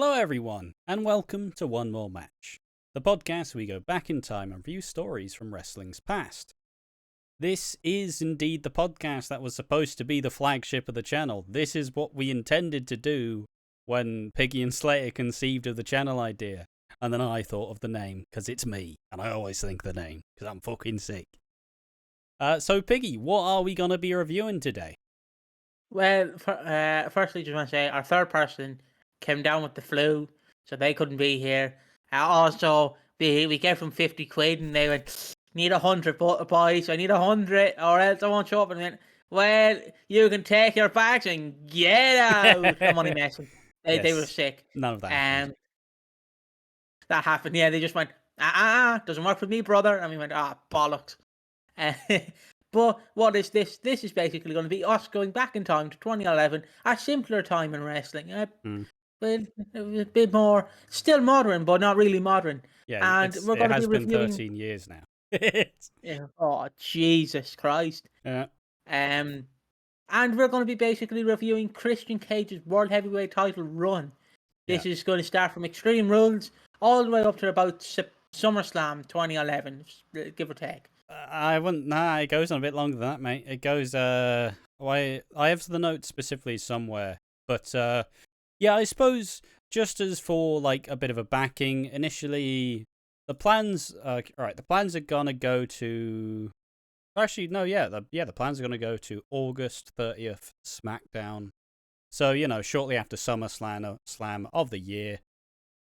Hello everyone, and welcome to One More Match, the podcast where we go back in time and review stories from wrestling's past. This is indeed the podcast that was supposed to be the flagship of the channel. This is what we intended to do when Piggy and Slater conceived of the channel idea. And then I thought of the name, because it's me, and I always think the name, because I'm fucking sick. So Piggy, what are we going to be reviewing today? Well, firstly, just want to say our third person came down with the flu, so they couldn't be here. Also, we gave them 50 quid, and they went, need 100, boys. I need 100, or else I won't show up. And I went, well, you can take your bags and get out. I'm only messing. They were sick. None of that happened. That happened. Yeah, they just went, doesn't work for me, brother. And we went, bollocks. But what is this? This is basically going to be us going back in time to 2011, a simpler time in wrestling. A bit more, still modern, but not really modern. Yeah, and we're going it has to be been reviewing... 13 years now. Yeah. Oh, Jesus Christ. Yeah. And we're going to be basically reviewing Christian Cage's World Heavyweight title run. This is going to start from Extreme Rules all the way up to about SummerSlam 2011, give or take. I wouldn't. Nah, it goes on a bit longer than that, mate. It goes. I have the notes specifically somewhere, but yeah, I suppose just as for like a bit of a backing. Initially, the plans. The plans are gonna go to. Actually, no, the plans are gonna go to August 30th SmackDown. So shortly after SummerSlam of the year.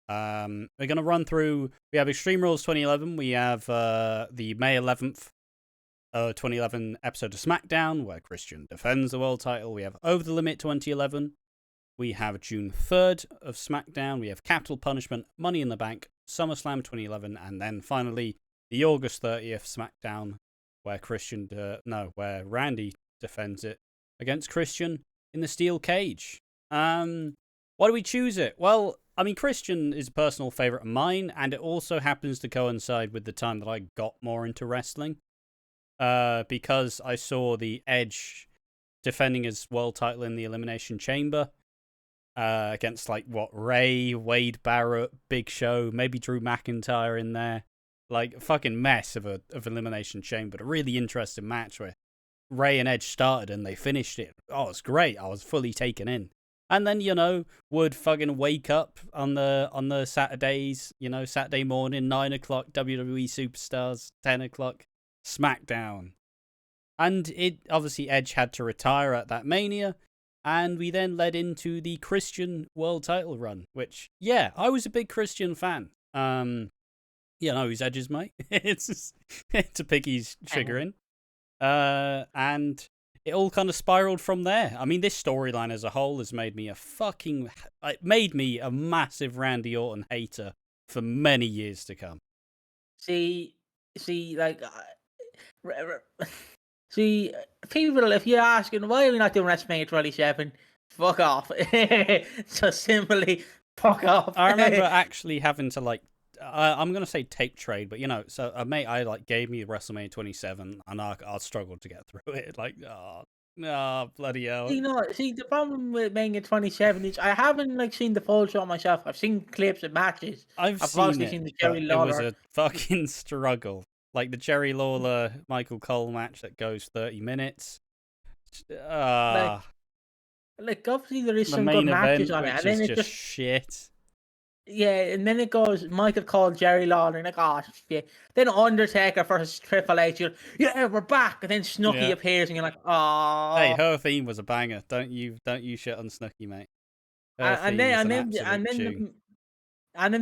We're going to run through, we have Extreme Rules 2011, we have the May 11th 2011 episode of SmackDown, where Christian defends the world title, we have Over the Limit 2011, we have June 3rd of SmackDown, we have Capital Punishment, Money in the Bank, SummerSlam 2011, and then finally the August 30th SmackDown, where where Randy defends it against Christian in the steel cage. Why do we choose it? Well, I mean, Christian is a personal favourite of mine, and it also happens to coincide with the time that I got more into wrestling. Because I saw the Edge defending his world title in the Elimination Chamber against, Ray, Wade Barrett, Big Show, maybe Drew McIntyre in there. Like, a fucking mess of Elimination Chamber. A really interesting match where Ray and Edge started and they finished it. Oh, it's great. I was fully taken in. And then, would fucking wake up on the Saturdays, Saturday morning, 9 o'clock, WWE Superstars, 10 o'clock, SmackDown. And obviously Edge had to retire at that Mania, and we then led into the Christian world title run, which, yeah, I was a big Christian fan. He's Edge's mate. It's to Piggy's figuring. And it all kind of spiraled from there. I mean, this storyline as a whole has made me a massive Randy Orton hater for many years to come. See, people, if you're asking why are we not doing WrestleMania 27, fuck off. So simply, fuck off. I remember actually having to I'm gonna say tape trade, but so a mate gave me WrestleMania 27, and I struggled to get through it. Bloody hell. The problem with Mania 27 is I haven't seen the full show myself. I've seen clips of matches. I've seen the Jerry Lawler. It was a fucking struggle. Like the Jerry Lawler Michael Cole match that goes 30 minutes. Obviously there is the some main good matches event, on it, which and then is it just shit. Yeah, and then it goes Michael Cole, Jerry Lawler, and shit. Then Undertaker versus Triple H. We're back, and then Snooki appears, and you're like, oh. Hey, her theme was a banger. Don't you shit on Snooki, mate. And then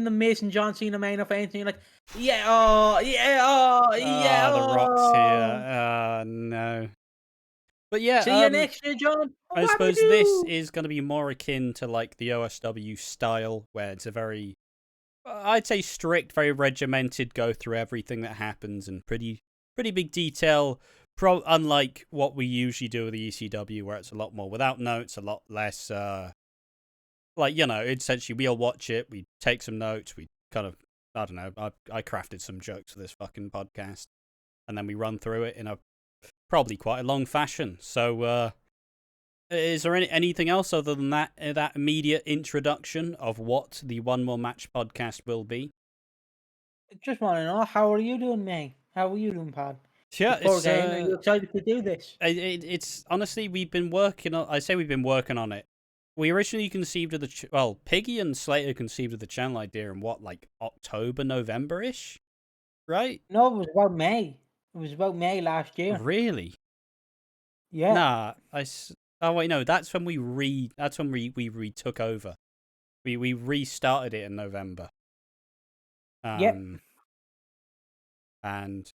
the Miz and John Cena main event, and you're like, The Rock's here. No. But yeah, see you next year, John. I suppose this is going to be more akin to the OSW style, where it's a very, I'd say, strict, very regimented, go through everything that happens in pretty big detail. Unlike what we usually do with the ECW, where it's a lot more without notes, a lot less. Essentially we'll watch it, we take some notes, we kind of, I don't know, I crafted some jokes for this fucking podcast, and then we run through it in a probably quite a long fashion. So Is there anything else other than that immediate introduction of what the One More Match podcast will be? Just want to know, how are you doing, mate? How are you doing, Pod? Yeah, Before game, are you excited to do this? it's honestly we've been working on. I say we've been working on it. We originally conceived of Piggy and Slater conceived of the channel idea in what, like October, November ish, right? No, it was about May. It was about May last year. Really? Yeah. Nah, oh wait, no, that's when we retook over. We restarted it in November. Yep. And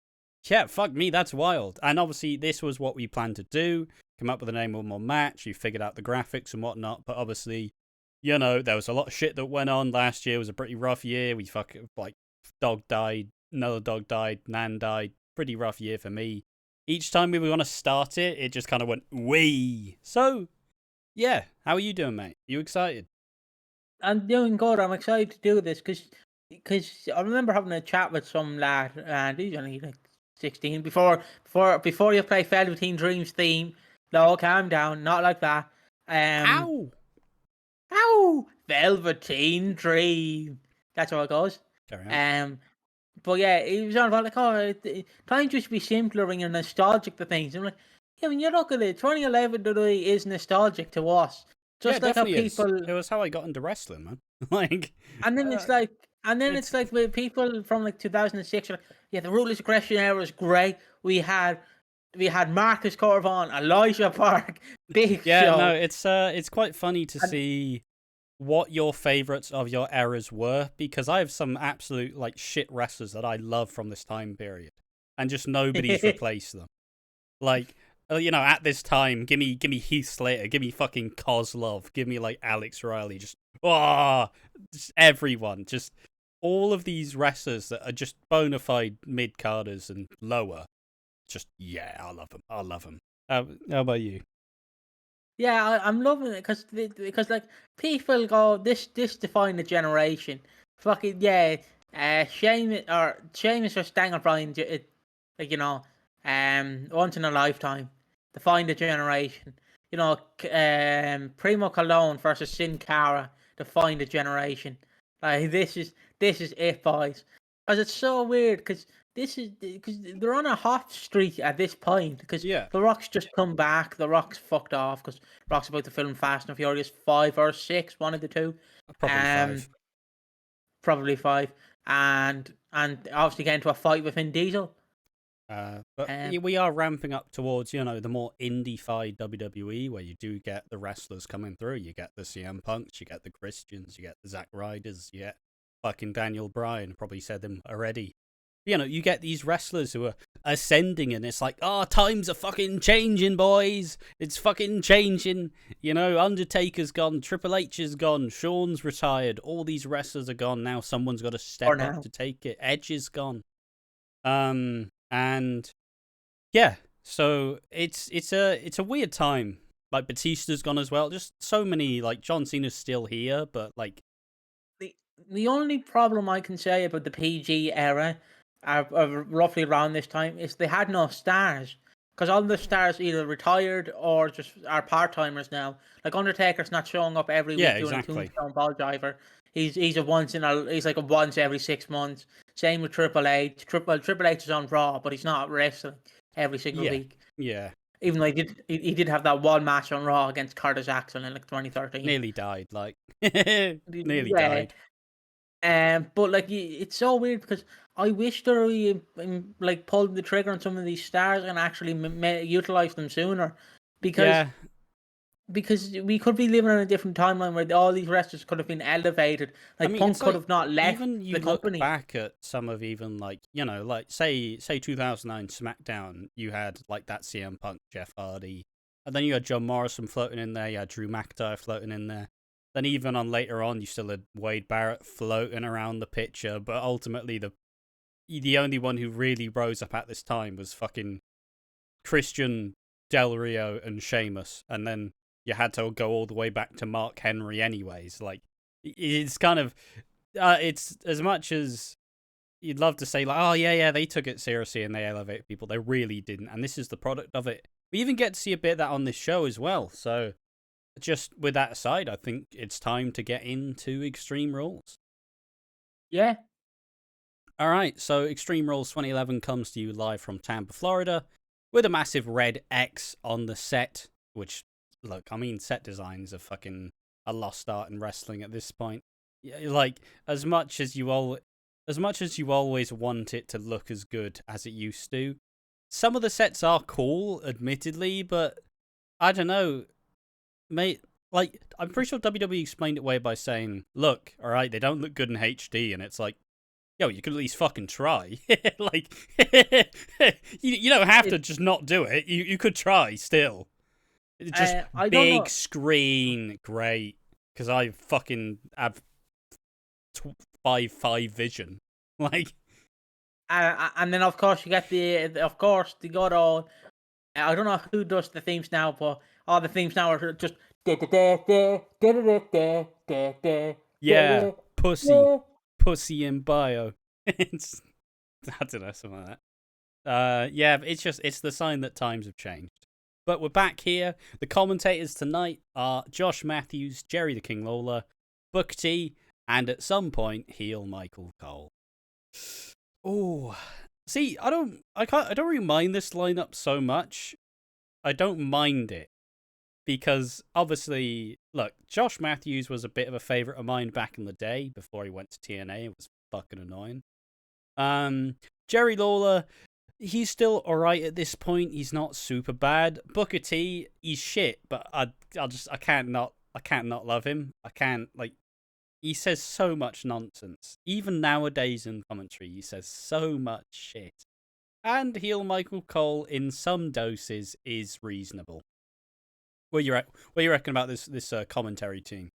yeah, fuck me, that's wild. And obviously, this was what we planned to do. Come up with a name One More Match. You figured out the graphics and whatnot. But obviously, there was a lot of shit that went on last year. It was a pretty rough year. We dog died, another dog died, Nan died. Pretty rough year for me. Each time we were gonna start it, it just kind of went wee. So, yeah, how are you doing, mate? You excited? I'm doing good. I'm excited to do this because I remember having a chat with some lad, and he's only like 16. Before you play Velveteen Dreams theme, no, calm down, not like that. Ow! Ow! Velveteen Dream. That's how it goes. Carry on. But yeah, he was on about like, time just be simpler when you're nostalgic to things. I'm like, yeah, when you look at it, 2011 today is nostalgic to us. Just Yeah, like how definitely people. is. It was how I got into wrestling, man. like, And then it's like, it's like with people from like 2006. Like, yeah, the Ruthless Aggression era was great. We had Marcus Corvon, Elijah Park, Big yeah, Show. no, it's quite funny to see what your favorites of your eras were, because I have some absolute like shit wrestlers that I love from this time period, and just nobody's replaced them. Like, at this time, give me Heath Slater, give me fucking Kozlov, give me like Alex Riley, just everyone, just all of these wrestlers that are just bona fide mid carders and lower. Just I love them. I love them. How about you? Yeah, I'm loving it because like people go, this defined a generation. Fucking yeah, Sheamus or Daniel Bryan, like once in a lifetime, defined a generation. Primo Cologne versus Sin Cara defined a generation. Like this is it, boys. Because it's so weird because they're on a hot streak at this point because Yeah, The Rock's just come back. The Rock's fucked off because Rock's about to film Fast and Furious 5 or 6, one of the two. probably 5. Probably 5. And obviously get into a fight with Vin Diesel. But we are ramping up towards, the more indie-fied WWE, where you do get the wrestlers coming through. You get the CM Punks, you get the Christians, you get the Zack Ryders, you get fucking Daniel Bryan. Probably said them already. You get these wrestlers who are ascending, and it's like, times are fucking changing, boys. It's fucking changing. Undertaker's gone, Triple H is gone, Shawn's retired. All these wrestlers are gone now. Someone's got to step up to take it. Edge is gone. And yeah, so it's a weird time. Like Batista's gone as well. Just so many, like John Cena's still here, but like the only problem I can say about the PG era, roughly around this time, is they had no stars. Because all the stars either retired or just are part timers now. Like Undertaker's not showing up every week doing a Tombstone Ball Driver. He's like a once every 6 months. Same with Triple H. Triple H is on Raw, but he's not wrestling every single week. Yeah. Even though he did have that one match on Raw against Curtis Axel in like 2013. Nearly died, like nearly died. But like it's so weird because I wish they like pulled the trigger on some of these stars and actually utilize them sooner, because we could be living in a different timeline where all these wrestlers could have been elevated. Like Punk could have not left even you the company. Look back at some of even like like say 2009 SmackDown, you had like that CM Punk, Jeff Hardy, and then you had John Morrison floating in there. You had Drew McIntyre floating in there. Then even on later on, you still had Wade Barrett floating around the picture, but ultimately the only one who really rose up at this time was fucking Christian, Del Rio, and Sheamus, and then you had to go all the way back to Mark Henry anyways. Like, it's kind of it's as much as you'd love to say like, oh yeah, they took it seriously and they elevated people. They really didn't, and this is the product of it. We even get to see a bit of that on this show as well. So just with that aside, I think it's time to get into Extreme Rules. Yeah. All right, so Extreme Rules 2011 comes to you live from Tampa, Florida, with a massive red X on the set, which, look, I mean, set designs are fucking a lost art in wrestling at this point. Like, as much as you always want it to look as good as it used to, some of the sets are cool, admittedly, but I don't know, mate. Like, I'm pretty sure WWE explained it away by saying, look, all right, they don't look good in HD, and it's like, yo, you could at least fucking try. Like, you don't have to just not do it. You could try still. Just I don't know. big screen, great. Because I fucking have 5.5 vision. Like, And then of course you get the good old. I don't know who does the themes now, but all the themes now are just. yeah, pussy in bio. It's, I don't know, something like that. Yeah, it's the sign that times have changed. But we're back here. The commentators tonight are Josh Matthews, Jerry the King Lawler, Booker T, and at some point, heel Michael Cole. Oh, see, I don't really mind this lineup so much. I don't mind it because obviously, look, Josh Matthews was a bit of a favorite of mine back in the day before he went to TNA. It was fucking annoying. Jerry Lawler, he's still alright at this point. He's not super bad. Booker T, he's shit, but I can't not love him. I can't, like, he says so much nonsense. Even nowadays in commentary, he says so much shit. And heel Michael Cole in some doses is reasonable. What you reckon about this commentary team?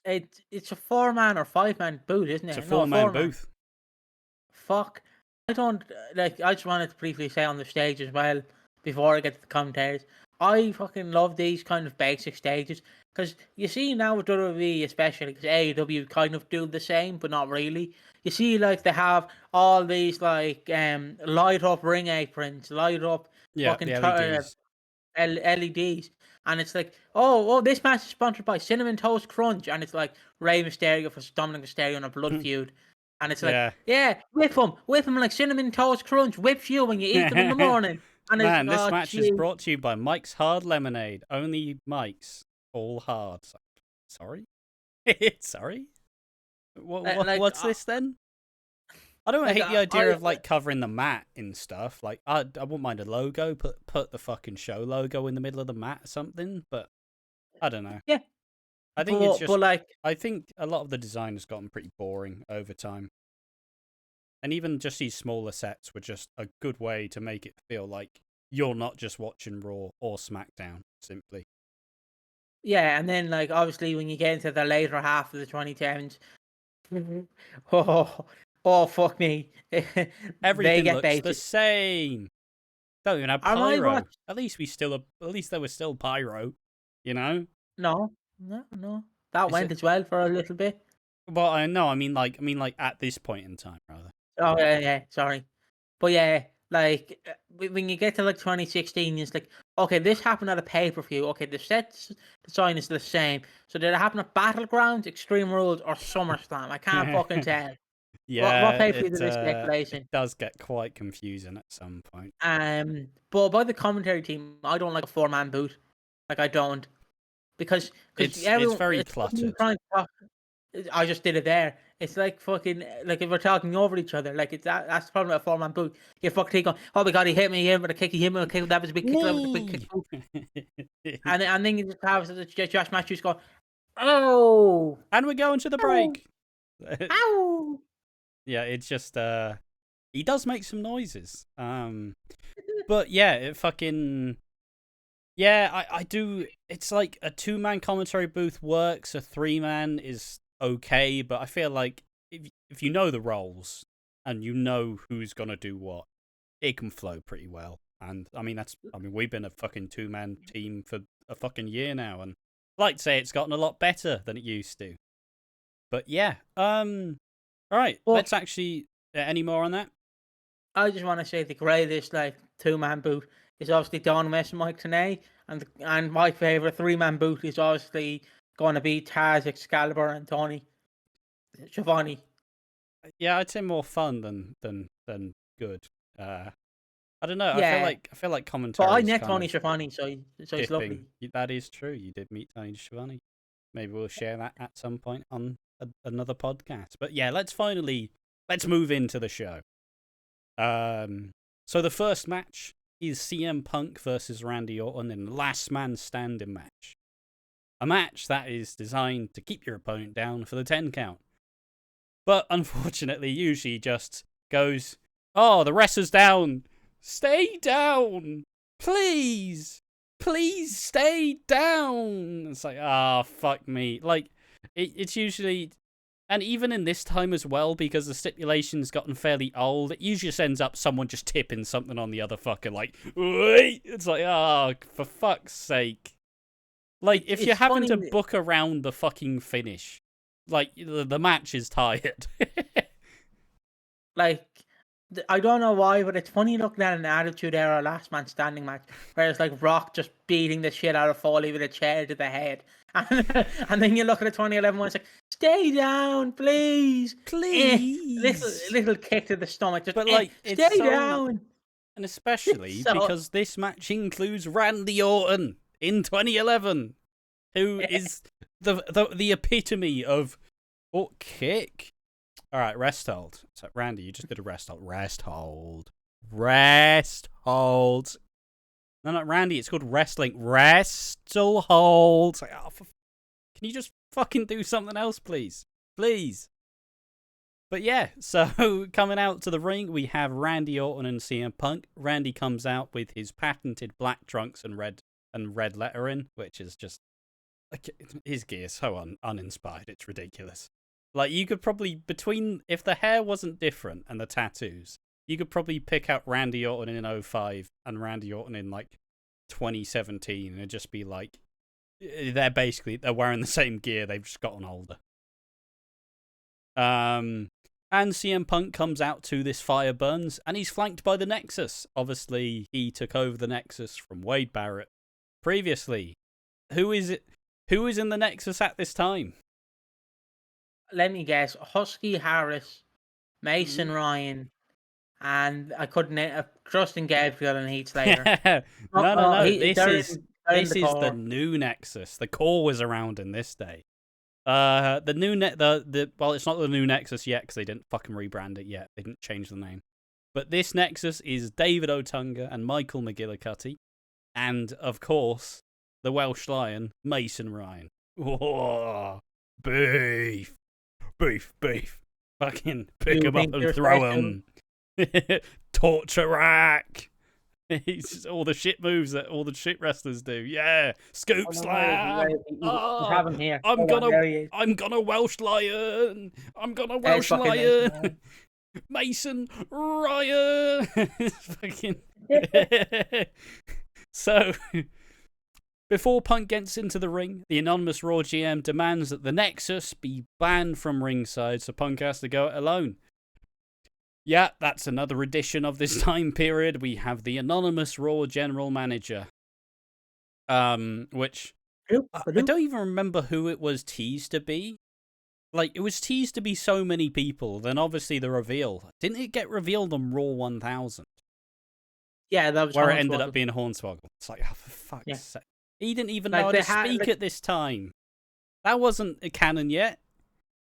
It's a 4-man or 5-man boot, isn't it? It's a 4-man four-man. booth. Fuck. I don't like. I just wanted to briefly say on the stage as well before I get to the commentators. I fucking love these kind of basic stages because you see now with WWE especially because AEW kind of do the same but not really. You see like they have all these like light up ring aprons, light up Yeah, fucking the LEDs. LEDs, and it's like this match is sponsored by Cinnamon Toast Crunch, and it's like Rey Mysterio versus Dominic Mysterio in a blood feud. And it's like, yeah, whip them like Cinnamon Toast Crunch, whips you when you eat them in the morning. And Man, it's this like, match is brought to you by Mike's Hard Lemonade. Only Mike's. All hard. Sorry? Sorry? What's this then? I don't hate the idea of like covering the mat and stuff. Like, I wouldn't mind a logo. Put the fucking show logo in the middle of the mat or something. But I don't know. Yeah. I think it's just. I think a lot of the design has gotten pretty boring over time. And even just these smaller sets were just a good way to make it feel like you're not just watching Raw or SmackDown, simply. Yeah, and then like obviously when you get into the later half of the 2010s, oh fuck me, Everything get looks baited. the same. Don't even have pyro. At least there was still pyro, you know? No. That went as well for a little bit. Well, I know. I mean, like at this point in time, rather. Oh yeah. Sorry, but yeah, like when you get to like 2016, it's like, okay, this happened at a pay-per-view. Okay, the set design is the same. So did it happen at Battlegrounds, Extreme Rules, or SummerSlam? I can't fucking tell. Yeah, what pay-per-view did this take place in? It does get quite confusing at some point. But by the commentary team, I don't like a 4-man boot. Like I don't, because it's very cluttered. I just did it there. It's like fucking like if we're talking over each other. Like that's the problem with a 4-man boot. You fucking go, oh my god, he hit me in with a kick, he hit me with a kick. That was a big kick. That was a big kick. and then you just have Josh Matthews go, oh, and we're going to the break. Ow. Yeah, it's just he does make some noises. But yeah, it fucking. Yeah, I do. It's like a 2-man commentary booth works. A 3-man is okay, but I feel like if you know the roles and you know who's gonna do what, it can flow pretty well. And I mean we've been a fucking 2-man team for a fucking year now, and I'd like to say it's gotten a lot better than it used to. But yeah, all right. Well, let's actually any more on that. I just want to say the greatest like 2-man boot is obviously Don West and Mike Tenay, And my favorite 3-man boot is obviously going to be Taz, Excalibur, and Tony Schiavone. Yeah, I'd say more fun than good. I don't know. Yeah, I feel like but commentary I is met kind Tony of Schiavone, so it's lovely. dipping. That is true. You did meet Tony Schiavone. Maybe we'll share that at some point on another podcast. But yeah, let's move into the show. So the first match is CM Punk versus Randy Orton in the last man standing match. A match that is designed to keep your opponent down for the 10 count. But unfortunately, usually just goes, oh, the wrestler's down. Stay down. Please. Please stay down. It's like, fuck me. Like, it's usually... And even in this time as well, because the stipulation's gotten fairly old, it usually just ends up someone just tipping something on the other fucker, like, wait! It's like, for fuck's sake. Like, if you're having to book around the fucking finish, like, the match is tired. Like, I don't know why, but it's funny looking at an Attitude Era last man standing match where it's like Rock just beating the shit out of Foley with a chair to the head. And then you look at the 2011 one, it's like, stay down, please. Please. Little kick to the stomach. Just, but, like, stay down. And especially because this match includes Randy Orton in 2011, who is the epitome of kick. All right, rest hold. So, Randy, you just did a rest hold. Rest hold. Rest hold. No, not Randy. It's called wrestling. Wrestle hold. It's like, can you just fucking do something else, please? Please. But yeah, so coming out to the ring, we have Randy Orton and CM Punk. Randy comes out with his patented black trunks and red lettering, which is just like his gear so uninspired. It's ridiculous. Like, you could probably, if the hair wasn't different and the tattoos, you could probably pick out Randy Orton in 2005 and Randy Orton in, like, 2017 and it'd just be like, they're wearing the same gear, they've just gotten older. And CM Punk comes out to this fire burns, and he's flanked by the Nexus. Obviously, he took over the Nexus from Wade Barrett previously. Who is in the Nexus at this time? Let me guess. Husky Harris, Mason Ryan, and I couldn't Justin Gabriel and Heath Slater. No. This is the new Nexus. The core was around in this day. The new well, it's not the new Nexus yet because they didn't fucking rebrand it yet. They didn't change the name. But this Nexus is David Otunga and Michael McGillicuddy, and of course the Welsh Lion Mason Ryan. Whoa, beef. Fucking pick him up and throw him. Torture rack. He's just all the shit moves that all the shit wrestlers do. Yeah, scoop slam. Have him here. I'm gonna Welsh Lion. I'm gonna Welsh Lion. Mason Ryan. Fucking. So, before Punk gets into the ring, the anonymous Raw GM demands that the Nexus be banned from ringside, so Punk has to go it alone. Yeah, that's another edition of this time period. We have the anonymous Raw General Manager. Which I don't even remember who it was teased to be. Like, it was teased to be so many people, then obviously the reveal. Didn't it get revealed on Raw 1000? Yeah, that was where it ended up being Hornswoggle. It's like, for fuck's sake. He didn't even know how to speak at this time. That wasn't a canon yet.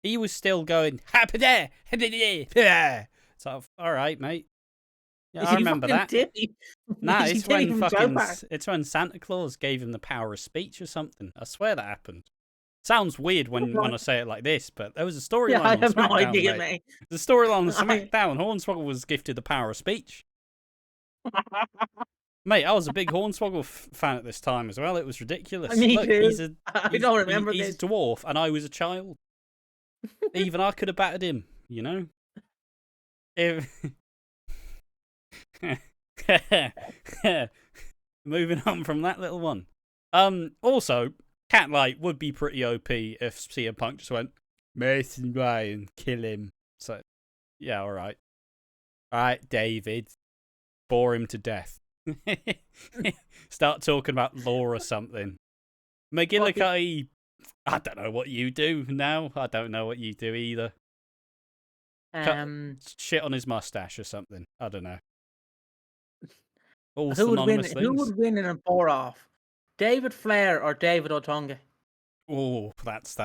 He was still going, so, all right, mate. Yeah, I remember that. Nah, it's when Santa Claus gave him the power of speech or something. I swear that happened. Sounds weird when I say it like this, but there was a storyline on SmackDown, no idea, mate. The storyline on SmackDown, Hornswoggle was gifted the power of speech. Mate, I was a big Hornswoggle fan at this time as well. It was ridiculous. Me too. I don't remember this. He's a dwarf, and I was a child. Even I could have battered him, you know? Moving on from that little one. Also, Catlight would be pretty OP if CM Punk just went, Mason Ryan, kill him. So, yeah, alright. Alright, David. Bore him to death. Start talking about law or something. McGillicuddy, I don't know what you do now. I don't know what you do either. Shit on his mustache or something. I don't know. All synonymous things. Who would win in a bore-off? David Flair or David Otunga? Oh, that's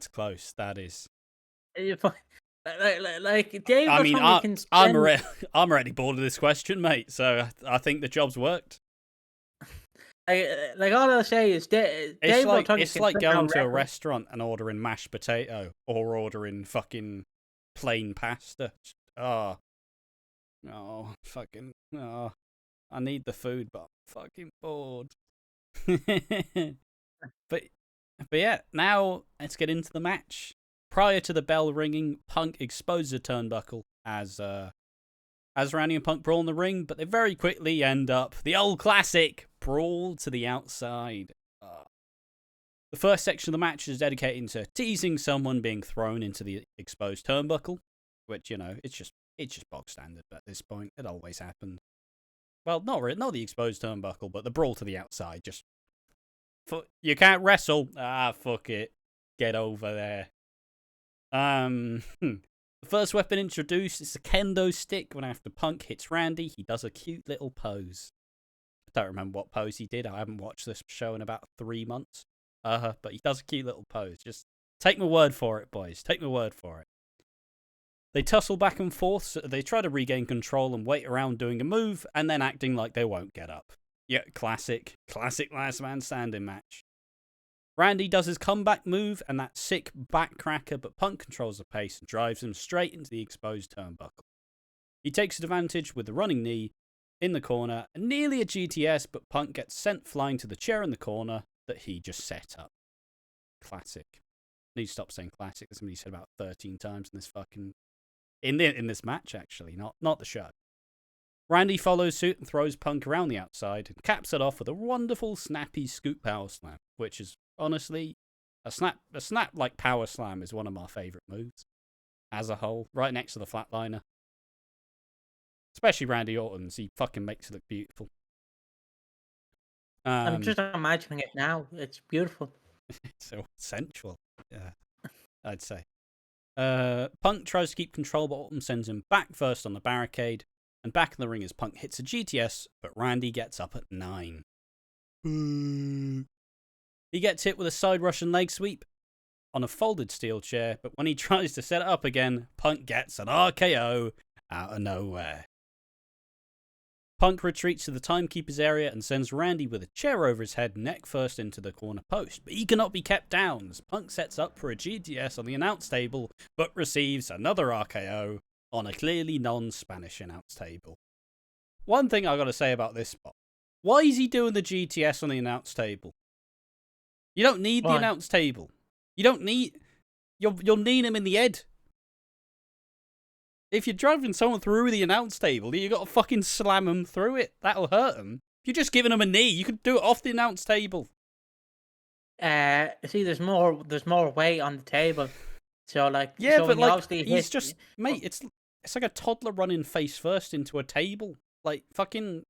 close. That is. Like David I mean, Otunga I'm already bored of this question, mate. So I think the job's worked. Like all I'll say is, David Otunga. It's like going to a restaurant and ordering mashed potato or ordering fucking plain pasta. Oh, fucking. Oh, I need the food, but I'm fucking bored. but yeah, now let's get into the match. Prior to the bell ringing, Punk exposes a turnbuckle as Randy and Punk brawl in the ring, but they very quickly end up the old classic brawl to the outside. The first section of the match is dedicated to teasing someone being thrown into the exposed turnbuckle, which, you know, it's just bog standard at this point. It always happens. Well, not the exposed turnbuckle, but the brawl to the outside. Just you can't wrestle. Fuck it. Get over there. The first weapon introduced is a kendo stick. When after Punk hits Randy, he does a cute little pose. I don't remember what pose he did. I haven't watched this show in about 3 months. But he does a cute little pose. Just take my word for it, boys. Take my word for it. They tussle back and forth, so they try to regain control and wait around doing a move, and then acting like they won't get up. Yeah, classic last man standing match. Randy does his comeback move and that sick backcracker, but Punk controls the pace and drives him straight into the exposed turnbuckle. He takes advantage with the running knee in the corner, and nearly a GTS, but Punk gets sent flying to the chair in the corner that he just set up. Classic. I need to stop saying classic. That's somebody said about 13 times in this fucking in this match, actually, not the show. Randy follows suit and throws Punk around the outside and caps it off with a wonderful snappy scoop power slam, which is honestly a snap like power slam is one of my favorite moves as a whole, right next to the flatliner. Especially Randy Orton's, he fucking makes it look beautiful. I'm just imagining it now. It's beautiful. It's so sensual, yeah, I'd say. Punk tries to keep control, but Orton sends him back first on the barricade, and back in the ring as Punk hits a GTS, but Randy gets up at 9. He gets hit with a side Russian leg sweep on a folded steel chair, but when he tries to set it up again, Punk gets an RKO out of nowhere. Punk retreats to the timekeeper's area and sends Randy with a chair over his head neck first into the corner post, but he cannot be kept down as Punk sets up for a GTS on the announce table, but receives another RKO on a clearly non-Spanish announce table. One thing I gotta say about this spot, why is he doing the GTS on the announce table? You don't need the announce table. You don't need... You'll need him in the head. If you're driving someone through the announce table, you gotta fucking slam them through it. That'll hurt them. If you're just giving them a knee, you could do it off the announce table. See, there's more weight on the table. So, like... Yeah, so but, like, he's just... Mate, it's like a toddler running face first into a table. Like, fucking...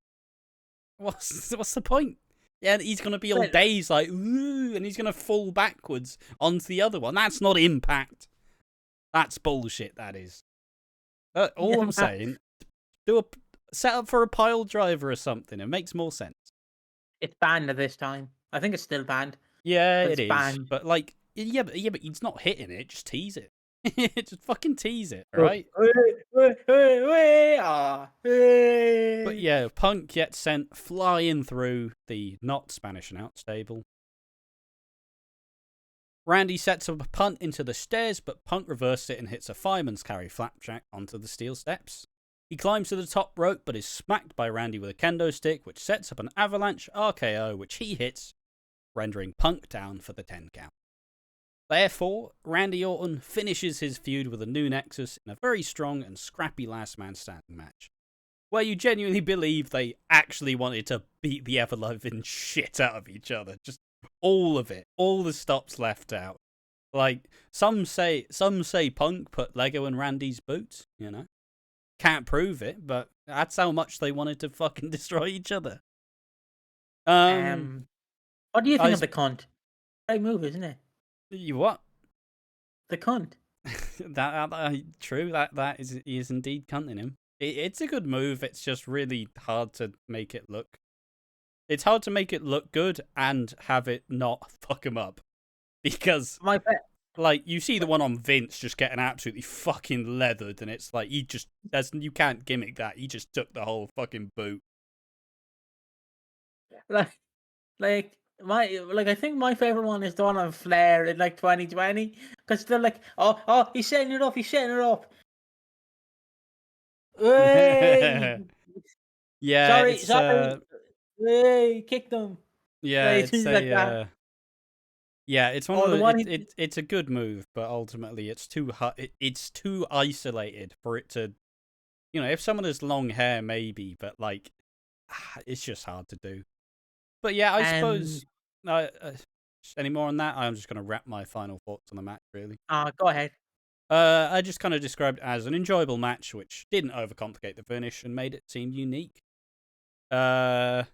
What's the point? Yeah, he's going to be all dazed, like, ooh, and he's going to fall backwards onto the other one. That's not impact. That's bullshit, that is. All I'm saying, set up for a pile driver or something. It makes more sense. It's banned at this time. I think it's still banned. Yeah, it is. Banned. But, like, yeah, but he's not hitting it. Just tease it. Just fucking tease it, right? But yeah, Punk gets sent flying through the not Spanish announce table. Randy sets up a punt into the stairs, but Punk reverses it and hits a fireman's carry flapjack onto the steel steps. He climbs to the top rope, but is smacked by Randy with a kendo stick, which sets up an avalanche RKO, which he hits, rendering Punk down for the 10 count. Therefore, Randy Orton finishes his feud with a new Nexus in a very strong and scrappy last man standing match, where you genuinely believe they actually wanted to beat the ever-loving shit out of each other. Just all of it. All the stops left out. Like, some say Punk put Lego in Randy's boots, you know. Can't prove it, but That's how much they wanted to fucking destroy each other. What do you I think of the cunt? Great move, isn't it? you what? The cunt. True. That is indeed cunting him. It's a good move. It's just really hard to make it look. It's hard to make it look good and have it not fuck him up, because My pet. like you see the one on Vince just getting absolutely fucking leathered, and it's like you can't gimmick that. He just took the whole fucking boot. Like I think my favorite one is the one on Flair in like 2020, because they're like, oh, he's setting it up, Hey, Yeah, sorry, it's sorry, hey, kicked him. yeah, Like it's things like that. yeah, it's one of Or the one it's a good move, but ultimately it's too it's too isolated for it to, if someone has long hair maybe, but like it's just hard to do. But yeah, I um, suppose any more on that? I'm just going to wrap my final thoughts on the match really. go ahead. I just kind of described it as an enjoyable match, which didn't overcomplicate the finish and made it seem unique. And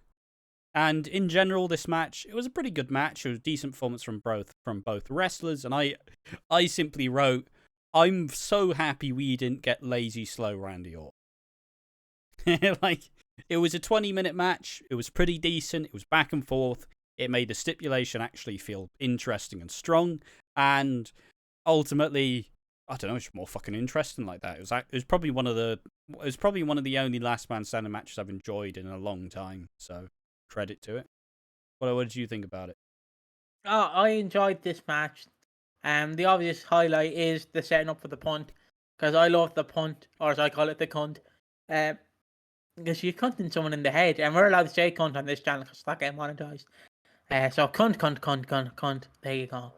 in general, this match, it was a pretty good match. It was a decent performance from both wrestlers, and I simply wrote, I'm so happy we didn't get lazy slow Randy Orton. Like, it was a 20-minute match. It was pretty decent. It was back and forth. It made the stipulation actually feel interesting and strong, and ultimately, I don't know, it's more fucking interesting like that. It was probably one of the only last man standing matches I've enjoyed in a long time. So credit to it. What did you think about it? Oh, I enjoyed this match. The obvious highlight is the setting up for the punt, because I love the punt, or as I call it, the cunt. Because you're cunting someone in the head, and we're allowed to say cunt on this channel because it's not getting monetized. So cunt, cunt, cunt, cunt, cunt. There you go.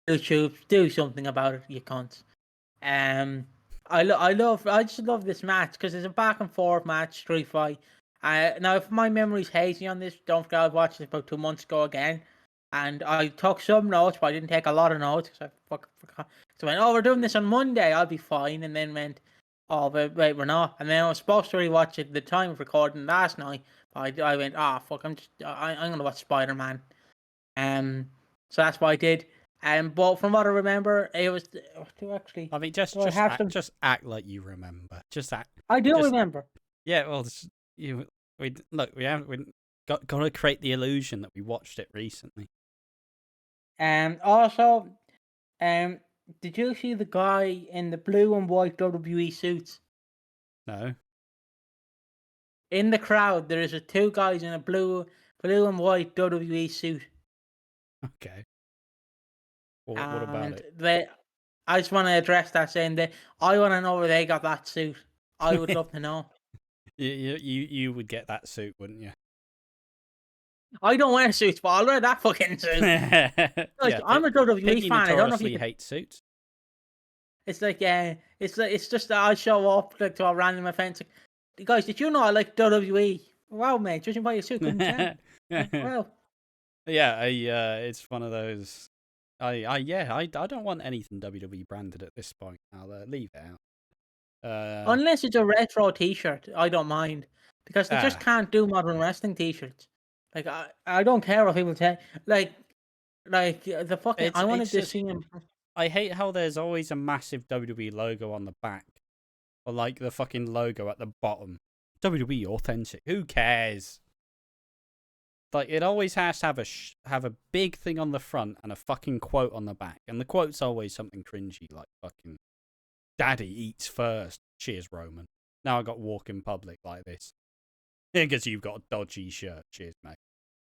YouTube, do something about it, you cunts. I just love this match because it's a back and forth match, street fight. Now, if my memory's hazy on this, don't forget I watched it about 2 months ago again, and I took some notes, but I didn't take a lot of notes because I forgot. So I went, oh, we're doing this on Monday, I'll be fine, and then went, oh, wait, we're not. And then I was supposed to rewatch it the time of recording last night, but I went, fuck, I'm gonna watch Spider-Man. So that's what I did. But from what I remember, it was actually. I mean, Do I have some? just act like you remember. Just act. I do Just remember. yeah. Well, we got to create the illusion that we watched it recently. Also, did you see the guy in the blue and white WWE suits? No. In the crowd, there is two guys in a blue and white WWE suit. Okay. Well, what about And it? I just want to address that, saying that I want to know where they got that suit. I would love to know. You would get that suit, wouldn't you? I don't wear suits, but I'll wear that fucking suit. Like, Yeah, I'm a WWE Piggy fan. I don't know if you notoriously can. hates suits. It's like, it's just that I show up like to a random event. Like, guys, did you know I like WWE? Wow, mate, judging by your suit, couldn't tell. Wow. Yeah, it's one of those. I don't want anything WWE branded at this point. I'll leave it out. Unless it's a retro T-shirt, I don't mind, because they just Ah, can't do modern wrestling T-shirts. Like, I don't care what people say. Like the fucking. I wanted it's to just see him. I hate how there's always a massive WWE logo on the back, or like the fucking logo at the bottom. WWE authentic. Who cares? Like it always has to have a big thing on the front and a fucking quote on the back, and the quote's always something cringy like fucking "Daddy eats first." Cheers, Roman. Now I got to walk in public like this because you've got a dodgy shirt. Cheers, mate.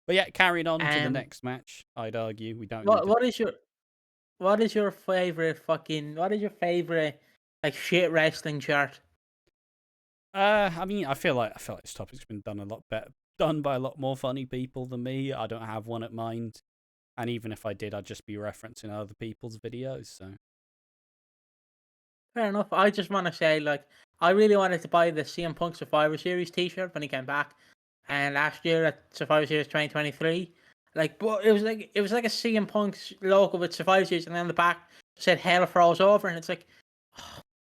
But yeah, carrying on to the next match. I'd argue we don't need to. What is your favorite like shit wrestling shirt? I mean, I feel like this topic's been done a lot better, done by a lot more funny people than me. I don't have one at mind, and even if I did, I'd just be referencing other people's videos. So Fair enough. I just want to say, like, I really wanted to buy the CM Punk Survivor Series T-shirt when he came back, and last year at Survivor Series 2023, like, but it was like a CM Punk logo with Survivor Series, and then on the back it said "Hell froze over," and it's like,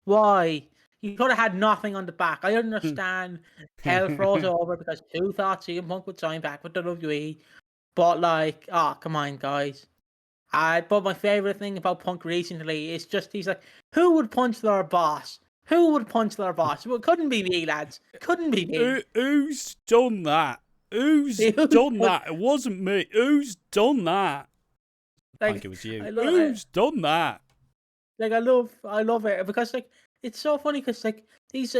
why? he could have had nothing on the back. I understand hell froze over because who thought CM Punk would sign back with the WWE? But like, oh come on, guys. But my favorite thing about Punk recently is just he's like, who would punch their boss? Who would punch their boss? Well, it couldn't be me, lads. Couldn't be me. Who's done that? Who's done that? It wasn't me. Who's done that? Like, Punk, it was you. Who's done that? Like I love it because like it's so funny because like he's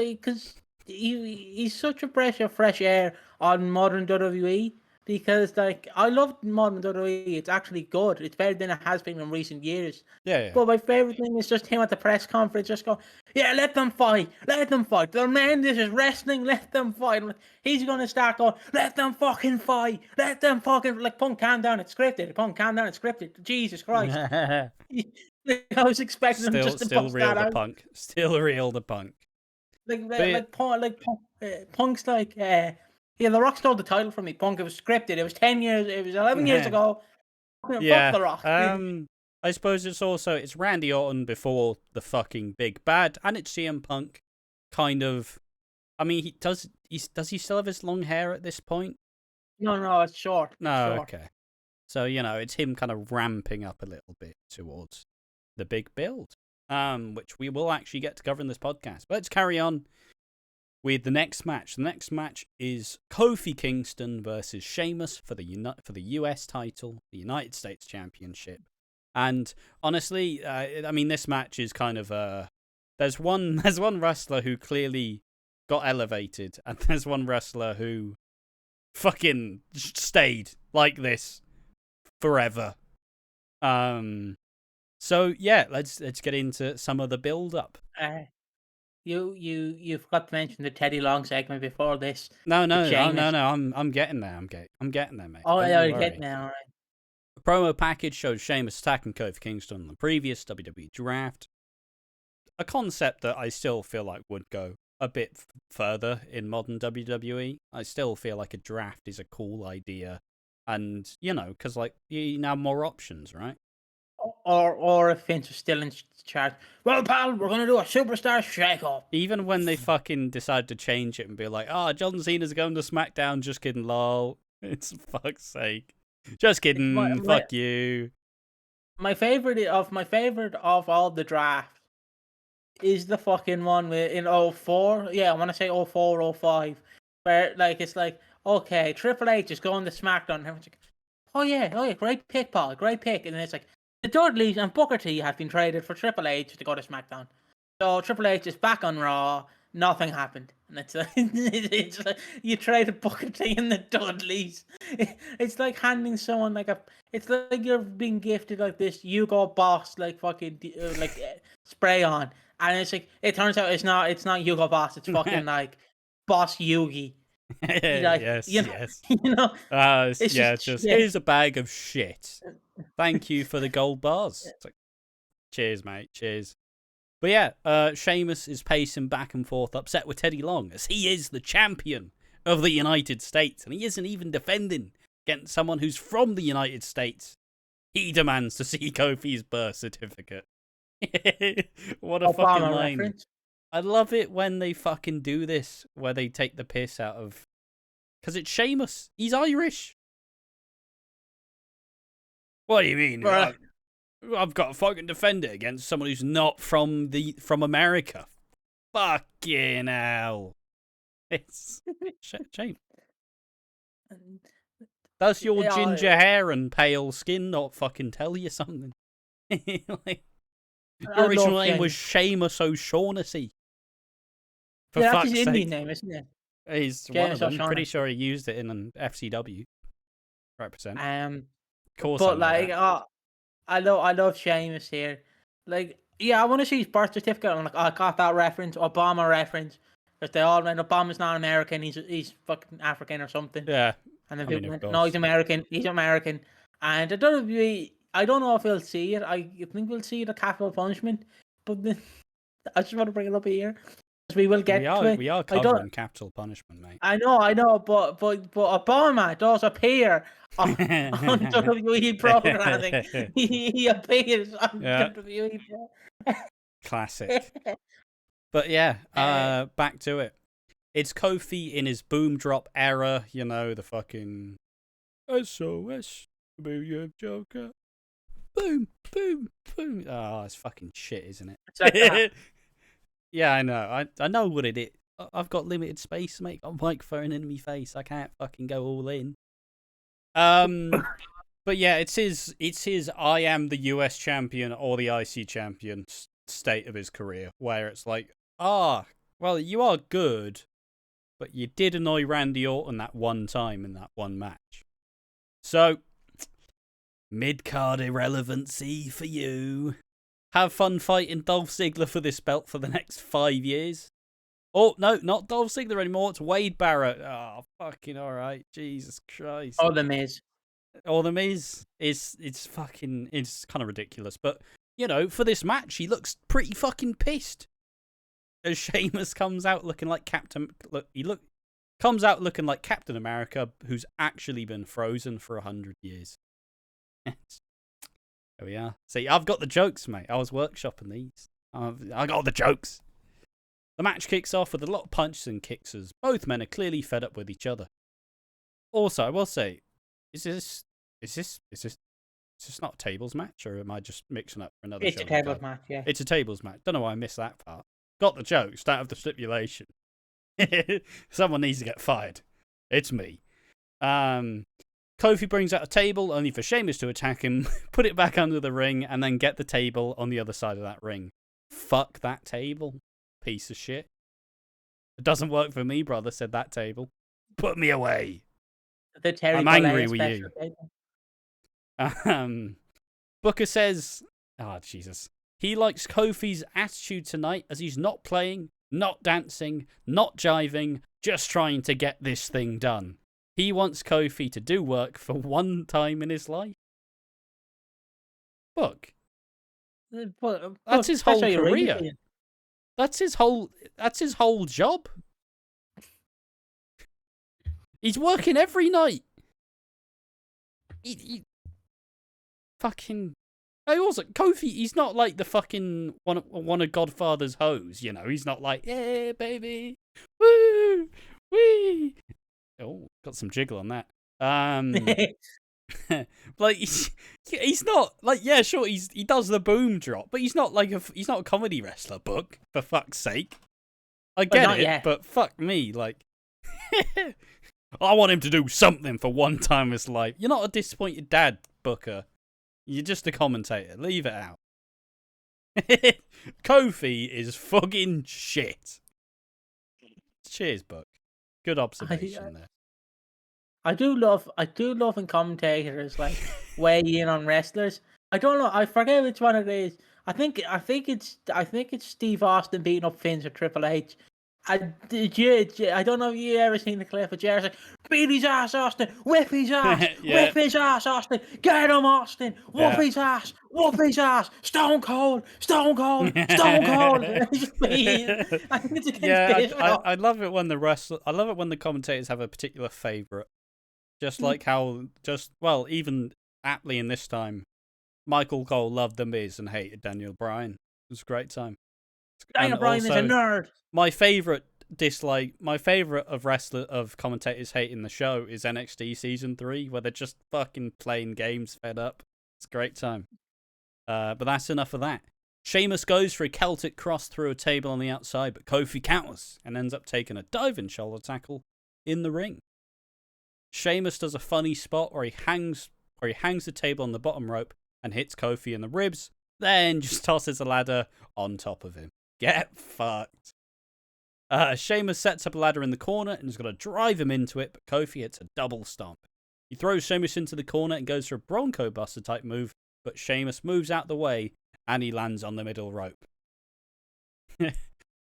such a breath of fresh air on modern WWE because like I love modern WWE. It's actually good. It's better than it has been in recent years. Yeah. But my favorite thing is just him at the press conference, just go, yeah, let them fight. They're men. This is wrestling. Let them fight. He's gonna start going, let them fucking fight. Let them fucking like Punk, calm down. It's scripted. Punk, calm down. It's scripted. Jesus Christ. I was expecting him just to bust real that the out. Punk. Still real the Punk. Punk's like, yeah, The Rock stole the title from me. Punk, it was scripted. It was 10 years. It was 11 years ago. Yeah. Fuck The Rock. I suppose it's Randy Orton before the fucking big bad, and it's CM Punk. Kind of. I mean, does he still have his long hair at this point? No, it's short. No, okay. So it's him kind of ramping up a little bit towards the big build, which we will actually get to cover in this podcast. But let's carry on with the next match. The next match is Kofi Kingston versus Sheamus for the US title, the United States Championship. And honestly, I mean, this match is kind of there's one wrestler who clearly got elevated, and there's one wrestler who fucking stayed like this forever. So yeah, let's get into some of the build up. You forgot to mention the Teddy Long segment before this. No, I'm getting there. I'm getting there, mate. Oh, yeah, you're getting there. All right. The promo package showed Sheamus attacking Kofi Kingston on the previous WWE draft. A concept that I still feel like would go a bit further in modern WWE. I still feel like a draft is a cool idea, and because like you now have more options, right? Or if Vince is still in charge. Well, pal, we're gonna do a superstar shake-up. Even when they fucking decide to change it and be like, "Oh, John Cena's going to SmackDown," just kidding, lol. It's fuck's sake. Just kidding. Fuck you. My favorite of all the drafts is the fucking one in 04. Yeah, I want to say 04, 05. Where like it's like, okay, Triple H is going to SmackDown. And everyone's like, oh yeah, great pick, Paul, great pick. And then it's like, the Dudleys and Booker T have been traded for Triple H to go to SmackDown. So Triple H is back on Raw. Nothing happened. And it's like you traded Booker T and the Dudleys. It's like handing someone it's like you're being gifted like this Hugo Boss like fucking spray on, and it's like it turns out it's not Hugo Boss. It's fucking like Boss Yugi. Yes. Here's a bag of shit. Thank you for the gold bars. It's like, cheers, mate. Cheers. But yeah, Sheamus is pacing back and forth, upset with Teddy Long, as he is the champion of the United States, and he isn't even defending against someone who's from the United States. He demands to see Kofi's birth certificate. What a Obama fucking line. reference. I love it when they fucking do this, where they take the piss out of... Because it's Sheamus. He's Irish. What do you mean? Right. I've got to fucking defend it against someone who's not from America. Fucking hell. It's shame. Does your ginger hair and pale skin not fucking tell you something? Like, your original name was Sheamus O'Shaughnessy. For that's fuck's his sake. Indian name, isn't it? He's one of them. Pretty sure he used it in an FCW. Represent. Of course. But I love Sheamus here. Like, yeah, I want to see his birth certificate. I'm like, I got that reference, Obama reference. Because they all went, Obama's not American, he's fucking African or something. Yeah. And then people went, no, he's American. And the WWE, I don't know if we'll see it. I think we'll see the capital punishment. But I just want to bring it up here. We will get to it. We are covering capital punishment, mate. I know, but Obama does appear on WWE programming. He appears on WWE. Classic. But yeah, back to it. It's Kofi in his boom drop era, you know, the fucking SOS, Joker. Boom, boom, boom. Oh, it's fucking shit, isn't it? It's like that. Yeah, I know. I know what it is. I've got limited space, mate. Got a microphone in my face. I can't fucking go all in. But yeah, it's his I am the US champion or the IC champion state of his career, where it's like, well, you are good, but you did annoy Randy Orton that one time in that one match. So, mid-card irrelevancy for you. Have fun fighting Dolph Ziggler for this belt for the next 5 years. Oh, no, not Dolph Ziggler anymore. It's Wade Barrett. Oh, fucking alright. Jesus Christ. Oh, the Miz. Or the Miz is kind of ridiculous. But, you know, for this match, he looks pretty fucking pissed. As Sheamus comes out looking like comes out looking like Captain America, who's actually been frozen for 100 years. There we are. See, I've got the jokes, mate. I was workshopping these. I got the jokes. The match kicks off with a lot of punches and kicks as both men are clearly fed up with each other. Also, I will say, is this not a tables match, or am I just mixing up for another show? It's a tables match, yeah. It's a tables match. Don't know why I missed that part. Got the jokes, don't have the stipulation. Someone needs to get fired. It's me. Kofi brings out a table, only for Sheamus to attack him, put it back under the ring, and then get the table on the other side of that ring. Fuck that table. Piece of shit. It doesn't work for me, brother, said that table. Put me away. I'm angry with you. Booker says, Jesus. He likes Kofi's attitude tonight as he's not playing, not dancing, not jiving, just trying to get this thing done. He wants Kofi to do work for one time in his life. Book. That's his whole career. That's his whole job. He's working every night. He fucking. Also, Kofi, he's not like the fucking one of Godfather's hoes, you know. He's not like, yeah, baby, woo, wee. Oh, got some jiggle on that. Like he's not like, yeah, sure, he does the boom drop, but he's not like he's not a comedy wrestler, Book, for fuck's sake. I get it, yet. But fuck me, like I want him to do something for one time in his life. You're not a disappointed dad, Booker. You're just a commentator. Leave it out. Kofi is fucking shit. Cheers, Book. Good observation there. I do love when commentators like weigh in on wrestlers. I don't know. I forget which one it is. I think it's Steve Austin beating up Vince or Triple H. I don't know if you ever seen the clip of Jerry saying, beat his ass, Austin, whip his ass, whip his ass, Austin, get him, Austin, whoop his ass, Stone Cold, Stone Cold, Stone Cold. I think it's against I love it when the commentators have a particular favourite. Just like how, even aptly in this time, Michael Cole loved The Miz and hated Daniel Bryan. It was a great time. Daniel Bryan is a nerd. My favourite of commentators hating the show is NXT Season 3, where they're just fucking playing games fed up. It's a great time. But that's enough of that. Sheamus goes for a Celtic cross through a table on the outside, but Kofi counters and ends up taking a diving shoulder tackle in the ring. Sheamus does a funny spot where he hangs the table on the bottom rope and hits Kofi in the ribs, then just tosses a ladder on top of him. Get fucked. Sheamus sets up a ladder in the corner and is going to drive him into it, but Kofi hits a double stomp. He throws Sheamus into the corner and goes for a Bronco Buster type move, but Sheamus moves out the way and he lands on the middle rope.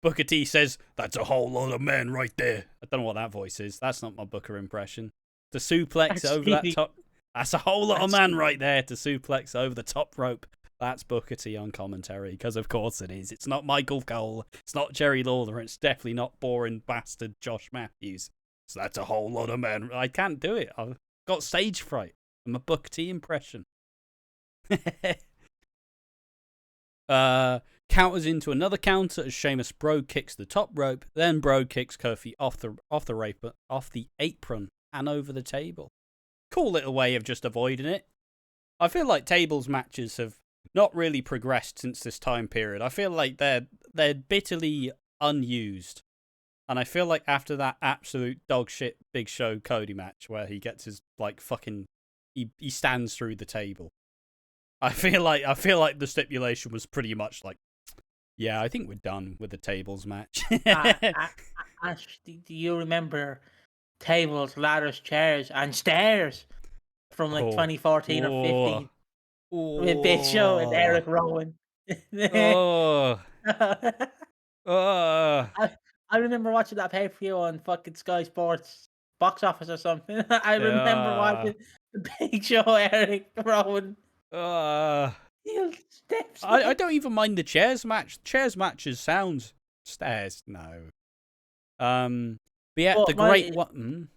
Booker T says, "That's a whole lot of men right there." I don't know what that voice is. That's not my Booker impression. To suplex over that top. That's a whole lot of man right there to suplex over the top rope. That's Booker T on commentary, because of course it is. It's not Michael Cole. It's not Jerry Lawler. It's definitely not boring bastard Josh Matthews. So that's a whole lot of men. I can't do it. I've got stage fright. I'm a Booker T impression. counters into another counter as Sheamus Bro kicks the top rope. Then Bro kicks Kofi off the apron and over the table. Cool little way of just avoiding it. I feel like tables matches have not really progressed since this time period. I feel like they're bitterly unused. And I feel like after that absolute dog shit Big Show Cody match where he gets his like fucking he stands through the table. I feel like the stipulation was pretty much like, yeah, I think we're done with the tables match. Ash, do you remember tables, ladders, chairs, and stairs from like 2014 or 15 with Big Show and Eric Rowan? Oh. I remember watching that pay-per-view on fucking Sky Sports box office or something. I remember watching the Big Show, Eric Rowan. I don't even mind the chairs match. Chairs matches sounds stairs. No. But yeah, well, the great one.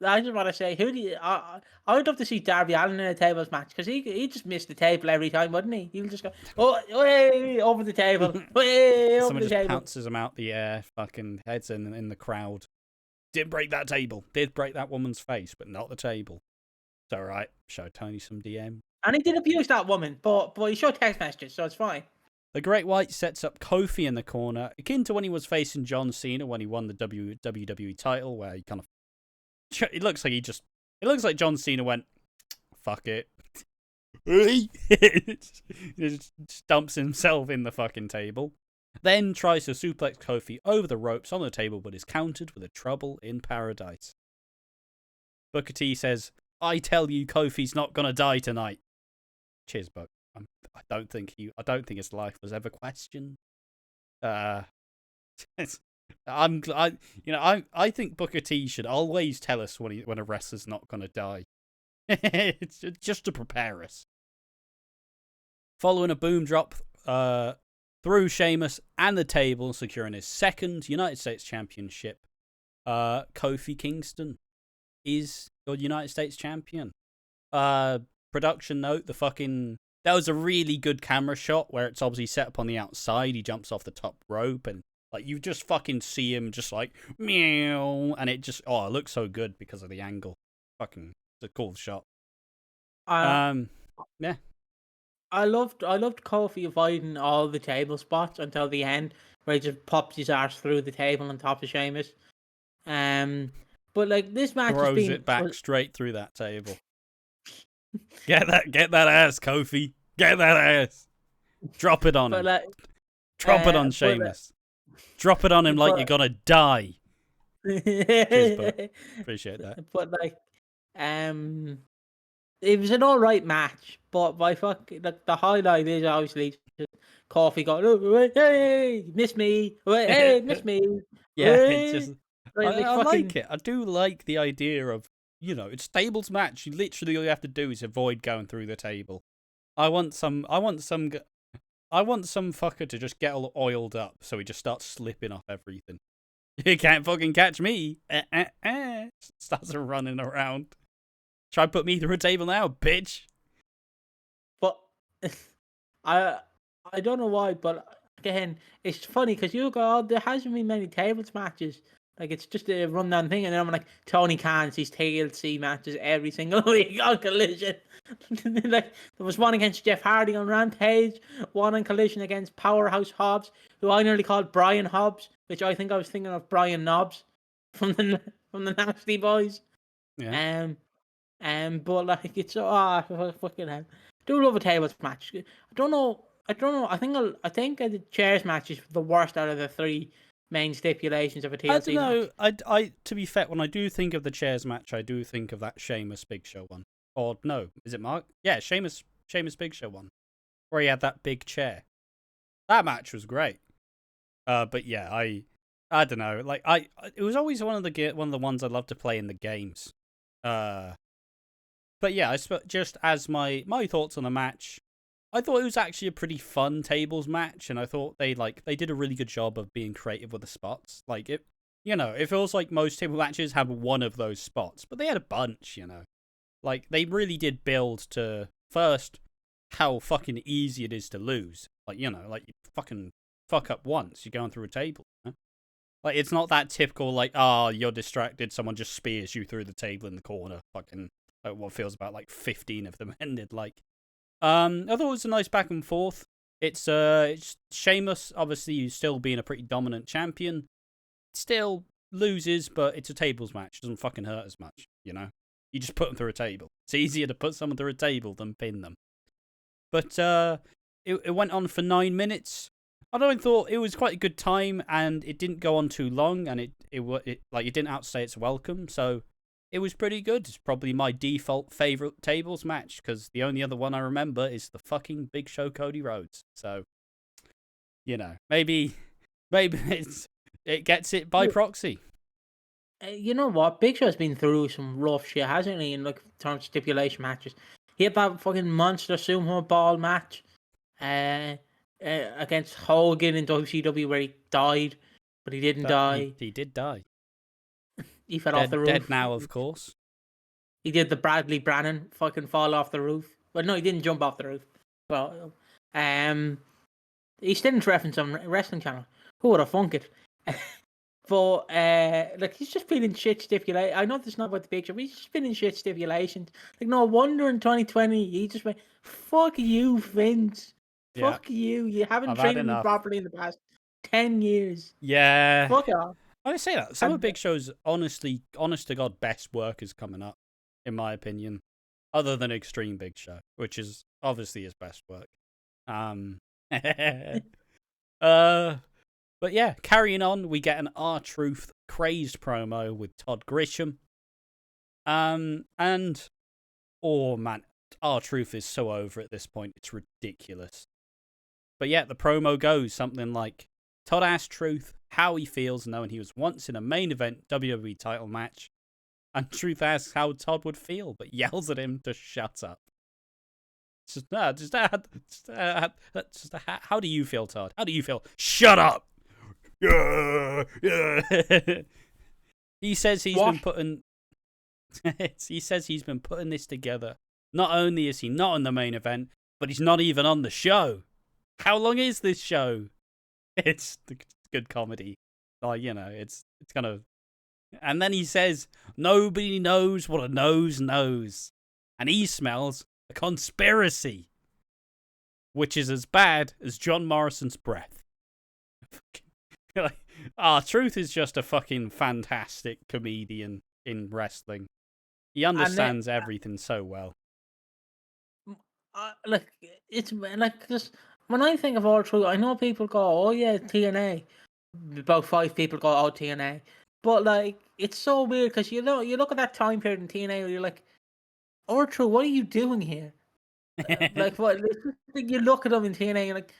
I just want to say, I would love to see Darby Allin in a tables match because he just missed the table every time, wouldn't he? He'll just go, way over the table, way over the table. Someone just pounces him out the air, fucking heads in the crowd. Didn't break that table. Did break that woman's face, but not the table. It's all right. Show Tony some DM. And he did abuse that woman, but he showed text messages, so it's fine. The Great White sets up Kofi in the corner, akin to when he was facing John Cena when he won the WWE title, where he kind of. It looks like John Cena went, fuck it. Just dumps himself in the fucking table. Then tries to suplex Kofi over the ropes on the table, but is countered with a trouble in paradise. Booker T says, I tell you, Kofi's not gonna die tonight. Cheers, Buck. I don't think his life was ever questioned. I think Booker T should always tell us when a wrestler's not gonna die. It's just to prepare us. Following a boom drop through Sheamus and the table, securing his second United States Championship, Kofi Kingston is your United States champion. Production note, that was a really good camera shot where it's obviously set up on the outside. He jumps off the top rope and like you just fucking see him just like meow, and it looks so good because of the angle. Fucking, it's a cool shot. Yeah. I loved Kofi avoiding all the table spots until the end, where he just pops his arse through the table on top of Sheamus. But like this match throws it back straight through that table. Get that ass, Kofi. Get that ass. Drop it on him. Drop it on Sheamus. Drop it on him like you're gonna die. Cheers, bud. Appreciate that. But like, it was an alright match, but the highlight is obviously Kofi going, oh, hey, miss me, hey, miss me. Yeah, it's just. I like it. I do like the idea of, it's tables match. You literally all you have to do is avoid going through the table. I want some fucker to just get all oiled up so he just starts slipping off everything. You can't fucking catch me. Starts running around. Try to put me through a table now, bitch. But I don't know why, but again, it's funny because you go, there hasn't been many tables matches. Like, it's just a rundown thing, and then I'm like, Tony Khan sees TLC matches every single week on Collision. Like, there was one against Jeff Hardy on Rampage, one on Collision against Powerhouse Hobbs, who I nearly called Brian Hobbs, which I think I was thinking of Brian Knobs from the Nasty Boys. Yeah. But like, it's fucking hell. Do love a tables match. I don't know. I think the chairs match is the worst out of the three main stipulations of a TLC match. I don't know. I to be fair, when I do think of the chairs match, I do think of that Sheamus Big Show one. Or no, is it Mark? Yeah, Sheamus Big Show one, where he had that big chair. That match was great. But yeah, I don't know. Like it was always one of the ones I love to play in the games. But yeah, just as my thoughts on the match, I thought it was actually a pretty fun tables match, and I thought they did a really good job of being creative with the spots. Like it feels like most table matches have one of those spots, but they had a bunch. Like they really did build to first how fucking easy it is to lose, Like, you know, like you fucking fuck up once, you're going through a table. You know? Like, it's not that typical, like, oh, you're distracted, someone just spears you through the table in the corner. Fucking, like, what feels about, like, 15 of them ended. Like, I thought it was a nice back and forth. It's Sheamus, obviously, still being a pretty dominant champion. Still loses, but it's a tables match. It doesn't fucking hurt as much, you know? You just put them through a table. It's easier to put someone through a table than pin them. But it went on for 9 minutes. I thought it was quite a good time, and it didn't go on too long, and it didn't outstay its welcome. So it was pretty good. It's probably my default favorite tables match, because the only other one I remember is the fucking Big Show Cody Rhodes. So, you know, maybe it gets it by proxy. You know what? Big Show's been through some rough shit, hasn't he? In like terms of stipulation matches, he had that fucking monster sumo ball match, against Hogan in WCW where he died, but he didn't die. He did die. He fell off the roof. Dead now, of course. He did the Bradley Brannon fucking fall off the roof. Well, no, he didn't jump off the roof. Well, he still didn't reference on Wrestling Channel. Who would have thunk it? But like he's just been in shit stipulation. I know this is not about the picture, but he's just been in shit stipulations. Like no wonder in 2020 he just went, "Fuck you, Vince. Yeah. Fuck you. You haven't I've trained had me enough. properly in the past 10 years. Yeah. Fuck off." I say that. Some of Big Show's honest to God, best work is coming up, in my opinion. Other than Extreme Big Show, which is obviously his best work. But yeah, carrying on, we get an R-Truth crazed promo with Todd Grisham. And oh man, R-Truth is so over at this point, it's ridiculous. But yeah, the promo goes something like, Todd asks Truth how he feels knowing he was once in a main event WWE title match, and Truth asks how Todd would feel, but yells at him to shut up. How do you feel, Todd? How do you feel? Shut up! Yeah. He says he's been putting this together. Not only is he not in the main event, but he's not even on the show. How long is this show? It's good comedy. Like, you know, it's kind of... And then he says, nobody knows what a nose knows. And he smells a conspiracy. Which is as bad as John Morrison's breath. Truth is just a fucking fantastic comedian in wrestling. He understands everything so well. It's like just when I think of R-Truth, I know people go, "Oh yeah, TNA." About 5 people go, "Oh TNA," but like it's so weird because you look at that time period in TNA where you're like, R-Truth, what are you doing here? Like what? You look at him in TNA, you're like,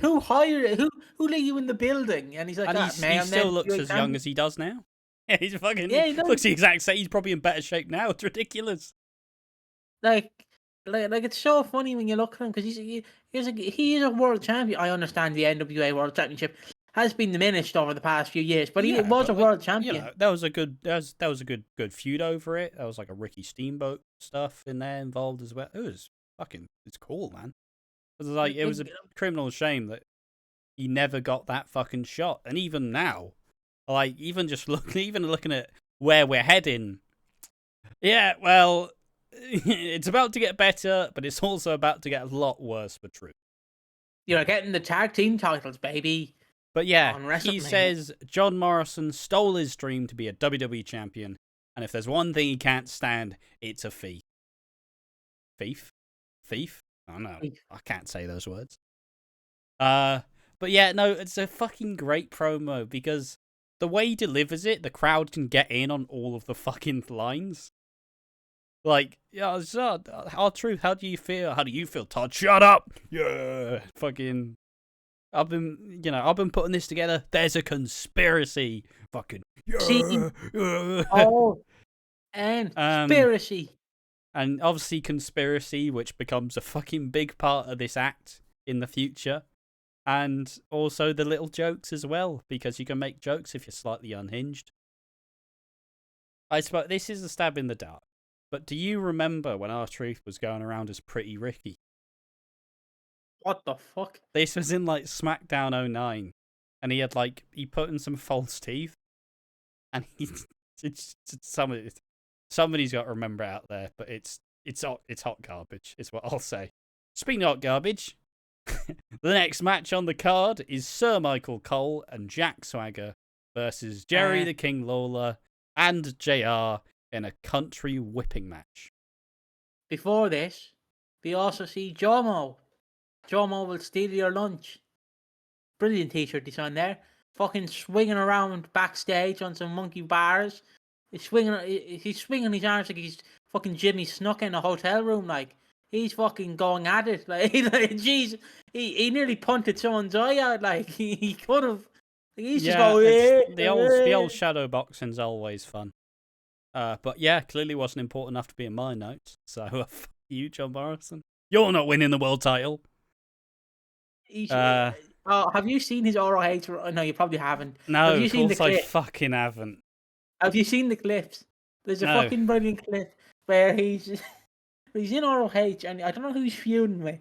who hired who let you in the building? And he's like, he still looks as young as he does now. Yeah, he's fucking he looks the exact same. He's probably in better shape now. It's ridiculous. Like it's so funny when you look at him because he is a world champion. I understand the NWA World Championship has been diminished over the past few years, but he was a world champion. You know, that was a good feud over it. That was like a Ricky Steamboat stuff in there involved as well. It's cool, man. It was a criminal shame that he never got that fucking shot. And even now, like even looking at where we're heading, yeah, well, it's about to get better, but it's also about to get a lot worse for Truth. You're getting the tag team titles, baby. But yeah, he says John Morrison stole his dream to be a WWE champion, and if there's one thing he can't stand, it's a thief. Thief? Oh no, I can't say those words. But yeah, no, it's a fucking great promo because the way he delivers it, the crowd can get in on all of the fucking lines. Like, yeah, R-Truth, how do you feel? How do you feel, Todd? Shut up! Yeah, fucking. I've been putting this together. There's a conspiracy. Fucking. Yeah. And conspiracy. And obviously conspiracy, which becomes a fucking big part of this act in the future. And also the little jokes as well, because you can make jokes if you're slightly unhinged. I suppose this is a stab in the dark. But do you remember when R-Truth was going around as Pretty Ricky? What the fuck? This was in like SmackDown '09, and he put in some false teeth, and somebody's got to remember it out there, but it's hot garbage, is what I'll say. Speaking of hot garbage, the next match on the card is Sir Michael Cole and Jack Swagger versus Jerry the King Lawler and JR in a country whipping match. Before this, we also see Jomo. Jomo will steal your lunch. Brilliant t-shirt design there. Fucking swinging around backstage on some monkey bars. He's swinging his arms like he's fucking Jimmy Snuka in a hotel room. Like, he's fucking going at it. Like jeez, he nearly punted someone's eye out. Like, he could have. He's just going, the old shadow boxing's always fun. But yeah, clearly wasn't important enough to be in my notes. So fuck you, John Morrison. You're not winning the world title. Have you seen his ROH? No, you probably haven't. No, have you of seen course I fucking haven't. Have you seen the clips? There's a fucking brilliant clip where he's in ROH and I don't know who he's feuding with,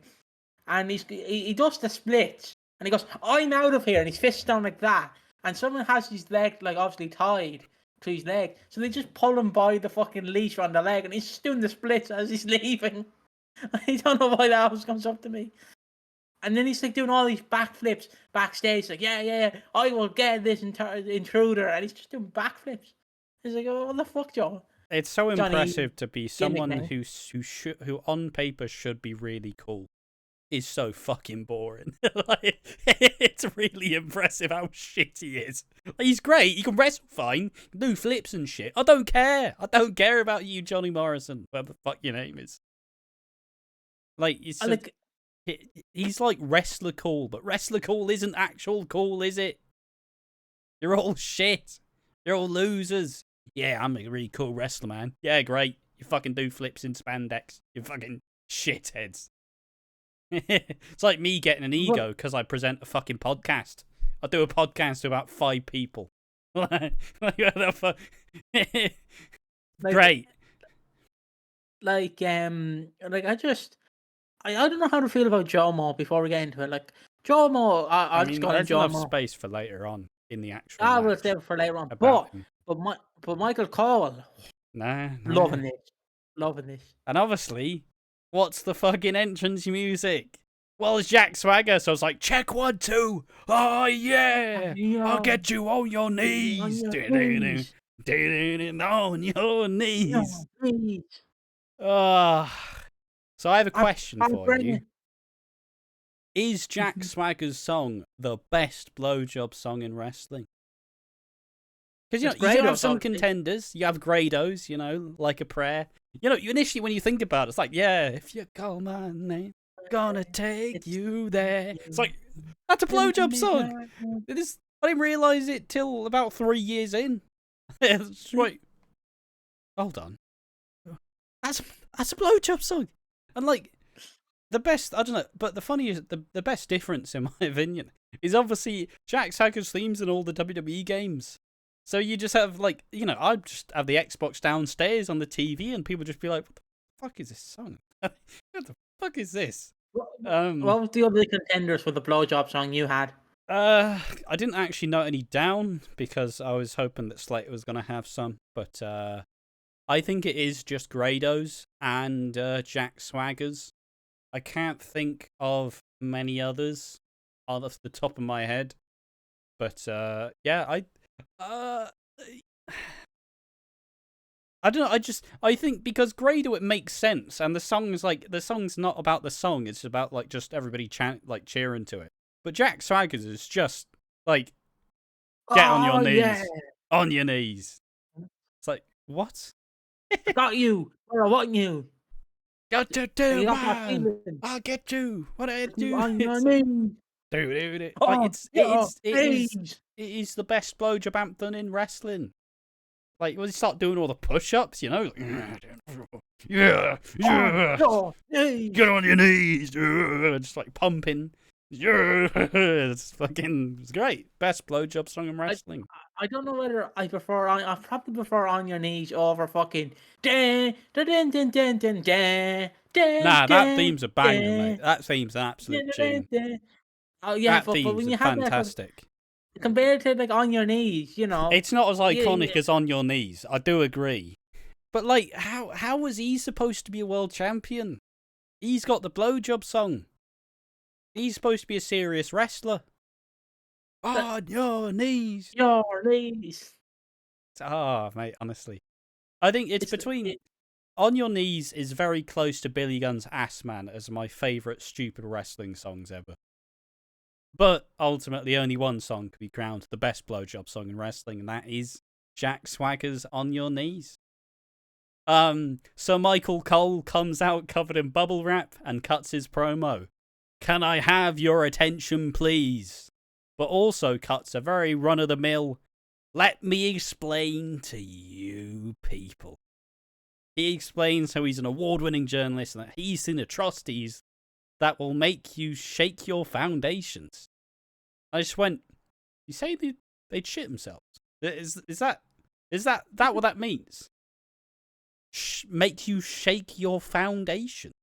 and he does the splits and he goes, "I'm out of here," and his fists down like that, and someone has his leg like obviously tied to his leg, so they just pull him by the fucking leash on the leg, and he's just doing the splits as he's leaving. I don't know why that always comes up to me. And then he's like doing all these backflips backstage, like yeah, I will get this intruder, and he's just doing backflips. He's like, oh, what the fuck, Joe? It's so Johnny, impressive to be someone who on paper should be really cool, is so fucking boring. Like, it's really impressive how shit he is. Like, he's great. He can wrestle fine, do flips and shit. I don't care. I don't care about you, Johnny Morrison, whatever the fuck your name is. Like, he's like wrestler cool, but wrestler cool isn't actual cool, is it? You're all shit. You're all losers. Yeah, I'm a really cool wrestler, man. Yeah, great. You fucking do flips in spandex. You fucking shitheads. It's like me getting an ego because I present a fucking podcast. I do a podcast to about 5 people. Like, what the fuck? Great. I don't know how to feel about Jomo before we get into it. Like, Jomo, I'll just go on Jomo. Enough space for later on in the actual I will save it for later on. But Michael Cole, loving this. And obviously, what's the fucking entrance music? Well, it's Jack Swagger, so it's like, check 1, 2. Oh yeah, I'll get you on your knees. On your knees. So I have a question for you. Is Jack Swagger's song the best blowjob song in wrestling? Because, you have some contenders. You have Grado's, like a prayer. Initially when you think about it, it's like, yeah, if you call my name, gonna take you there. It's like, that's a blowjob song. I didn't realise it till about 3 years in. It's right. Hold on. That's a blowjob song. And like, the best, I don't know, but the funniest, the best difference in my opinion is obviously Jack Swagger's themes in all the WWE games. So you just have I just have the Xbox downstairs on the TV and people just be like, what the fuck is this song? What the fuck is this? What was the other contenders for the blowjob song you had? I didn't actually note any down because I was hoping that Slater was going to have some, but I think it is just Grado's and Jack Swagger's. I can't think of many others off the top of my head, but yeah, I don't know. I think because Grado, it makes sense, and the song's not about the song; it's about just everybody cheering to it. But Jack Swagger's is just like, get on your knees, on your knees. It's like, what? I got you. I want you. Got to do, man. I'll get you. What I do? On your knees. Dude, it is the best blowjob anthem in wrestling. Like, when you start doing all the push-ups, yeah, get on your knees, just like pumping. It's great. Best blowjob song in wrestling. I don't know whether I probably prefer On Your Knees over fucking Nah, that theme's a banger, mate. That theme's an absolute tune. Oh yeah, That but theme's when you have that fantastic. compared to like On Your Knees, you know, It's not as iconic yeah. as On Your Knees. I do agree. But like, how was he supposed to be a world champion? He's got the blowjob song. He's supposed to be a serious wrestler. On your knees. Your knees. Mate, honestly. I think it's between... On Your Knees is very close to Billy Gunn's Ass Man as my favourite stupid wrestling songs ever. But ultimately, only one song can be crowned the best blowjob song in wrestling, and that is Jack Swagger's On Your Knees. So Michael Cole comes out covered in bubble wrap and cuts his promo. Can I have your attention, please? But also cuts a very run-of-the-mill, let me explain to you people. He explains how he's an award-winning journalist and that he's seen atrocities that will make you shake your foundations. I just went, you say they'd shit themselves? Is that what that means? Make you shake your foundations?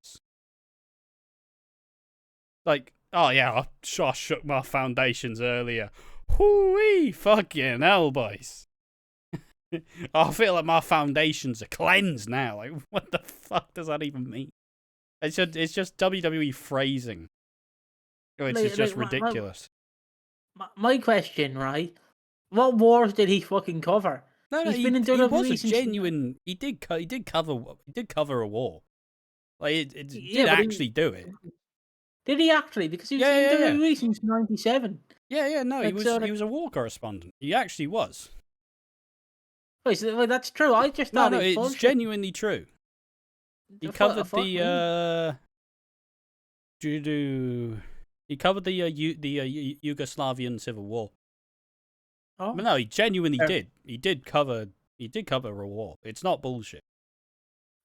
Like, oh yeah, I shook my foundations earlier. Hoo-wee, fucking hell, boys. I feel like my foundations are cleansed now. Like, what the fuck does that even mean? It's just WWE phrasing, which is just ridiculous. My question, right? What wars did he fucking cover? No, He's been in WWE he was a since genuine. He did cover a war. Like it Yeah, did but actually do it. Did he actually? Because he was Yeah, in yeah. WWE since '97. Yeah. No, Like, he was a war correspondent. He actually was. Wait, so, like, that's true. I just thought No, it was it's bullshit. genuinely true. He covered the He covered the Yugoslavian Civil War. Oh, But no, he genuinely fair. did. He did cover a war. It's not bullshit.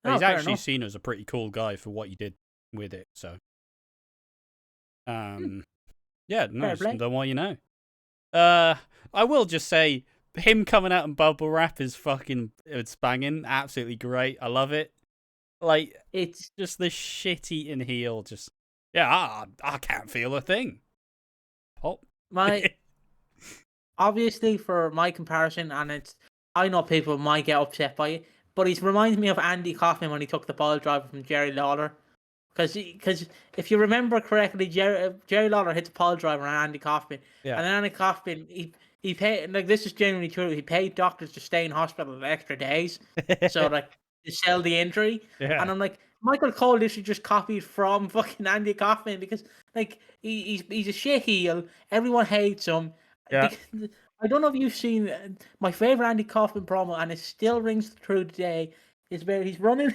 But Oh, he's fair actually enough. seen as a pretty cool guy for what he did with it. So, yeah, no, Fair play. the more you know. I will just say him coming out in bubble wrap is it's banging, absolutely great. I love it. Like, It's just the shit-eating heel. Just I can't feel a thing. Pop. my obviously for my comparison, and I know people might get upset by it, but he reminds me of Andy Kaufman when he took the ball driver from Jerry Lawler. Because if you remember correctly, Jerry Lawler hit the pile driver on Andy Kaufman, Yeah. and then Andy Kaufman he paid, like, this is genuinely true. He paid doctors to stay in hospital extra days, so like to sell the injury. Yeah. And I'm like, Michael Cole literally just copied from fucking Andy Kaufman because like he's a shit heel. Everyone hates him. Yeah. I don't know if you've seen my favorite Andy Kaufman promo, and it still rings true today. Is where he's running.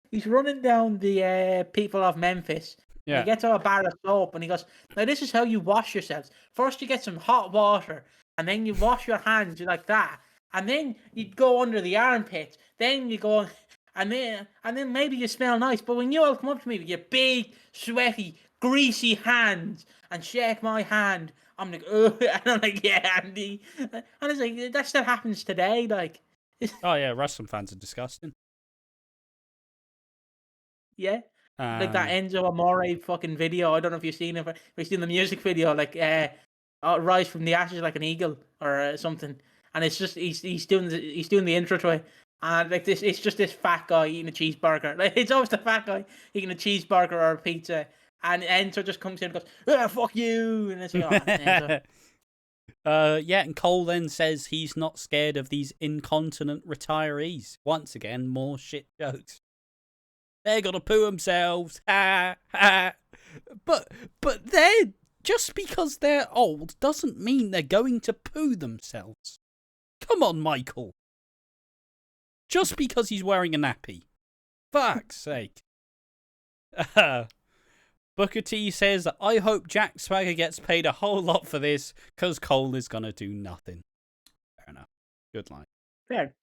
He's running down the people of Memphis. And Yeah. he gets a bar of soap and he goes, now this is how you wash yourselves. First you get some hot water and then you wash your hands like that. And then you go under the armpits. Then you go and then maybe you smell nice. But when you all come up to me with your big, sweaty, greasy hands and shake my hand, I'm like, oh, and I'm like, yeah, Andy. And it's like, that still happens today, like. Oh yeah, wrestling fans are disgusting. Yeah. Like that Enzo Amore fucking video. I don't know if you've seen it. If you've seen the music video, like rise from the ashes like an eagle or something. And it's just he's doing the intro to it. And like this, it's just this fat guy eating a cheeseburger. Like it's always the fat guy eating a cheeseburger or a pizza. And Enzo just comes in and goes, fuck you. And it's like, oh, Enzo. Yeah, and Cole then says he's not scared of these incontinent retirees. Once again, more shit jokes. They're gonna poo themselves. Ha ha. But they're just because they're old doesn't mean they're going to poo themselves. Come on, Michael. Just because he's wearing a nappy. Fuck's sake. Booker T says, I hope Jack Swagger gets paid a whole lot for this, because Cole is gonna do nothing. Fair enough. Good line. Fair.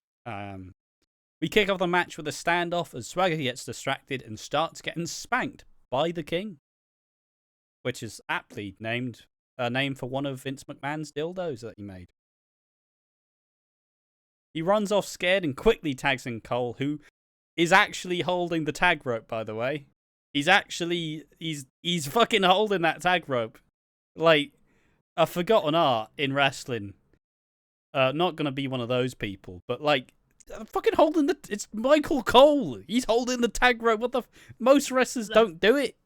We kick off the match with a standoff as Swagger gets distracted and starts getting spanked by the King, which is aptly named a name for one of Vince McMahon's dildos that he made. He runs off scared and quickly tags in Cole, who is actually holding the tag rope, by the way. He's actually he's fucking holding that tag rope, like a forgotten art in wrestling. Not gonna be one of those people, but like fucking holding it's Michael Cole. He's holding the tag rope. Most wrestlers don't do it.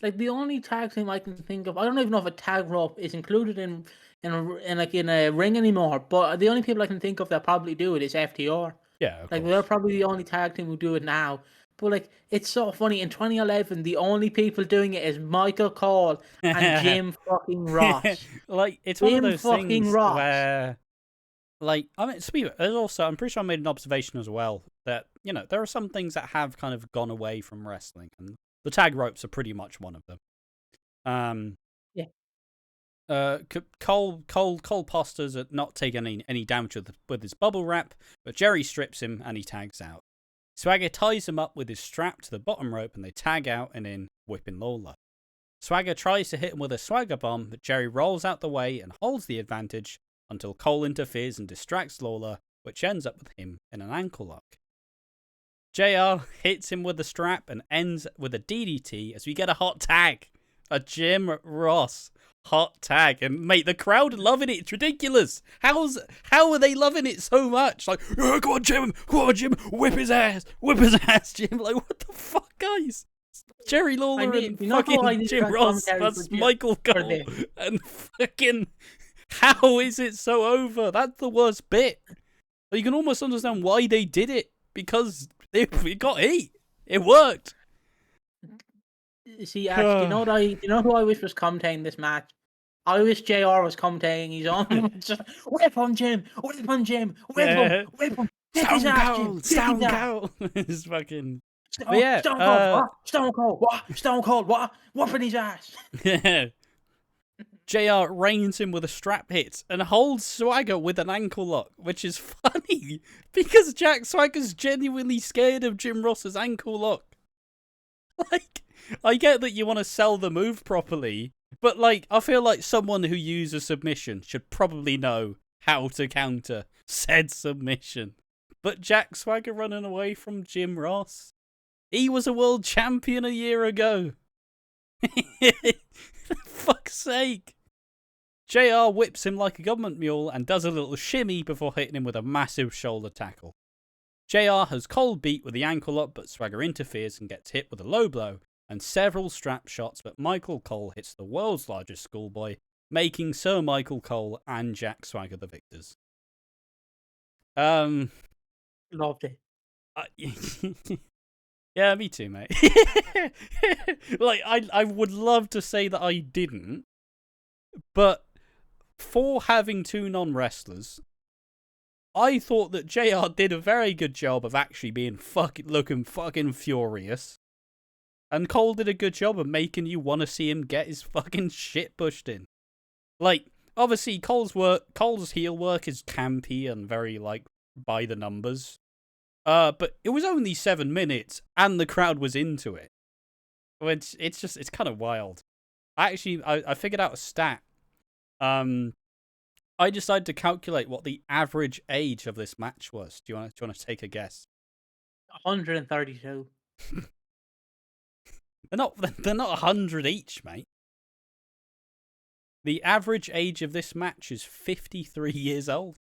Like the only tag team I can think of, I don't even know if a tag rope is included in a ring anymore. But the only people I can think of that probably do it is FTR. Yeah, like they're probably the only tag team who do it now. But like it's so funny. In 2011, the only people doing it is Michael Cole and Jim fucking Ross. Like it's one of those things Ross. where, like, I mean, there's also, I'm pretty sure I made an observation as well that there are some things that have kind of gone away from wrestling, and the tag ropes are pretty much one of them. Cole posters at not taking any damage with his bubble wrap, but Jerry strips him and he tags out. Swagger ties him up with his strap to the bottom rope and they tag out and in, whipping Lawler. Swagger tries to hit him with a Swagger bomb, but Jerry rolls out the way and holds the advantage until Cole interferes and distracts Lawler, which ends up with him in an ankle lock. JR hits him with the strap and ends with a DDT as we get a hot tag. A Jim Ross hot tag. And mate, the crowd loving it. It's ridiculous. How are they loving it so much? Like, oh, go on, Jim, whip his ass, Jim. Like, what the fuck, guys? Jerry Lawler and fucking Jim Ross. That's Michael Cole. And fucking, how is it so over? That's the worst bit. You can almost understand why they did it, because it got heat. It worked. See, Ash, do you know who I wish was commentating this match? I wish JR was commentating his own. Just whip on Jim, whip him. Stone Cold. It's fucking. Stone Cold, what? Whooping his ass. Yeah. JR reins him with a strap hit and holds Swagger with an ankle lock, which is funny because Jack Swagger's genuinely scared of Jim Ross's ankle lock. Like, I get that you want to sell the move properly, but like, I feel like someone who uses submission should probably know how to counter said submission. But Jack Swagger running away from Jim Ross? He was a world champion a year ago. For fuck's sake. JR whips him like a government mule and does a little shimmy before hitting him with a massive shoulder tackle. JR has Cole beat with the ankle up, but Swagger interferes and gets hit with a low blow and several strap shots, but Michael Cole hits the world's largest schoolboy, making Sir Michael Cole and Jack Swagger the victors. Loved it. Yeah, me too, mate. Like, I would love to say that I didn't, but for having two non-wrestlers, I thought that JR did a very good job of actually being looking fucking furious. And Cole did a good job of making you want to see him get his fucking shit pushed in. Like, obviously, Cole's heel work is campy and very, like, by the numbers. But it was only 7 minutes, and the crowd was into it. It's kind of wild. I figured out a stat. I decided to calculate what the average age of this match was. Do you want to take a guess? 132. They're not 100 each, mate. The average age of this match is 53 years old.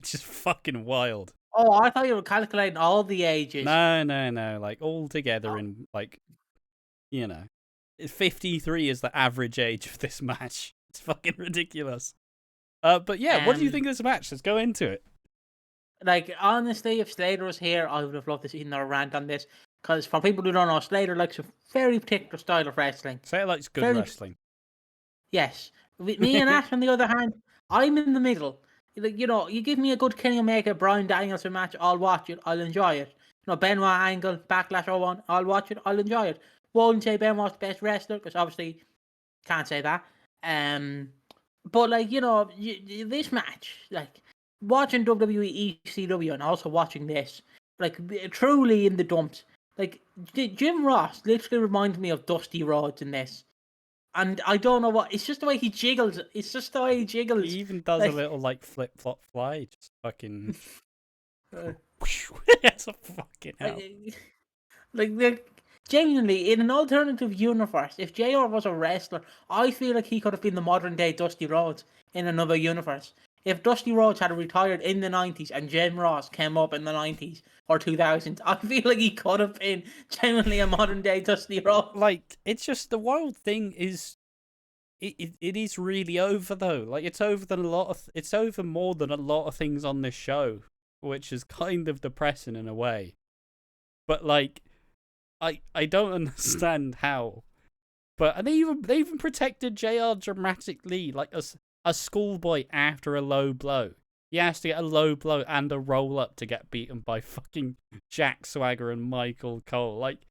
It's just fucking wild. Oh, I thought you were calculating all the ages. No. Like, all together in, like, 53 is the average age of this match. It's fucking ridiculous. But yeah, what do you think of this match? Let's go into it. Like, honestly, if Slater was here, I would have loved to see another rant on this. Because for people who don't know, Slater likes a very particular style of wrestling. Slater likes good wrestling. Yes. Me and Ash, on the other hand, I'm in the middle. Like, you give me a good Kenny Omega, Bryan Danielson match, I'll watch it, I'll enjoy it. Benoit Angle, Backlash 01, I'll watch it, I'll enjoy it. Won't say Benoit's the best wrestler, because obviously can't say that. But like, this match, like watching WWE ECW and also watching this, like truly in the dumps. Like Jim Ross literally reminds me of Dusty Rhodes in this. And I don't know what, it's just the way he jiggles. It's just the way he jiggles. He even does a little like flip flop fly, just fucking. That's a fucking hell. genuinely, in an alternative universe, if JR was a wrestler, I feel like he could have been the modern day Dusty Rhodes in another universe. If Dusty Rhodes had retired in the 90s and Jim Ross came up in the 90s or 2000s, I feel like he could have been genuinely a modern day Dusty Rhodes. Like, it's just the wild thing is, it is really over though. Like, it's over it's over more than a lot of things on this show, which is kind of depressing in a way. But like, I don't understand how. But they even protected JR dramatically, like a schoolboy after a low blow. He has to get a low blow and a roll up to get beaten by fucking Jack Swagger and Michael Cole. Like,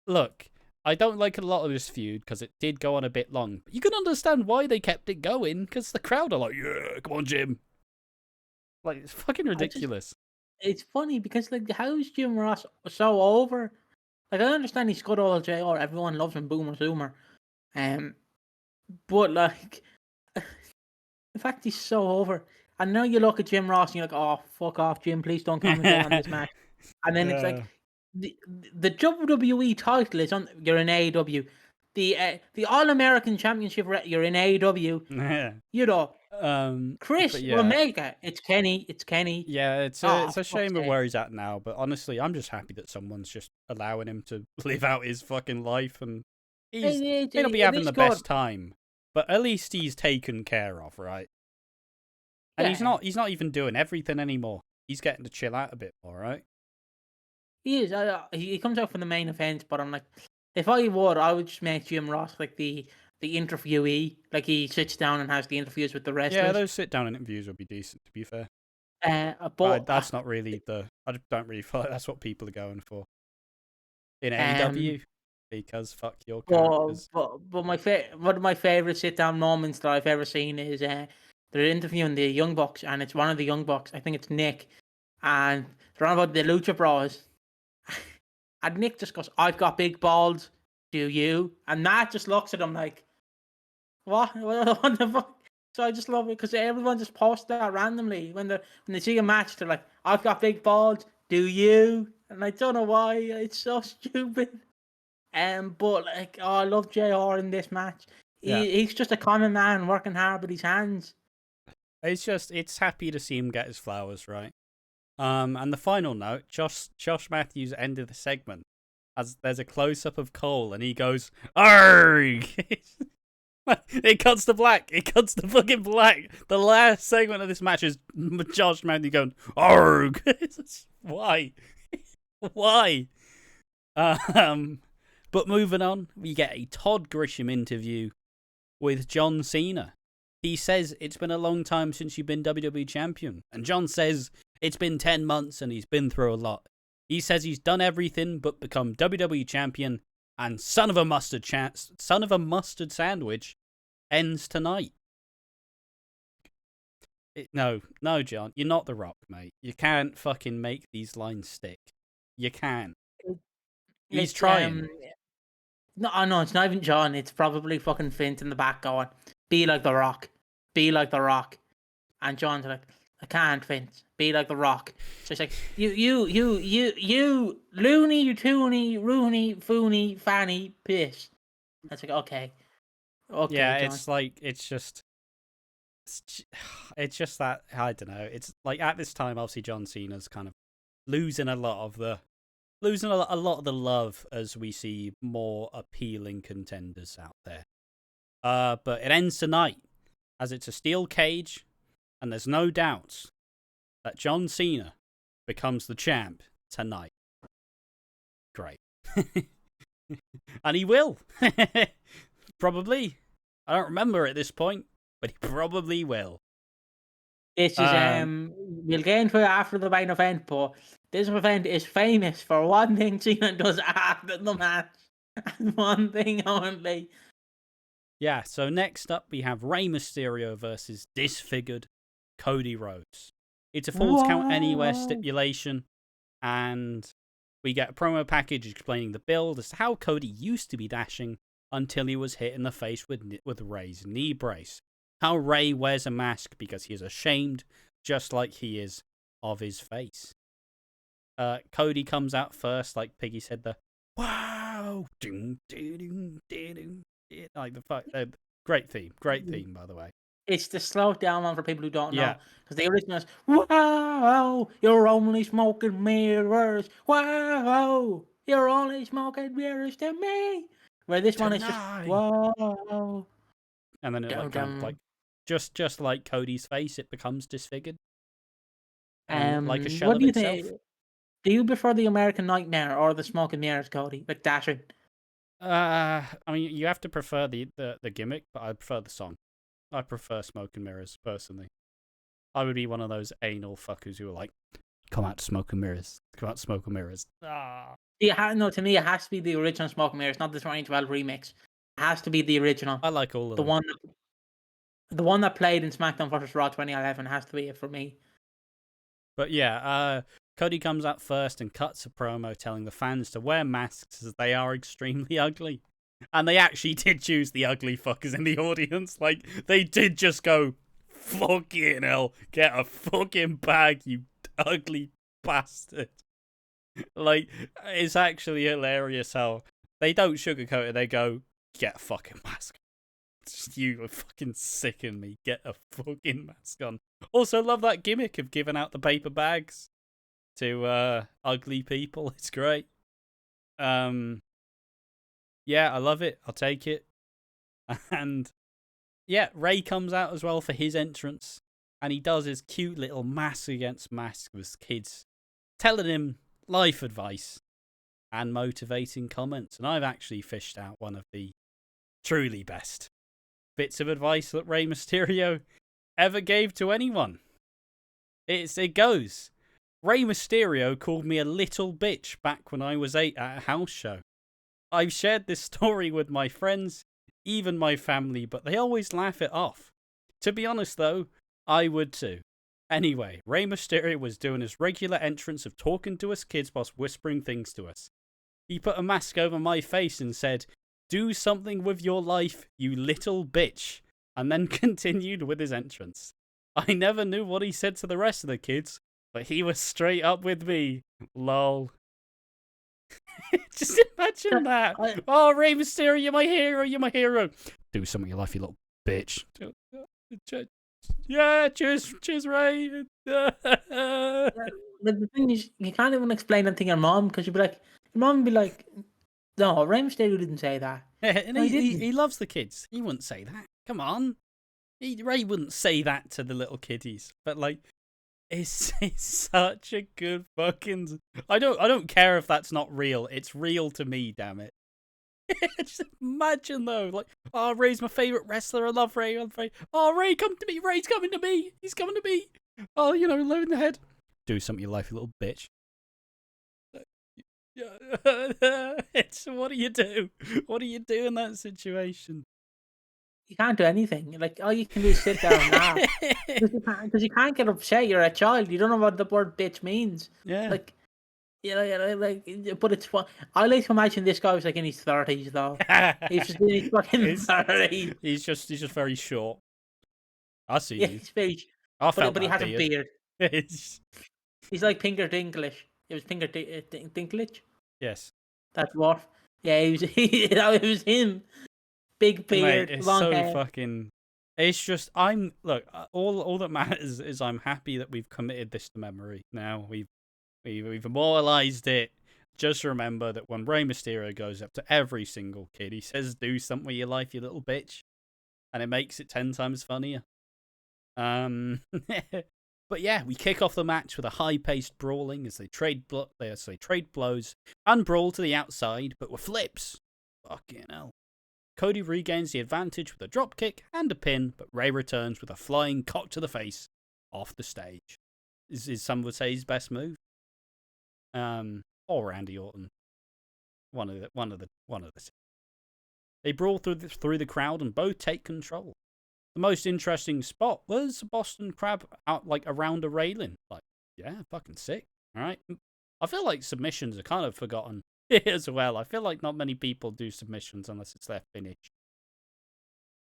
look, I don't like a lot of this feud because it did go on a bit long. But you can understand why they kept it going, because the crowd are like, yeah, come on, Jim. Like, it's fucking ridiculous. It's funny because, like, how is Jim Ross so over? Like, I understand he's good old JR. Everyone loves him, Boomer Zoomer. But, like, the fact he's so over. And now you look at Jim Ross and you're like, oh, fuck off, Jim. Please don't commentate on this match. And then it's like, the WWE title is on. You're in AEW. The All American Championship. You're in AEW. You know, Chris Omega. It's Kenny. It's Kenny. Yeah, it's a shame of where he's at now. But honestly, I'm just happy that someone's just allowing him to live out his fucking life, and may not be having the best time, but at least he's taken care of, right? And he's not even doing everything anymore. He's getting to chill out a bit more, right? He is. He comes out for the main event, but I'm like, if I would just make Jim Ross like the interviewee. Like, he sits down and has the interviews with the wrestlers. Yeah, those sit down interviews would be decent, to be fair. But that's not really I don't really feel like that's what people are going for in AEW, because fuck your characters. But one of my favorite sit down moments that I've ever seen is they're interviewing the Young Bucks, and it's one of the Young Bucks. I think it's Nick, and they're on about the Lucha Bros. And Nick just goes, "I've got big balls. Do you?" And Matt just looks at him like, "What? What the fuck?" So I just love it because everyone just posts that randomly when they see a match. They're like, "I've got big balls. Do you?" And I don't know why. It's so stupid. But like, I love JR in this match. He's just a common man working hard with his hands. It's happy to see him get his flowers, right? And the final note, Josh Matthews ended the segment as there's a close up of Cole, and he goes, "Arrgh!" It cuts to black. It cuts to fucking black. The last segment of this match is Josh Matthews going, "Arrgh!" Why? Why? But moving on, we get a Todd Grisham interview with John Cena. He says it's been a long time since you've been WWE champion, and John says it's been 10 months and he's been through a lot. He says he's done everything but become WWE champion, and son of a mustard sandwich ends tonight. No, John, you're not The Rock, mate. You can't fucking make these lines stick. You can't. He's trying. No, it's not even John. It's probably fucking Fint in the back going, "Be like The Rock. Be like The Rock." And John's like, "I can't, Fint. Be like The Rock." So it's like, you, loony, you toony, rooney, foony, fanny, piss. It's like, okay, yeah, John. it's just that, I don't know. It's like, at this time, obviously John Cena's kind of losing a lot of the love as we see more appealing contenders out there. But it ends tonight as it's a steel cage, and there's no doubt that John Cena becomes the champ tonight. Great. And he will. Probably. I don't remember at this point, but he probably will. This is we'll get into it after the main event, but this event is famous for one thing Cena does after the match, and one thing only. Yeah, so next up we have Rey Mysterio versus disfigured Cody Rhodes. It's a Falls Count Anywhere stipulation, and we get a promo package explaining the build as to how Cody used to be dashing until he was hit in the face with Rey's knee brace. How Rey wears a mask because he is ashamed, just like he is of his face. Cody comes out first, like Piggy said. wow, like the great theme, by the way. It's the slow down one for people who don't Yeah, know, because the original is wow, you're only smoking mirrors. Wow, you're only smoking mirrors to me. Where this one is just tonight, whoa, and then it dum like kind of like dum. just like Cody's face, it becomes disfigured and like a shell What of do you itself. think? Do you prefer the American Nightmare or the smoking mirrors, Cody? With Dashing. I mean, you have to prefer the gimmick, but I prefer the song. I prefer Smoke and Mirrors personally. I would be one of those anal fuckers who are like, come out to Smoke and Mirrors, come out to Smoke and Mirrors. Ah, No, to me, it has to be the original Smoking Mirrors, not the 2012 remix. It has to be the original. I like all of The them. one the one that played in SmackDown vs. Raw 2011 has to be it for me. But yeah, Cody comes out first and cuts a promo telling the fans to wear masks as they are extremely ugly. And they actually did choose the ugly fuckers in the audience. Like, they did just go, fucking hell, get a fucking bag, you ugly bastard. Like, it's actually hilarious how they don't sugarcoat it, they go, get a fucking mask. You are fucking sicken me. Get a fucking mask on. Also, love that gimmick of giving out the paper bags to ugly people. It's great. Yeah, I love it. I'll take it. And yeah, Ray comes out as well for his entrance, and he does his cute little mask against mask with kids telling him life advice and motivating comments. And I've actually fished out one of the truly best bits of advice that Rey Mysterio ever gave to anyone. It goes, Rey Mysterio called me a little bitch back when I was 8 at a house show. I've shared this story with my friends, even my family, but they always laugh it off. To be honest though, I would too. Anyway, Rey Mysterio was doing his regular entrance of talking to us kids whilst whispering things to us. He put a mask over my face and said, do something with your life, you little bitch, and then continued with his entrance. I never knew what he said to the rest of the kids, but he was straight up with me. Lol. Just imagine that. Oh, Rey Mysterio, you're my hero, you're my hero. Do something with your life, you little bitch. Yeah, cheers, Ray. But the thing is, you can't even explain that to your mom, because your mom would be like, no, Rey Mysterio didn't say that. And No, he didn't. he loves the kids. He wouldn't say that. Come on. Ray wouldn't say that to the little kiddies. But like, it's such a good fucking. I don't care if that's not real. It's real to me, damn it. Just imagine though, like, oh, Ray's my favorite wrestler. I love Ray. Oh, Ray, come to me. Ray's coming to me. He's coming to me. Oh, you know, low in the head. Do something in your life, you little bitch. It's what do you do? What do you do in that situation? You can't do anything. Like, all you can do is sit there and laugh. Because you can't get upset. You're a child. You don't know what the word bitch means. Yeah. Like, but it's fun. I like to imagine this guy was like in his 30s though. He's just in his fucking 30s. He's just very short. I see Yeah, you. he's very. I felt But he that has a beard. It's- He's like Pinker Dinklage. It was Pinker Dinklage. yes. That's what. Yeah, he was. It was him. Big beard, Mate, it's long so hair. fucking. It's just look. All that matters is I'm happy that we've committed this to memory. Now we've immortalized it. Just remember that when Rey Mysterio goes up to every single kid, he says, "Do something with your life, you little bitch," and it makes it 10 times funnier. But yeah, we kick off the match with a high-paced brawling as they trade blows and brawl to the outside, but with flips. Fucking hell. Cody regains the advantage with a dropkick and a pin, but Ray returns with a flying cock to the face off the stage. Is some would say his best move. Or Randy Orton. One of the. They brawl through the crowd and both take control. The most interesting spot was Boston Crab out like around a railing. Like, yeah, fucking sick. All right. I feel like submissions are kind of forgotten as well. I feel like not many people do submissions unless it's their finish.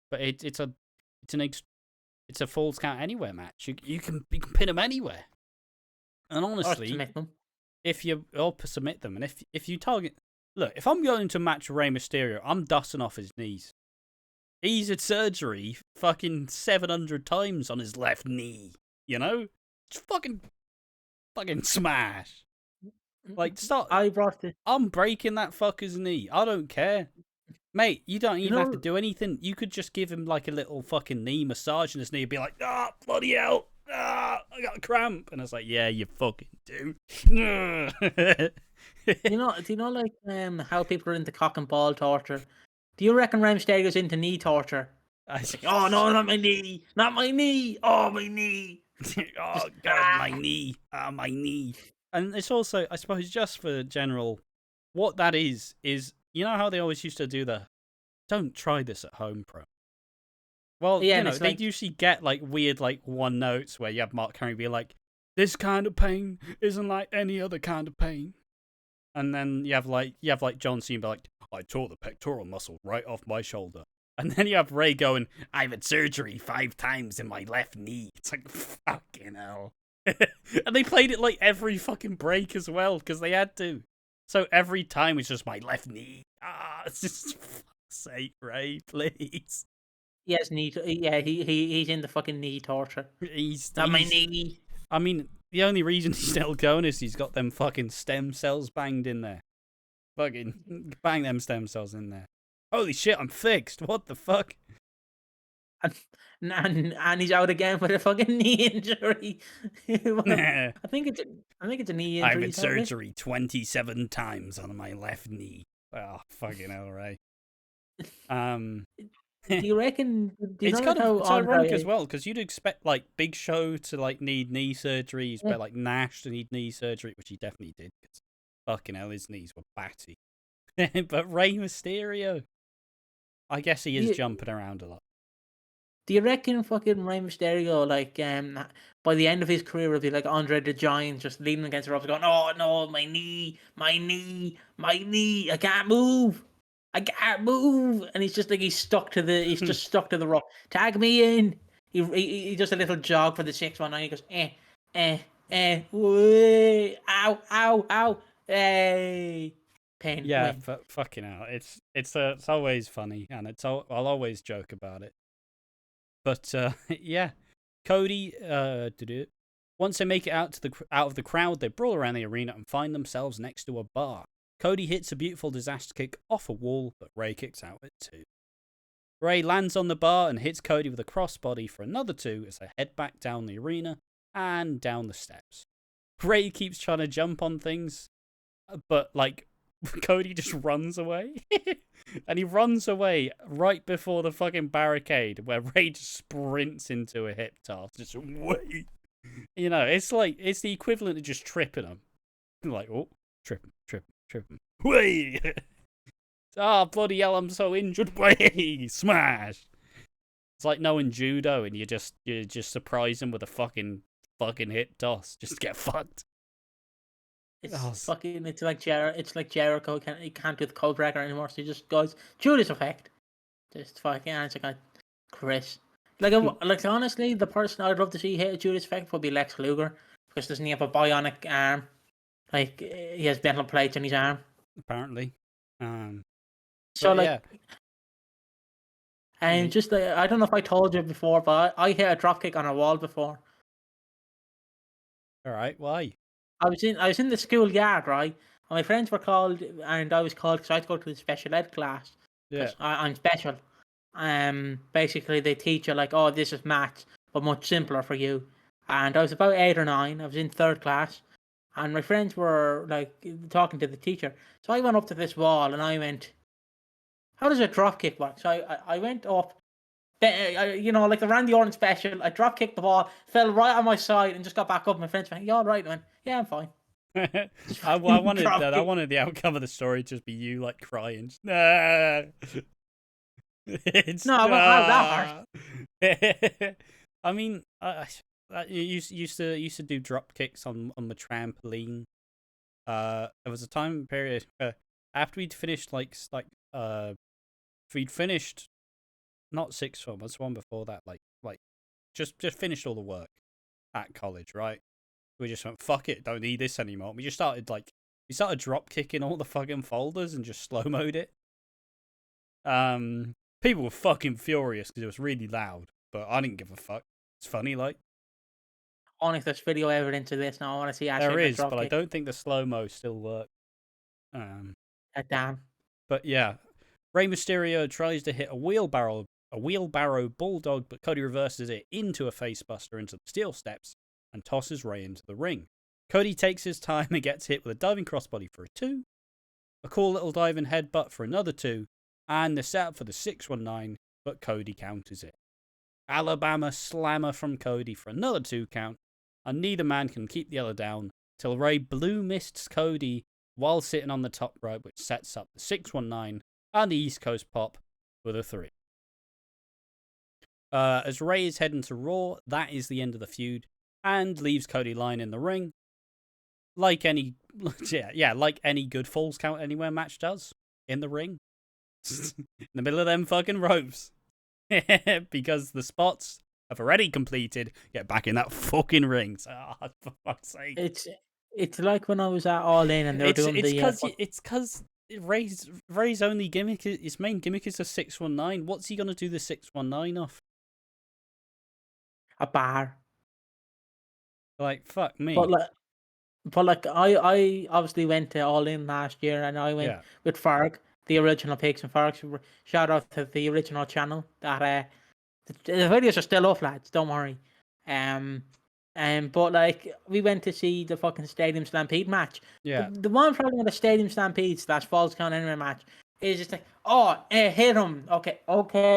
But it's a Falls Count Anywhere match. You can pin them anywhere. And honestly, Or submit them. if you submit them, and if you target, look, if I'm going to match Rey Mysterio, I'm dusting off his knees. He's had surgery fucking 700 times on his left knee. You know, just fucking smash. Like, stop. I brought it. I'm breaking that fucker's knee. I don't care. Mate, you don't even have to know, do anything. You could just give him like a little fucking knee massage in his knee and be like, bloody hell. I got a cramp. And it's like, yeah, you fucking do. do you know, like how people are into cock and ball torture? Do you reckon Rey Mysterio's into knee torture? Like, oh no, not my knee, not my knee. Oh, my knee. Oh god, my knee. My knee. And it's also, I suppose, just for general, what that is, you know how they always used to do the, don't try this at home, pro. Well, yeah, you know, they usually get like weird, like one notes where you have Mark Henry be like, this kind of pain isn't like any other kind of pain. And then you have like John Cena be like, I tore the pectoral muscle right off my shoulder. And then you have Ray going, I've had surgery 5 times in my left knee. It's like, fucking hell. And they played it like every fucking break as well, because they had to. So every time it's just my left knee. It's just, for fuck's sake, Ray, please. Yes, knee. Yeah, he's in the fucking knee torture. He's not my knee. I mean, the only reason he's still going is he's got them fucking stem cells banged in there. Fucking bang them stem cells in there. Holy shit, I'm fixed. What the fuck? And he's out again with a fucking knee injury. I think it's a knee injury. I've had surgery 27 times on my left knee. Oh, fucking hell, right. Do you reckon? It's kind of ironic as well, because you'd expect like Big Show to like need knee surgery. You'd expect like Nash to need knee surgery, which he definitely did. Because fucking hell, his knees were batty. But Rey Mysterio, I guess he is jumping around a lot. Do you reckon fucking Rey Mysterio, like, by the end of his career, will be like Andre the Giant, just leaning against the ropes, going, "Oh no, my knee, my knee, my knee! I can't move, I can't move!" And he's just like he's just stuck to the rope. Tag me in. He does a little jog for the 619. He goes, ow, ow, ow, hey. Pain. Yeah, but fucking hell, it's always funny, and I'll always joke about it. But yeah, Cody, once they make it out of the crowd, they brawl around the arena and find themselves next to a bar. Cody hits a beautiful disaster kick off a wall, but Ray kicks out at 2. Ray lands on the bar and hits Cody with a crossbody for another 2 as they head back down the arena and down the steps. Ray keeps trying to jump on things, but like Cody just runs away. And he runs away right before the fucking barricade, where Ray just sprints into a hip toss. Just wait. You know, it's the equivalent of just tripping him. Like, oh, trip him. Wait. Bloody hell, I'm so injured. Wait, smash. It's like knowing judo and you just surprise him with a fucking hip toss. Just get fucked. It's like Jericho. He can't do the code breaker anymore, so he just goes Judas effect. Just fucking answer guy, Chris. Like honestly, the person I'd love to see hit a Judas effect would be Lex Luger, because doesn't he have a bionic arm? Like he has dental plates in his arm. Apparently. So like, yeah. And just I don't know if I told you before, but I hit a dropkick on a wall before. All right, why? I was in the schoolyard, right? And my friends were called, and I was called because I had to go to the special ed class. Yeah. I'm special. Basically they teach you like, oh, this is maths, but much simpler for you. And I was about 8 or 9. I was in 3rd class, and my friends were like talking to the teacher. So I went up to this wall and I went, "How does a drop kick work?" So I went up. Like the Randy Orton special, I drop kicked the ball, fell right on my side, and just got back up. My friends went, "You all right?" I went, "Yeah, I'm fine." I wanted the outcome of the story to just be you like crying. Nah. That hurt. I mean, you used to do drop kicks on the trampoline. There was a time period after we'd finished we'd finished not sixth form, was one before that, like just finished all the work at college, right? We just went, fuck it, don't need this anymore. We just started like He started drop kicking all the fucking folders and just slow mode it. People were fucking furious because it was really loud, but I didn't give a fuck. It's funny, like. Only if there's video evidence of this now. I want to see Ash There hitting a is, drop but I kick. don't think the slow-mo still works. Damn. But yeah, Rey Mysterio tries to hit a wheelbarrow bulldog, but Cody reverses it into a facebuster into the steel steps and tosses Rey into the ring. Cody takes his time and gets hit with a diving crossbody for a 2, a cool little diving headbutt for another 2, and the setup for the 619, but Cody counters it. Alabama slammer from Cody for another 2 count, and neither man can keep the other down till Rey blue mists Cody while sitting on the top rope, which sets up the 619 and the East Coast pop with a 3. As Rey is heading to Raw, that is the end of the feud, and leaves Cody lying in the ring. Like any good Falls Count Anywhere match does, in the ring. In the middle of them fucking ropes. Because the spots have already completed. Get back in that fucking ring. So, for fuck's sake. It's like when I was at All In and they were doing it's because Ray's only gimmick, his main gimmick is a 619. What's he gonna do the 619 off? a bar. Like, fuck me. But like I obviously went to All In last year, and I went with Farg, the original Pigs and Farg. Shout out to the original channel. That the videos are still up, lads. Don't worry. But like we went to see the fucking Stadium Stampede match. Yeah. The one problem with the Stadium Stampede / Falls Count Anywhere match is just like, hit him. Okay,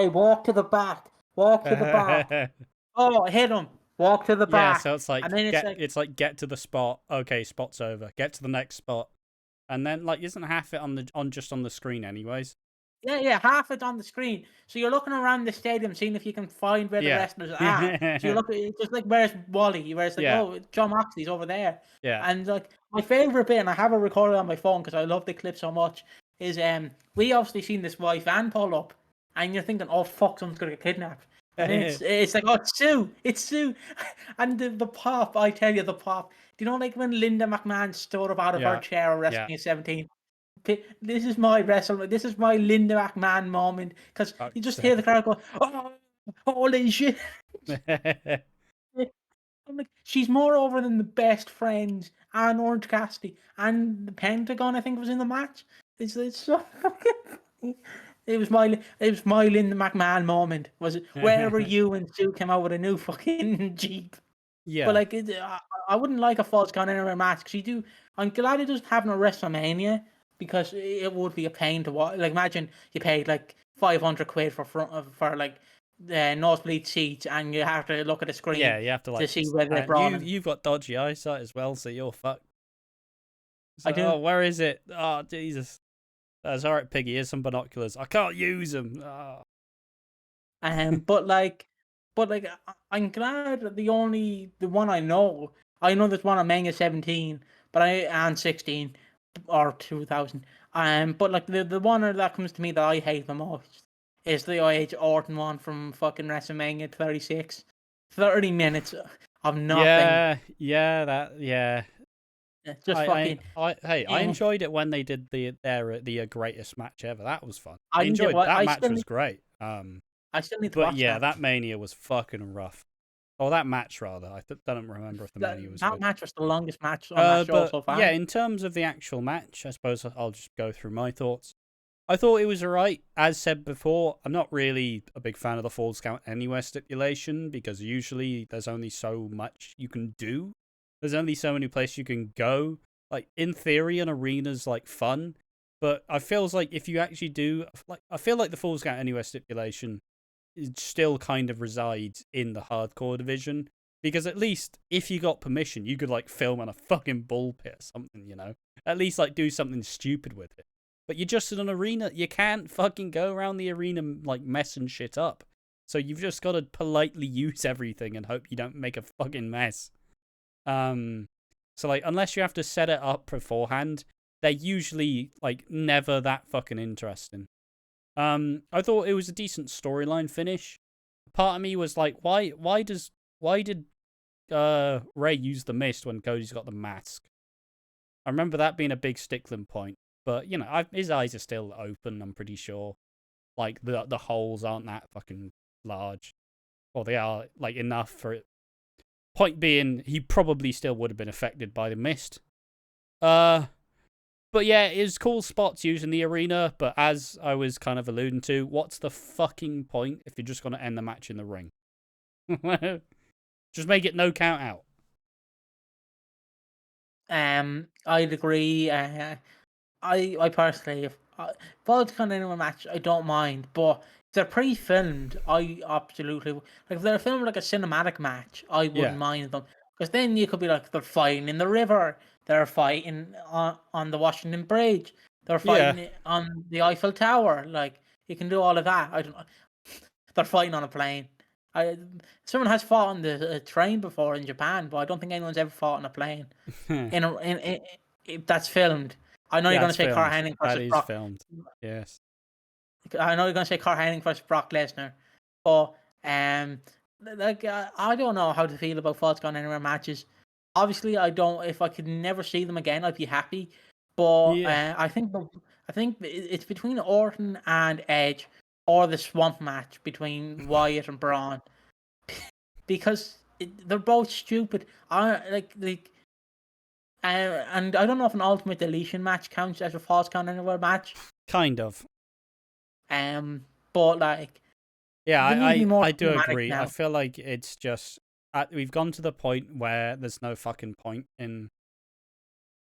walk to the back. Walk to the back. Oh, hit him. Walk to the back. Yeah, so it's like, and then it's like get to the spot. Okay, spot's over. Get to the next spot, and then like isn't half it on the screen anyways? Yeah, half it on the screen. So you're looking around the stadium, seeing if you can find where the wrestlers are. So you're looking, it's just like, where's Wally? Where it's like, oh, John Moxley's over there. Yeah. And like my favorite bit, and I have it recorded on my phone because I love the clip so much, is we obviously seen this white van pull up, and you're thinking, oh fuck, someone's gonna get kidnapped. And it's like, oh, it's Sue, and the pop. I tell you, the pop. Do you know, like when Linda McMahon stood up out of her chair at WrestleMania 17? This is my This is my Linda McMahon moment, because you just hear the crowd go, "Oh, holy shit!" I'm like, she's more over than the Best Friends and Orange Cassidy and the Pentagon. I think was in the match. It's so fucking. It was my Linda McMahon moment. Was it? Where were you when Sue came out with a new fucking Jeep? Yeah. But like, I wouldn't like a Falls Count Anywhere match because I'm glad it doesn't happen at WrestleMania, because it would be a pain to watch. Like, imagine you paid like 500 quid for like the nosebleed seats, and you have to look at the screen. Yeah, you have to like to see whether they're brought. You've got dodgy eyesight as well, so you're fucked. So, I do. Oh, where is it? Oh, Jesus. That's all right, Piggy. Here's some binoculars. I can't use them. Oh. But I'm glad that the one I know there's one on Mania 17, and 16 or 2000. But like the one that comes to me that I hate the most is the IH Orton one from fucking WrestleMania 36. 30 minutes of nothing. Yeah. Just fucking. I enjoyed it when they did the greatest match ever. That was fun. I enjoyed that match. Was great. I still need to watch that. That Mania was fucking rough. Oh, that match rather. I don't remember if the Mania was. That match was the longest match on that show so far. Yeah, in terms of the actual match, I suppose I'll just go through my thoughts. I thought it was alright. As said before, I'm not really a big fan of the Falls Count Anywhere stipulation, because usually there's only so much you can do. There's only so many places you can go. Like, in theory, an arena's like fun, but I feels like if you actually do, like, I feel like the Falls Count Anywhere stipulation still kind of resides in the hardcore division, because at least if you got permission, you could like film on a fucking bull pit or something, you know? At least like do something stupid with it. But you're just in an arena. You can't fucking go around the arena like messing shit up. So you've just got to politely use everything and hope you don't make a fucking mess. So like, unless you have to set it up beforehand, they're usually like never that fucking interesting. I thought it was a decent storyline finish. Part of me was like, why did Ray use the mist when Cody's got the mask? remember that being a big stickling point. But you know, his eyes are still open. I'm pretty sure. Like the holes aren't that fucking large, or they are like enough for it. Point being, he probably still would have been affected by the mist. But yeah, it was cool spots using the arena, but as I was kind of alluding to, what's the fucking point if you're just going to end the match in the ring? Just make it no count out. I'd agree. I personally, if both kind of match, I don't mind, but if they're pre-filmed, I absolutely like. If they're filmed like a cinematic match, I wouldn't Yeah. mind them, because then you could be like, they're fighting in the river, they're fighting on the Washington Bridge, they're Yeah. fighting on the Eiffel Tower. Like, you can do all of that. I don't know. They're fighting on a plane. Someone has fought on the train before in Japan, but I don't think anyone's ever fought on a plane. That's filmed. I know you're Yeah, going to it's say Curt filmed. Hennig That versus is Brock. filmed. Yes. I know you're going to say Curt Hennig versus Brock Lesnar, but like I don't know how to feel about Falls Gone Anywhere matches. Obviously, I don't. If I could never see them again, I'd be happy. But Yeah. I think it's between Orton and Edge, or the Swamp match between Wyatt and Braun, because they're both stupid. And I don't know if an Ultimate Deletion match counts as a Falls Count Anywhere match. Kind of. But like, Yeah, they need to be more I do cinematic agree. I now. feel like it's just we've gone to the point where there's no fucking point in.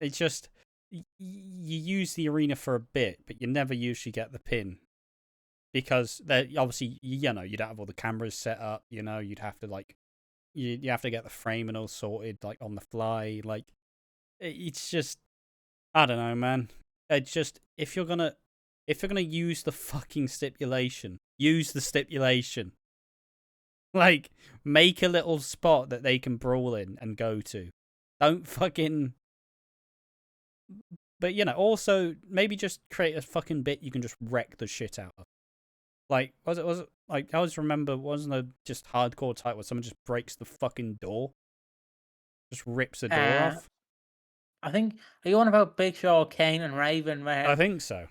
It's just you use the arena for a bit, but you never usually get the pin because they obviously you know you don't have all the cameras set up. You know you'd have to like you have to get the frame and all sorted like on the fly. Like it's just I don't know, man. It's just if you're gonna use the fucking stipulation, use the stipulation. Like, make a little spot that they can brawl in and go to. Don't fucking. But, you know, also, maybe just create a fucking bit you can just wreck the shit out of. Like, was it, like, I always remember, wasn't it just hardcore type where someone just breaks the fucking door? Just rips the door Uh, off? I think, are you on about Big Show, Kane, and Raven, I where think so.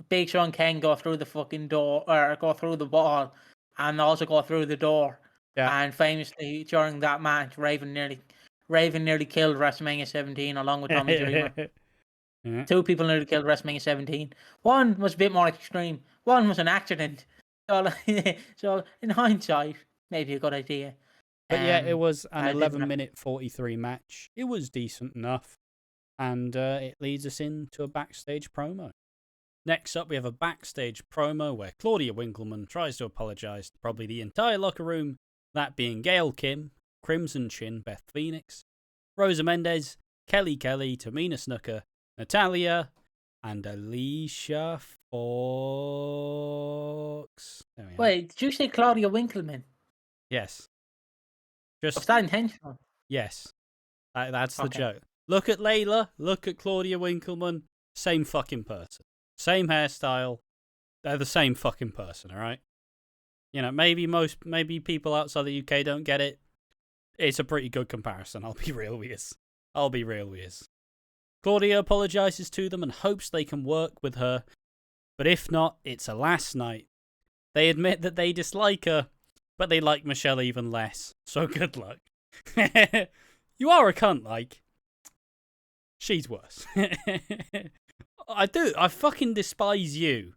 Big Show and Kane go through the fucking door, or go through the wall, and also go through the door. Yeah. And famously, during that match, Raven nearly killed WrestleMania 17 along with Tommy Dreamer. Yeah. Two people nearly killed WrestleMania 17. One was a bit more extreme. One was an accident. So, so in hindsight, maybe a good idea. But yeah, it was an I didn't 11-minute 43 match. It was decent enough. And it leads us into a backstage promo. Next up, we have a backstage promo where Claudia Winkleman tries to apologize to probably the entire locker room, that being Gail Kim, Crimson Chin, Beth Phoenix, Rosa Mendez, Kelly Kelly, Tamina Snuka, Natalia, and Alicia Fox. There we are. Wait, did you say Claudia Winkleman? Yes. Was Just that intentional? yes. That's the Okay. joke. Look at Layla. Look at Claudia Winkleman. Same fucking person. Same hairstyle. They're the same fucking person, alright? You know, maybe people outside the UK don't get it. It's a pretty good comparison, I'll be real with you. Claudia apologizes to them and hopes they can work with her, but if not, it's a last night. They admit that they dislike her, but they like Michelle even less, so good luck. You are a cunt, like. She's worse. I fucking despise you.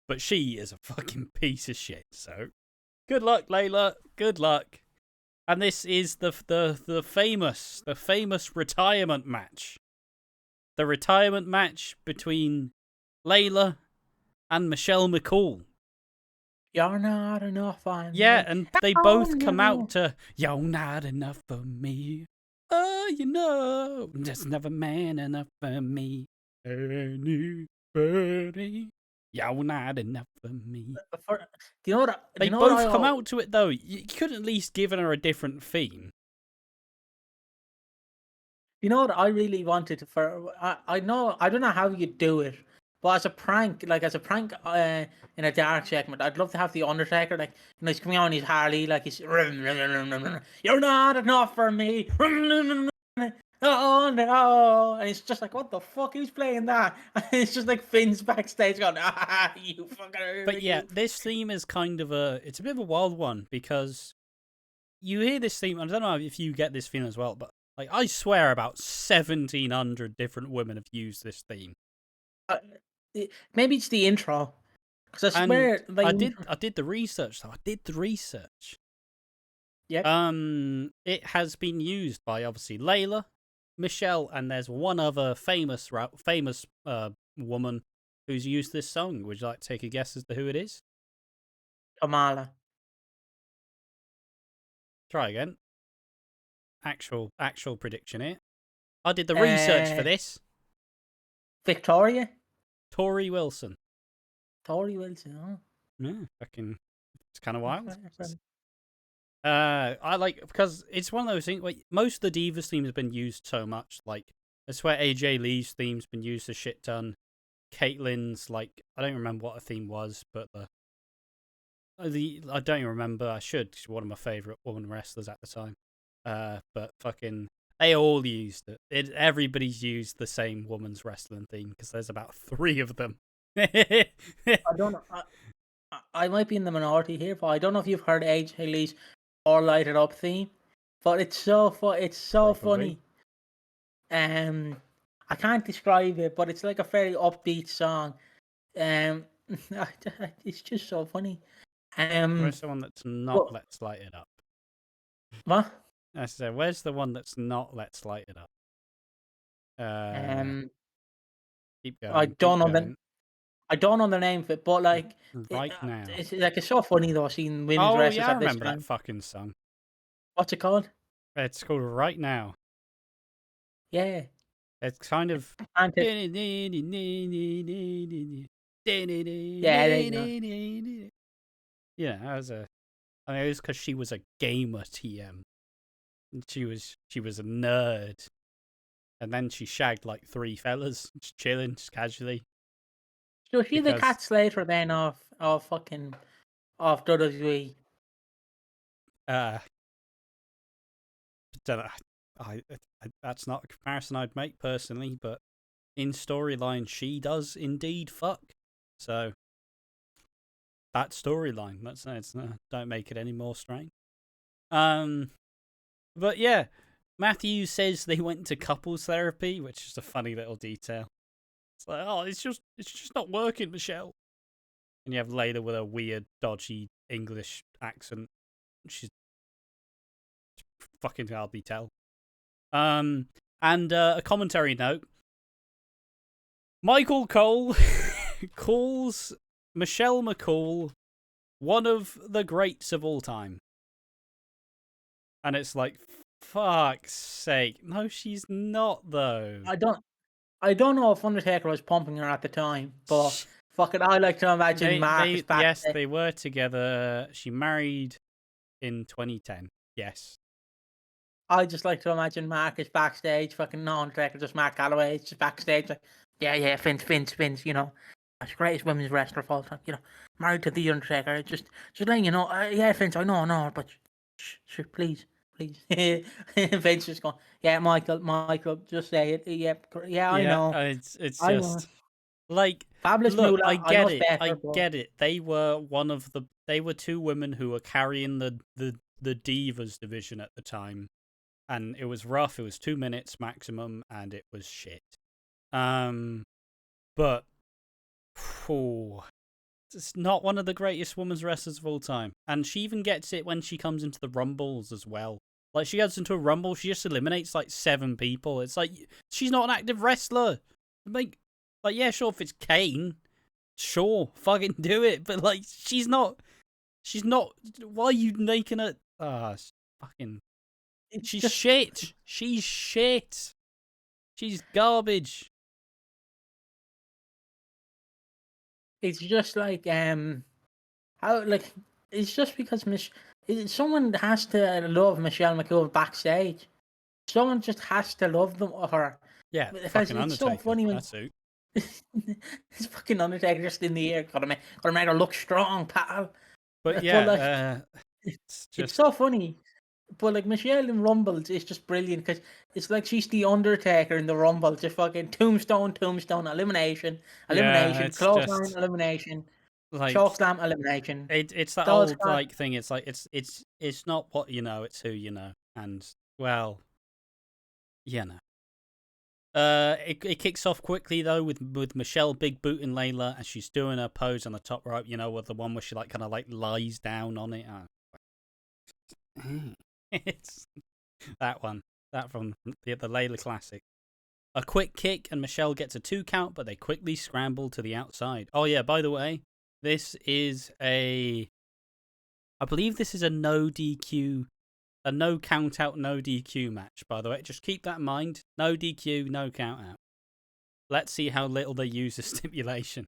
But she is a fucking piece of shit, so good luck, Layla. Good luck. And this is the famous retirement match. The retirement match between Layla and Michelle McCool. You're not enough on Yeah, me. and they both come out to "You're not enough for me." Oh, you know, there's never man enough for me. Anybody? You're not enough for me. Do you know what? They both come out to it though. You could at least given her a different theme. You know what I really wanted for? I know I don't know how you do it, but as a prank, in a dark segment, I'd love to have the Undertaker, like, you know, he's coming on his Harley, like he's "You're not enough for me," oh no, and it's just like, what the fuck? Who's playing that? And it's just like Finn's backstage going, ah, you fucker, But yeah, you. this theme is kind of it's a bit of a wild one because you hear this theme. I don't know if you get this feeling as well, but like I swear about 1,700 different women have used this theme. Uh, Maybe it's the intro, because I And swear the intro. I did the research though. I did the research. Yep. It has been used by obviously Layla, Michelle, and there's one other famous woman who's used this song. Would you like to take a guess as to who it is? Kamala. Try again. Actual prediction here. I did the research for Uh, this. Victoria. Tori Wilson. Tori Wilson. Oh. Yeah, fucking. It's kind of wild. Okay. I like because it's one of those things. Like most of the Divas theme has been used so much. Like I swear AJ Lee's theme's been used a shit ton. Caitlyn's like I don't remember what the theme was, but the I don't even remember. I should. She's one of my favorite woman wrestlers at the time. But fucking they all used it. Everybody's used the same woman's wrestling theme because there's about 3 of them. I don't know. I might be in the minority here, but I don't know if you've heard AJ Lee's "All Lighted Up" theme, but it's so it's so Probably. funny. I can't describe it, but it's like a very upbeat song. Um, it's just so funny. Where's the one that's not But, Let's Light It Up? what? I said, where's the one that's not Let's Light It Up? Um, Keep I going, keep don't know going. I don't know the name of it, but like, Right now. it's like it's so funny though. Seeing women's Oh, wrestlers yeah, I at this remember that time. fucking song. What's it called? It's called Right Now. Yeah, It's kind of. and Yeah, yeah, there you go. that was a. I mean, it was because she was a gamer TM. And she was a nerd. And then she shagged like 3 fellas, just chilling, just casually. So she's the Because Cat Slater then of fucking of WWE. uh don't know, that's not a comparison I'd make personally, but in storyline she does indeed fuck. So that storyline, that's it's don't make it any more strange. But yeah, Matthew says they went to couples therapy, which is a funny little detail. It's like, oh, it's just not working, Michelle. And you have Layla with a weird, dodgy English accent. She's fucking hardly tell. And a commentary note. Michael Cole calls Michelle McCool one of the greats of all time. And it's like, fuck's sake. No, she's not, though. I don't know if Undertaker was pumping her at the time, but fucking I like to imagine Marcus Yes, backstage. they were together. She married in 2010. Yes. I just like to imagine Marcus backstage, fucking no Undertaker, just Mark Calloway, just backstage, like, yeah, Vince, you know, that's the greatest women's wrestler of all time, you know, married to the Undertaker, just letting you know, yeah, Vince, I know, but please. Vince just going, yeah, Michael, just say it, yeah, I Yeah, know, it's I know. just like, Fabulous look, Moolah, I know it's better, I but get it. They were they were 2 women who were carrying the Divas division at the time, and it was rough. It was 2 minutes maximum, and it was shit. But it's not one of the greatest women's wrestlers of all time, and she even gets it when she comes into the Rumbles as well. Like, she gets into a Rumble, she just eliminates like 7 people. It's like, she's not an active wrestler. Like yeah, sure, if it's Kane, sure, fucking do it. But like, she's not. Why are you making her? Fucking. it's She's just shit. She's shit. She's garbage. it's just like how like it's just because someone has to love Michelle McCool backstage. Someone just has to love her. Yeah, Because fucking it's so Undertaker. funny when That's who. it's fucking Undertaker just in the air. Gotta make her look strong, pal. But But like yeah, it's it's just so funny But like Michelle in Rumbles is just brilliant because it's like she's the Undertaker in the Rumble, just fucking tombstone, tombstone, elimination, Yeah, elimination, it's clothesline, just elimination, like chokeslam, elimination. it's that Those old guys, like thing. It's like it's not what you know, it's who you know, and well, you know. It kicks off quickly though with Michelle big booting Layla as she's doing her pose on the top rope. You know, with the one where she like kind of like lies down on it. It's that one, that from the Layla classic. A quick kick and Michelle gets a 2 count, but they quickly scramble to the outside. Oh yeah, by the way, this is I believe this is a no DQ. A no count out, no DQ match, by the way. Just keep that in mind. No DQ, no count out. Let's see how little they use the stipulation.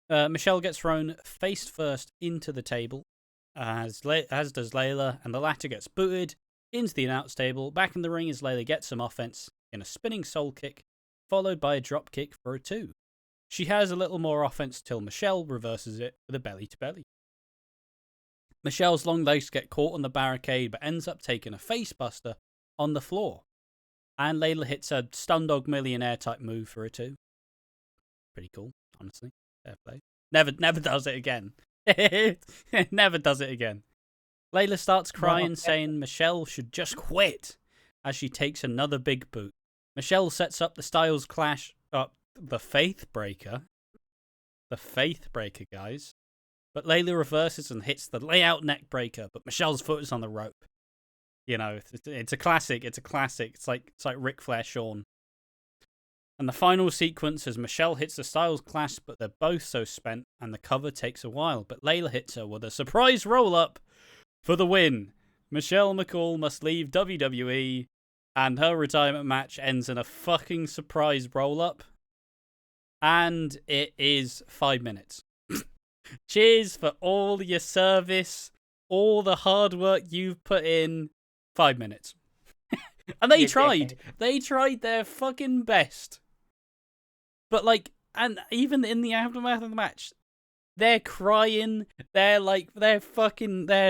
Michelle gets thrown face first into the table, as does Layla, and the latter gets booted into the announce table. Back in the ring as Layla gets some offense in a spinning soul kick, followed by a drop kick for a 2. She has a little more offense till Michelle reverses it with a belly to belly. Michelle's long legs get caught on the barricade, but ends up taking a facebuster on the floor. And Layla hits a stun dog millionaire type move for a 2. Pretty cool, honestly. Fair play. Never does it again. Never does it again. Layla starts crying, saying Michelle should just quit as she takes another big boot. Michelle sets up the Styles Clash, the Faith Breaker. The Faith Breaker, guys. But Layla reverses and hits the layout neck breaker, but Michelle's foot is on the rope. You know, it's a classic. It's a classic. It's like Ric Flair, Shawn. And the final sequence is Michelle hits the Styles Clash, but they're both so spent, and the cover takes a while. But Layla hits her with a surprise roll-up for the win. Michelle McCool must leave WWE, and her retirement match ends in a fucking surprise roll-up. And it is 5 minutes. Cheers for all your service, all the hard work you've put in. 5 minutes. And they tried. They tried their fucking best. But like, and even in the aftermath of the match, they're crying. They're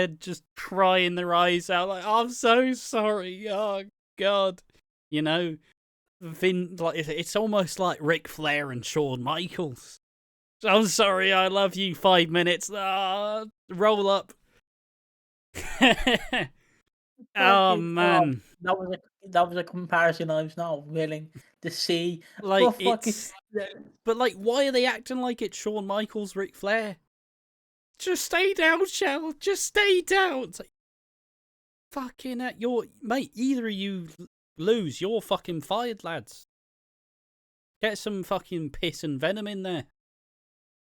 just crying their eyes out. Like, I'm so sorry. Oh, God. You know, it's almost like Ric Flair and Shawn Michaels. I'm sorry, I love you. 5 minutes. Roll up. Oh man, that was a comparison I was not willing to see. Like but like, why are they acting like it's Shawn Michaels, Ric Flair? Just stay down, Shell. Just stay down. It's like, fucking mate. Either of you lose, you're fucking fired, lads. Get some fucking piss and venom in there.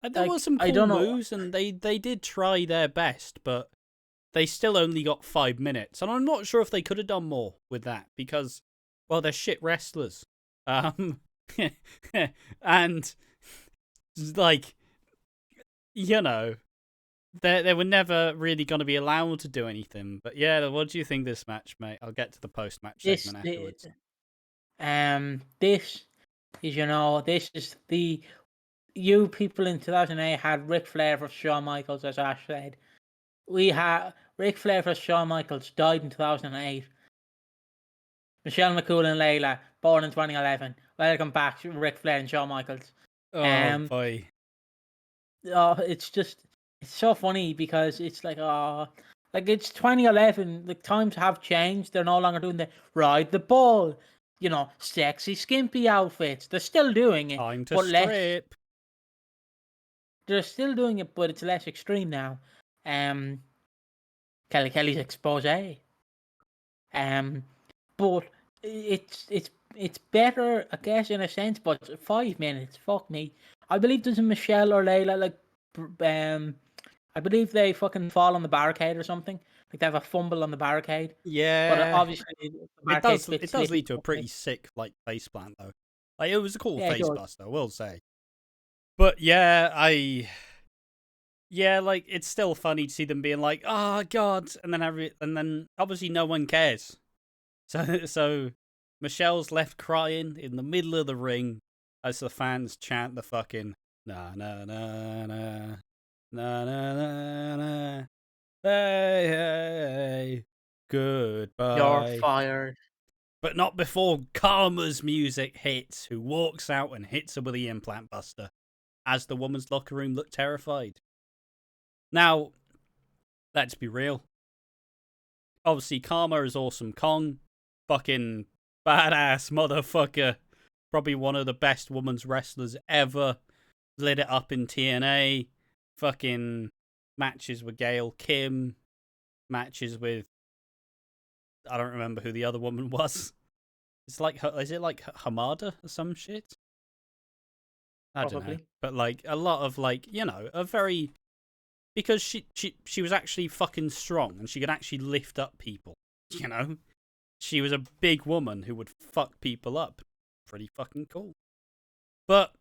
And there were some cool moves, and they did try their best, but they still only got 5 minutes. And I'm not sure if they could have done more with that, because, well, they're shit wrestlers. And, like, you know, they were never really going to be allowed to do anything. But yeah, what do you think of this match, mate? I'll get to the post-match segment afterwards. This is the... You people in 2008 had Ric Flair versus Shawn Michaels, as Ash said. We had Ric Flair versus Shawn Michaels, died in 2008. Michelle McCool and Layla, born in 2011. Welcome back, Ric Flair and Shawn Michaels. Oh, boy. It's so funny because it's like, it's 2011. The times have changed. They're no longer doing the ride the ball, sexy, skimpy outfits. They're still doing it. Time to strip. They're still doing it, but it's less extreme now. Kelly's expose. But it's better, I guess, in a sense. But 5 minutes, fuck me. I believe there's a Michelle or Layla, I believe they fucking fall on the barricade or something. Like they have a fumble on the barricade. Yeah, but obviously it does lead to a pretty sick face plant though. Like, it was a cool face buster, I will say. But yeah, like, it's still funny to see them being like, "Oh God," and then obviously no one cares. So Michelle's left crying in the middle of the ring as the fans chant the fucking na na na na na na na na. Hey, hey, You're goodbye. fired. But not before Karma's music hits, who walks out and hits her with the implant buster, as the woman's locker room looked terrified. Now, let's be real. Obviously, Karma is awesome Kong. Fucking badass motherfucker. Probably one of the best women's wrestlers ever. Lit it up in TNA. Fucking matches with Gail Kim. Matches with... I don't remember who the other woman was. It's like... Is it like Hamada or some shit? I don't know. Probably. But like, a lot of like, you know, a very... Because she was actually fucking strong and she could actually lift up people, you know? She was a big woman who would fuck people up. Pretty fucking cool. But,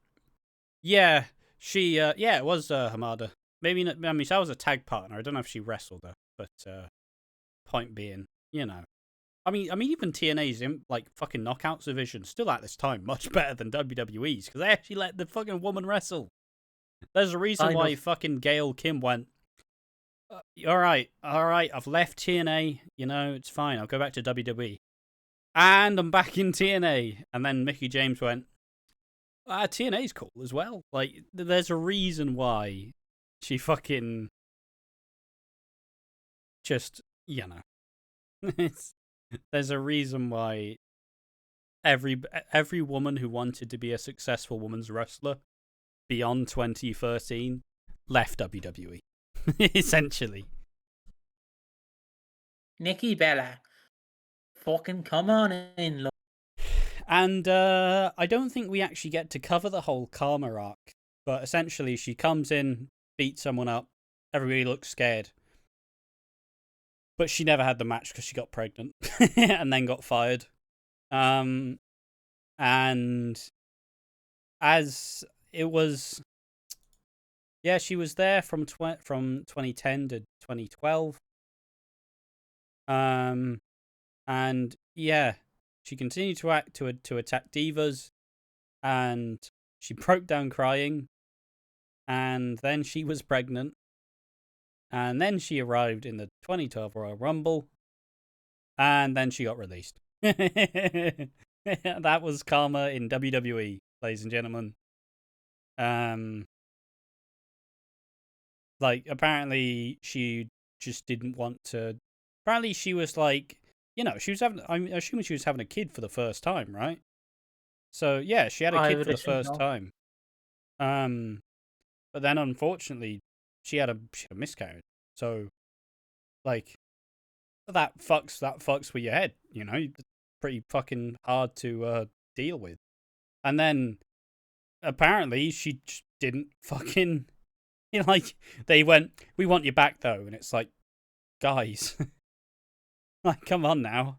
yeah, it was Hamada. Maybe, I mean, that was a tag partner. I don't know if she wrestled her, but point being, you know. I mean, even TNA's like fucking knockouts division still at this time much better than WWE's because they actually let the fucking woman wrestle. There's a reason Kind why of. fucking Gail Kim went, all right, I've left TNA, you know, it's fine, I'll go back to WWE. And I'm back in TNA. And then Mickey James went, TNA's cool as well. Like, there's a reason why she fucking just, you know, there's a reason why every woman who wanted to be a successful women's wrestler beyond 2013 left WWE. Essentially. Nikki Bella. Fucking come on in, look. And I don't think we actually get to cover the whole Karma arc, but essentially she comes in, beats someone up, everybody looks scared. But she never had the match because she got pregnant and then got fired. And as it was, yeah, she was there from 2010 to 2012. And yeah, she continued to attack divas, and she broke down crying, and then she was pregnant, and then she arrived in the 2012 Royal Rumble, and then she got released. That was Karma in WWE, ladies and gentlemen. Like, apparently she just didn't want to. Apparently she was like, you know, she was having. I'm assuming she was having a kid for the first time, right? So yeah, she had a I kid would for the assume first so. time. But then unfortunately, she had a miscarriage. So, like, that fucks with your head. You know, it's pretty fucking hard to deal with. And then apparently she just didn't fucking. You know, like, they went, "We want you back though," and it's like, guys, like, come on now.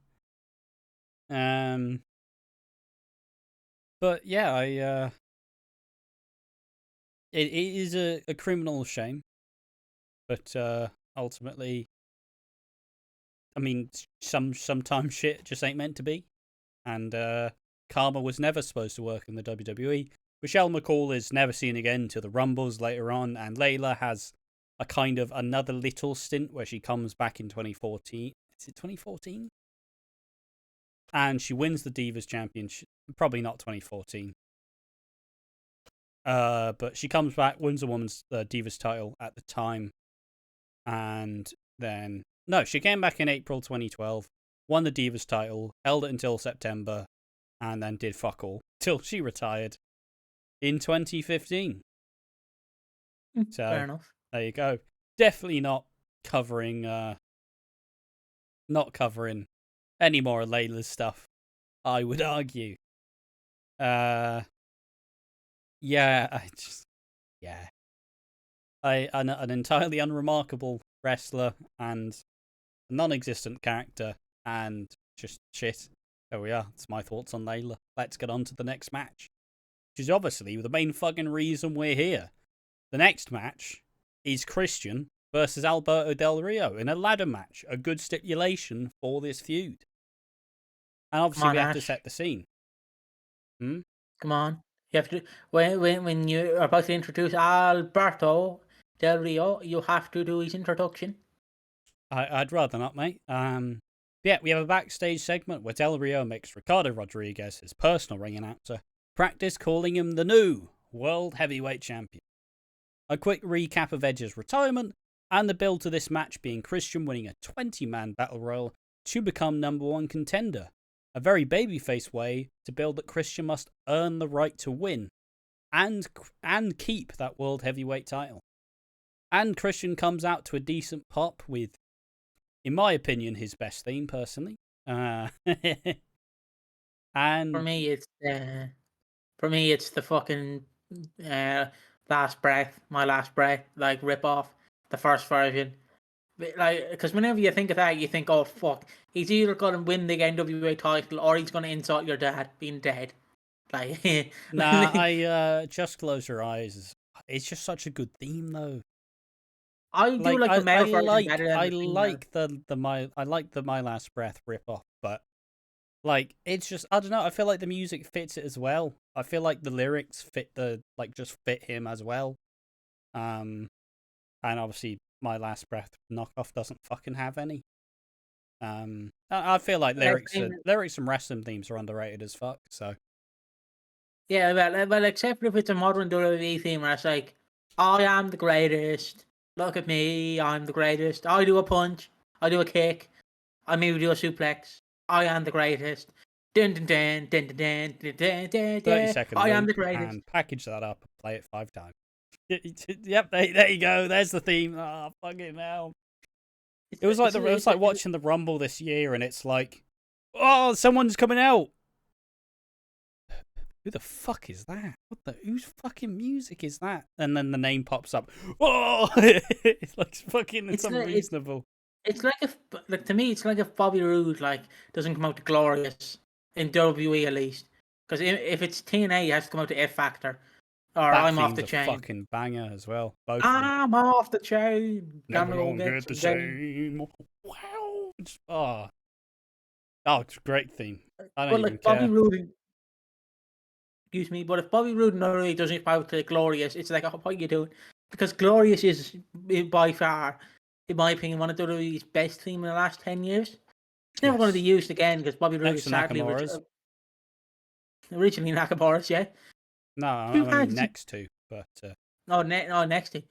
But yeah, it is a criminal shame, but ultimately, I mean, sometimes shit just ain't meant to be, and Karma was never supposed to work in the WWE. Michelle McCall is never seen again till the Rumbles later on, and Layla has a kind of another little stint where she comes back in 2014. Is it 2014? And she wins the Divas Championship. Probably not 2014. But she comes back, wins a woman's Divas title at the time, and then no, she came back in April 2012, won the Divas title, held it until September, and then did fuck all till she retired in 2015. Fair So enough. there you go. Definitely not covering any more of Layla's stuff, I would argue. Yeah, yeah. An entirely unremarkable wrestler and a non-existent character and just shit. There we are. That's my thoughts on Layla. Let's get on to the next match, which is obviously the main fucking reason we're here. The next match is Christian versus Alberto Del Rio in a ladder match, a good stipulation for this feud. And Come obviously on, we have to Ash. set the scene. Hmm? Come on. You have to when you are about to introduce Alberto Del Rio, you have to do his introduction. I'd rather not, mate. Yeah, we have a backstage segment where Del Rio makes Ricardo Rodriguez, his personal ring announcer, practice calling him the new World Heavyweight Champion. A quick recap of Edge's retirement, and the build to this match being Christian winning a 20-man battle royal to become #1 contender. A very babyface way to build that Christian must earn the right to win and keep that World Heavyweight title. And Christian comes out to a decent pop with, in my opinion, his best theme, personally. And For me, it's the fucking last breath, my last breath, like rip off the first version. Like, because whenever you think of that, you think, oh fuck, he's either gonna win the NWA title or he's gonna insult your dad being dead. Like, nah, I just close your eyes. It's just such a good theme, though. I do like the male version better than I the female. like the My Last Breath rip off, but like it's just, I don't know. I feel like the music fits it as well. I feel like the lyrics fit just fit him as well. And obviously My Last Breath knockoff doesn't fucking have any. I feel like lyrics and wrestling themes are underrated as fuck. So Yeah, well, except if it's a modern WWE theme where it's like, I am the greatest. Look at me, I'm the greatest. I do a punch, I do a kick, I maybe do a suplex. I am the greatest. Dun dun dun dun dun dun dun dun dun 30-second I am the loop greatest. and package that up and play it 5 times. Yep, there you go. There's the theme. Oh, fucking hell. It was like watching the Rumble this year, and it's like, oh, someone's coming out. Who the fuck is that? Whose fucking music is that? And then the name pops up. Oh, it's like fucking, it's unreasonable. It's like if, like, to me, it's like if Bobby Roode doesn't come out to Glorious in WWE at least, because if it's TNA, he has to come out to F Factor, or That I'm off the theme's chain. a fucking banger as well. Both. I'm off the chain. Never gonna get the same. Wow. It's a great theme. I don't even care. Bobby Roode. Excuse me, but if Bobby Roode normally doesn't come out to Glorious, it's like, oh, what are you doing? Because Glorious is by far, in my opinion, one of WWE's best theme in the last 10 years. It's never going to be used again because Bobby Roode is sadly originally Nakamura's, yeah. No, I mean next to, but next to.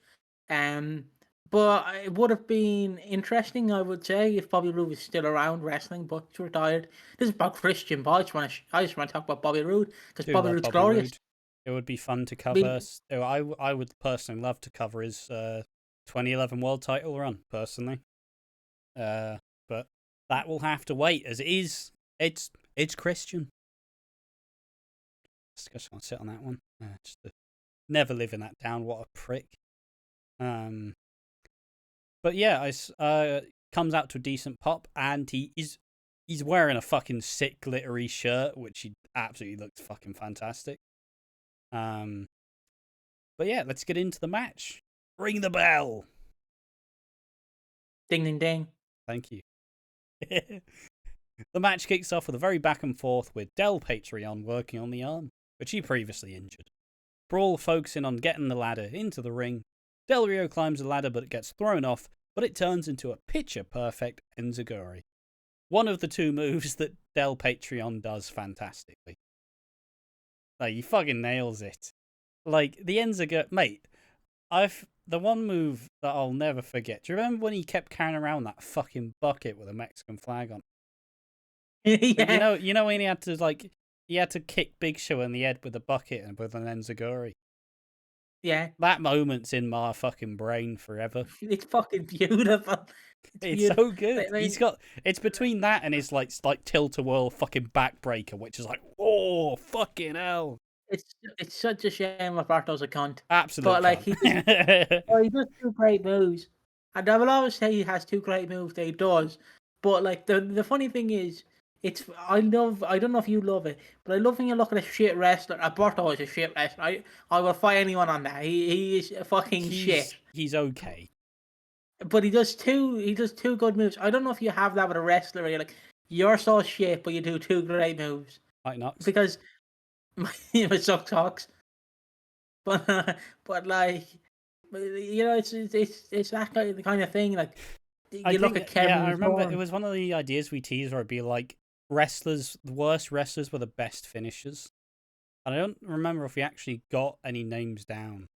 But it would have been interesting, I would say, if Bobby Roode was still around wrestling, but he's retired. This is about Christian, but I just want to talk about Bobby Roode because Bobby Roode's glorious. Roode. It would be fun to cover. I would personally love to cover his 2011 world title run, personally. But that will have to wait, as it is. It's Christian. Just want to sit on that one. Just never living that down. What a prick. But yeah, comes out to a decent pop, and he's wearing a fucking sick glittery shirt, which he absolutely looks fucking fantastic. But yeah, let's get into the match. Ring the bell. Ding ding ding. Thank you. The match kicks off with a very back and forth with Del Patreon working on the arm, which he previously injured. Brawl focusing on getting the ladder into the ring. Del Rio climbs the ladder, but it gets thrown off, but it turns into a picture-perfect enziguri. One of the two moves that Del Patreon does fantastically. Like, he fucking nails it. Like, the enziguri... Mate, the one move that I'll never forget. Do you remember when he kept carrying around that fucking bucket with a Mexican flag on? Yeah. You know when he had to kick Big Show in the head with a bucket and with an enziguri? Yeah. That moment's in my fucking brain forever. It's fucking beautiful. It's so good. It's between that and his like tilt-a-whirl fucking backbreaker, which is like, oh fucking hell. It's such a shame Roberto's a cunt. Absolutely. But like he does 2 great moves. And I will always say he has 2 great moves that he does. But like the funny thing is, I don't know if you love it, but I love when you look at a shit wrestler. Alberto is a shit wrestler. I will fight anyone on that. He is a fucking shit. He's okay. But he does two good moves. I don't know if you have that with a wrestler where you're like, you're so shit, but you do 2 great moves. Like not. Because it sucks. But like, you know, it's that kind of thing. Like, you look at Kevin. Yeah, I remember it was one of the ideas we teased where it'd be like wrestlers, the worst wrestlers were the best finishers. And I don't remember if we actually got any names down.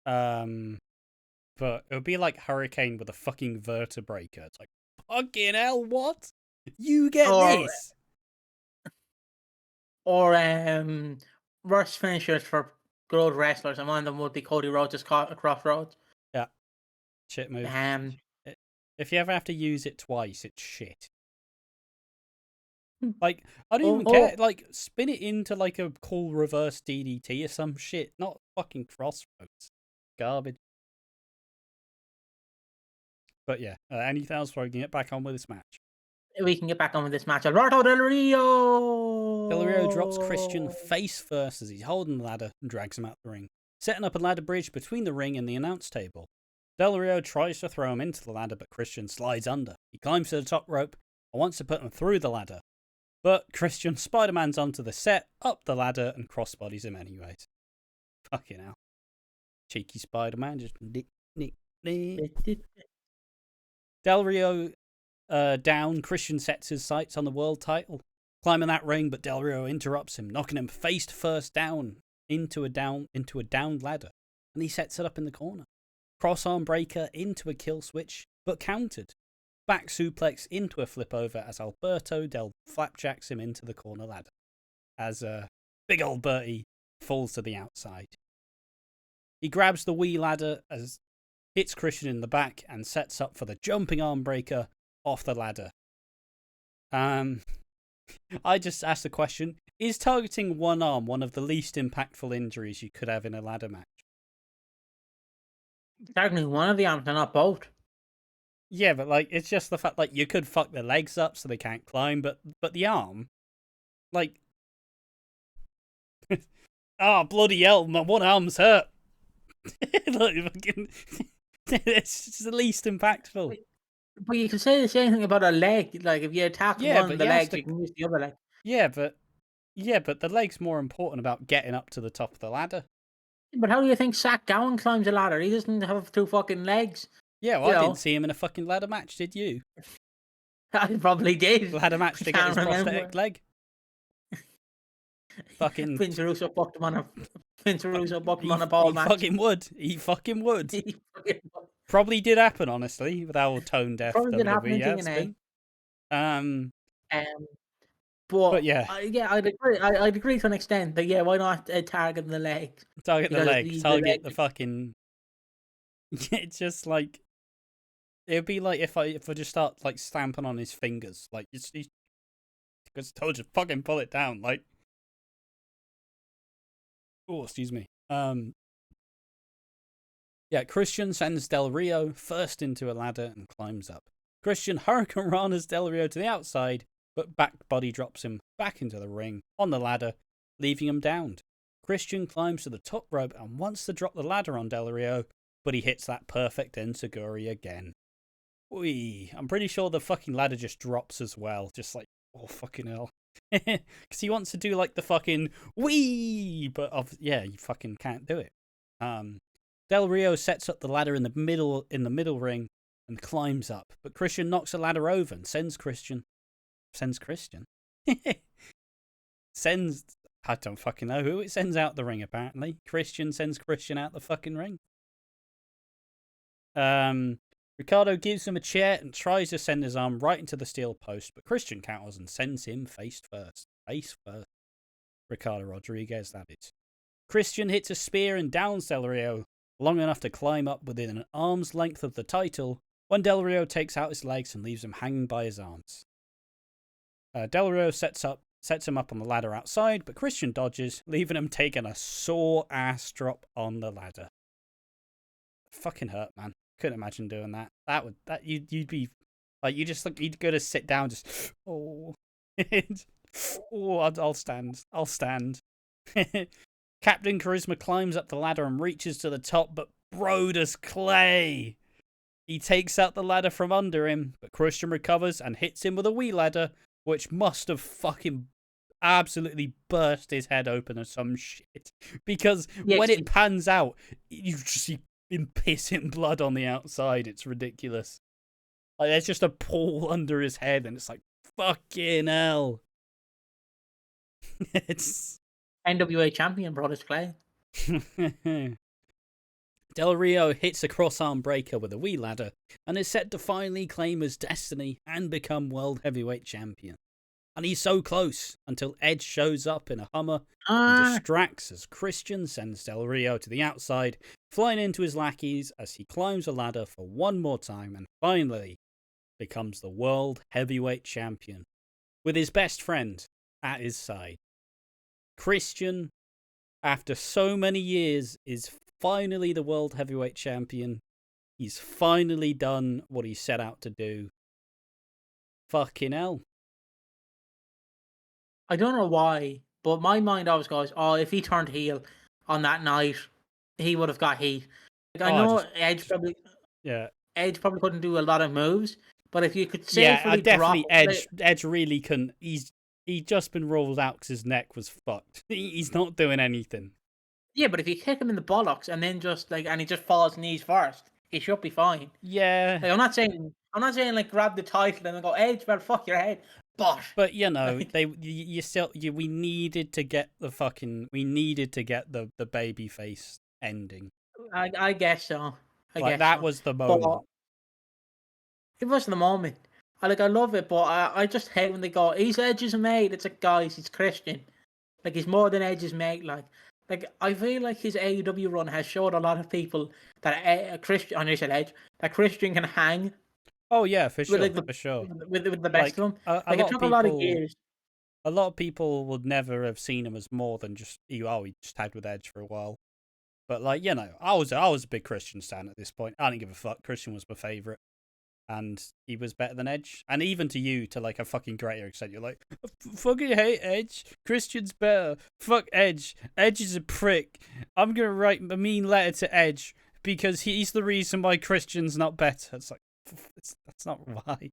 But it would be like Hurricane with a fucking vertebraker. It's like, fucking hell, what? You get this? Or worst finishers for good old wrestlers, and one of them would be Cody Rhodes' Crossroads. Yeah. Shit move. If you ever have to use it twice, it's shit. Like, I don't even care. Like, spin it into like a cool reverse DDT or some shit. Not fucking Crossroads. Garbage. But yeah, anything else before we can get back on with this match? We can get back on with this match. Alberto Del Rio! Del Rio drops Christian face first as he's holding the ladder and drags him out the ring, setting up a ladder bridge between the ring and the announce table. Del Rio tries to throw him into the ladder, but Christian slides under. He climbs to the top rope and wants to put him through the ladder. But Christian Spider-Man's onto the set, up the ladder, and crossbodies him anyways. Fucking hell. Cheeky Spider-Man, just nick. Del Rio down, Christian sets his sights on the world title. Climbing that ring, but Del Rio interrupts him, knocking him face first down into a downed ladder. And he sets it up in the corner. Cross-arm breaker into a kill switch, but countered. Back suplex into a flip over as Alberto Del flapjacks him into the corner ladder. As big old Bertie falls to the outside. He grabs the Wii ladder as hits Christian in the back and sets up for the jumping arm breaker off the ladder. I just asked the question, is targeting one arm one of the least impactful injuries you could have in a ladder match? Targeting one of the arms and not both. Yeah, but like it's just the fact like you could fuck their legs up so they can't climb, but the arm, like, bloody hell, my one arm's hurt. Look, fucking, it's just the least impactful. But you can say the same thing about a leg. Like if you attack one of the legs, you can use the other leg. Yeah, but the leg's more important about getting up to the top of the ladder. But how do you think Zach Gowen climbs a ladder? He doesn't have two fucking legs. Yeah, well, I didn't see him in a fucking ladder match, did you? I probably did. Ladder match to get his prosthetic leg. Fucking Vince Russo booked him on a ball match. He fucking would. Probably did happen, honestly, with how tone deaf WWE has been. But yeah, I'd agree to an extent. But yeah, why not target the legs? Target the legs. Target the fucking. It's just like it'd be like if I just start like stamping on his fingers, like because I told you, fucking pull it down, like. Oh, excuse me. Yeah, Christian sends Del Rio first into a ladder and climbs up. Christian Hurricane Rana's Del Rio to the outside, but back body drops him back into the ring on the ladder, leaving him downed. Christian climbs to the top rope and wants to drop the ladder on Del Rio, but he hits that perfect enziguri again. Whee! I'm pretty sure the fucking ladder just drops as well, just like, oh fucking hell. Because he wants to do like the fucking wee, but you fucking can't do it. Del Rio sets up the ladder in the middle ring and climbs up, but Christian knocks the ladder over and sends Christian. I don't fucking know who it sends out the ring. Apparently, Christian sends Christian out the fucking ring. Ricardo gives him a chair and tries to send his arm right into the steel post, but Christian counters and sends him face first. Ricardo Rodriguez, that is. Christian hits a spear and downs Del Rio long enough to climb up within an arm's length of the title when Del Rio takes out his legs and leaves him hanging by his arms. Del Rio sets him up on the ladder outside, but Christian dodges, leaving him taking a sore ass drop on the ladder. Fucking hurt, man. Couldn't imagine doing that. You'd be like you'd go to sit down, just oh, I'll stand. Captain Charisma climbs up the ladder and reaches to the top, but Brodus Clay. He takes out the ladder from under him, but Christian recovers and hits him with a Wii ladder, which must have fucking absolutely burst his head open or some shit. Because when it pans out, you just see him pissing blood on the outside. It's ridiculous. Like, there's just a pole under his head, and it's like, fucking hell. It's... NWA champion, Brodus Clay. Del Rio hits a cross-arm breaker with a wee ladder, and is set to finally claim his destiny and become World Heavyweight Champion. And he's so close, until Edge shows up in a Hummer and distracts as Christian sends Del Rio to the outside, flying into his lackeys as he climbs a ladder for one more time and finally becomes the World Heavyweight Champion, with his best friend at his side. Christian, after so many years, is finally the World Heavyweight Champion. He's finally done what he set out to do. Fucking hell. I don't know why, but my mind always goes, oh, if he turned heel on that night, he would have got heat. Like, I know Edge probably couldn't do a lot of moves, but if you could safely definitely Edge really couldn't. He's just been ruled out because his neck was fucked. He's not doing anything. Yeah, but if you kick him in the bollocks and then and he just falls knees first, he should be fine. Yeah. Like, I'm not saying like grab the title and then go, Edge, well, fuck your head. But you know, we needed to get the baby face ending. I guess so. That was the moment. But it was the moment. I love it, but I just hate when they go, he's Edge's mate. It's like, guys, he's Christian. Like, he's more than Edge's mate. Like I feel like his AEW run has showed a lot of people that Christian, I know you said Edge, that Christian can hang. Oh yeah, for sure, with the best of them. It took a lot of years. A lot of people would never have seen him as more than just he just tagged with Edge for a while. But like, you know, I was a big Christian stan at this point. I didn't give a fuck. Christian was my favorite, and he was better than Edge. And even to you, to like a fucking greater extent, you're like, fucking hate Edge. Christian's better. Fuck Edge. Edge is a prick. I'm gonna write a mean letter to Edge because he's the reason why Christian's not better. It's like, that's not why.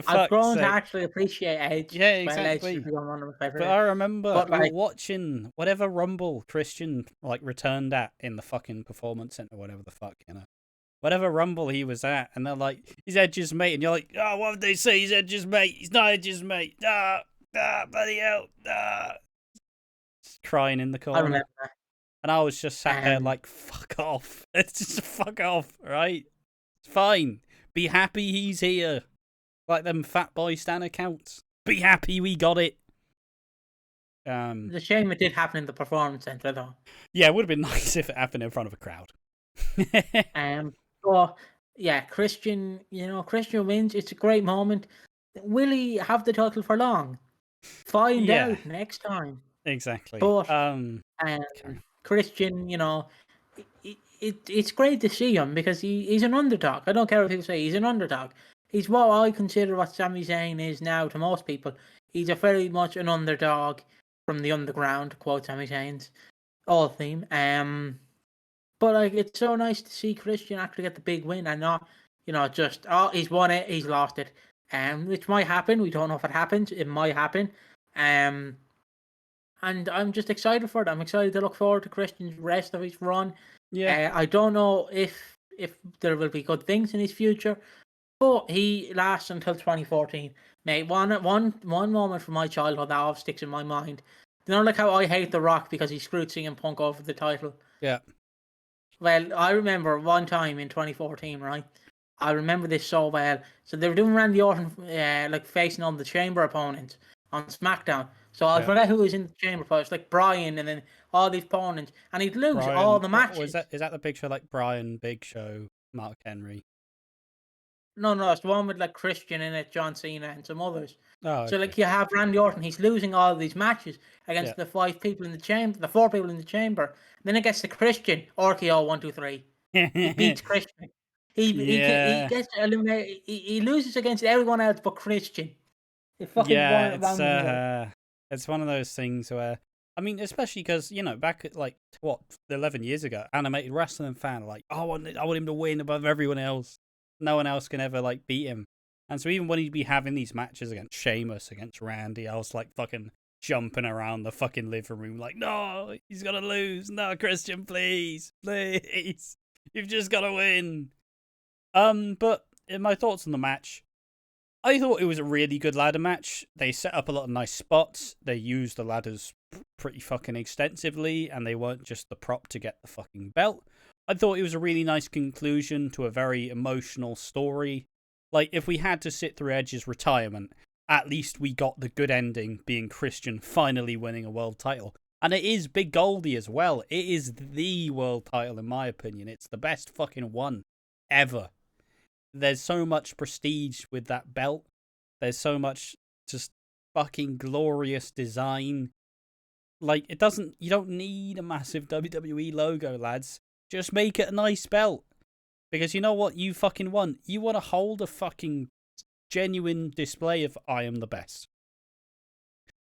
I've grown to actually appreciate Edge. Yeah, exactly. But I remember we were watching whatever Rumble Christian returned at in the fucking Performance Center, whatever the fuck, you know. Whatever Rumble he was at, and they're like, he's Edge's mate, and you're like, oh, what did they say? He's Edge's mate. He's not Edge's mate. Bloody hell. Just crying in the corner. I remember. And I was just sat there like, fuck off. It's just fuck off, right? It's fine. Be happy he's here. Like them Fat Boy Stan accounts. Be happy we got it. It's a shame it did happen in the Performance Center, though. Yeah, it would have been nice if it happened in front of a crowd. But yeah, Christian wins. It's a great moment. Will he have the title for long? Find out next time. Exactly. But Christian, you know, it's great to see him because he's an underdog. I don't care what people say. He's an underdog. He's what I consider what Sami Zayn is now to most people. He's a very much an underdog from the underground, to quote Sami Zayn's old theme. But like, it's so nice to see Christian actually get the big win and not, you know, just he's won it, he's lost it. Which might happen. We don't know if it happens. It might happen. And I'm just excited for it. I'm excited to look forward to Christian's rest of his run. Yeah. I don't know if there will be good things in his future, but he lasts until 2014. Mate, one moment from my childhood that always sticks in my mind. You know, like how I hate The Rock because he screwed CM Punk over the title. Yeah. Well, I remember one time in 2014, right? I remember this so well. So they were doing Randy Orton, facing on the Chamber opponents on SmackDown. So I forget who was in the Chamber, but it's like Brian and then all these opponents, and he'd lose all the matches. Is that the Big Show, like Brian, Big Show, Mark Henry? No, it's the one with like Christian in it, John Cena, and some others. Oh, okay. So like you have Randy Orton, he's losing all these matches against the 5 people in the chamber, the 4 people in the chamber. Then it gets to Christian, RKO 1, 2, 3. He beats Christian. He gets eliminated. He loses against everyone else but Christian. It's one of those things where, I mean, especially because, you know, back at 11 years ago, animated wrestling fan like, I want him to win above everyone else. No one else can ever beat him. And so even when he'd be having these matches against Sheamus, against Randy, I was like fucking jumping around the fucking living room like, no, he's gonna lose. No, Christian, please. You've just gotta win. But my thoughts on the match. I thought it was a really good ladder match. They set up a lot of nice spots. They used the ladders pretty fucking extensively, and they weren't just the prop to get the fucking belt. I thought it was a really nice conclusion to a very emotional story. Like, if we had to sit through Edge's retirement, at least we got the good ending, being Christian finally winning a world title. And it is Big Goldie as well. It is the world title, in my opinion. It's the best fucking one ever. There's so much prestige with that belt. There's so much just fucking glorious design. Like, you don't need a massive WWE logo, lads. Just make it a nice belt. Because you know what you fucking want? You want to hold a fucking genuine display of I am the best.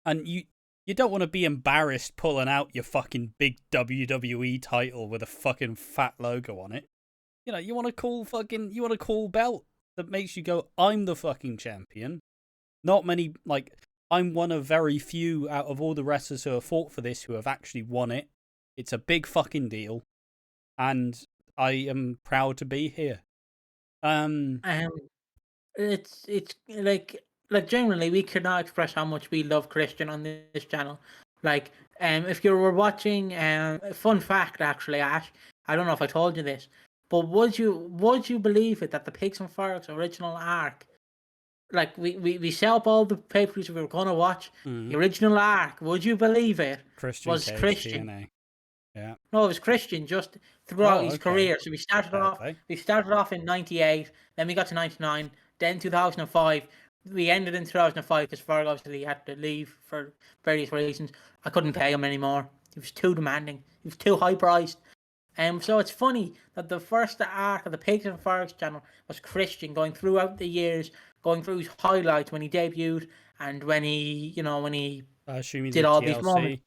And you don't want to be embarrassed pulling out your fucking big WWE title with a fucking fat logo on it. You know, you want a cool belt that makes you go, I'm the fucking champion. Not many, like, I'm one of very few out of all the wrestlers who have fought for this who have actually won it. It's a big fucking deal. And I am proud to be here. It's like generally we could not express how much we love Christian on this channel. Like, if you were watching, fun fact actually, Ash, I don't know if I told you this, but would you believe it that the Pigs and Forks original arc, like we set up all the pay-per-views we were gonna watch, the original arc, would you believe it? Christian Was Cage, Christian. TNA. Yeah. No, it was Christian just throughout his career. So we started off in '98, then we got to '99, then 2005. We ended in 2005 because Ferg obviously had to leave for various reasons. I couldn't pay him anymore. He was too demanding. He was too high priced. So it's funny that the first arc of the Pigs and Fergs channel was Christian going throughout the years, going through his highlights when he debuted and when he did all these moments.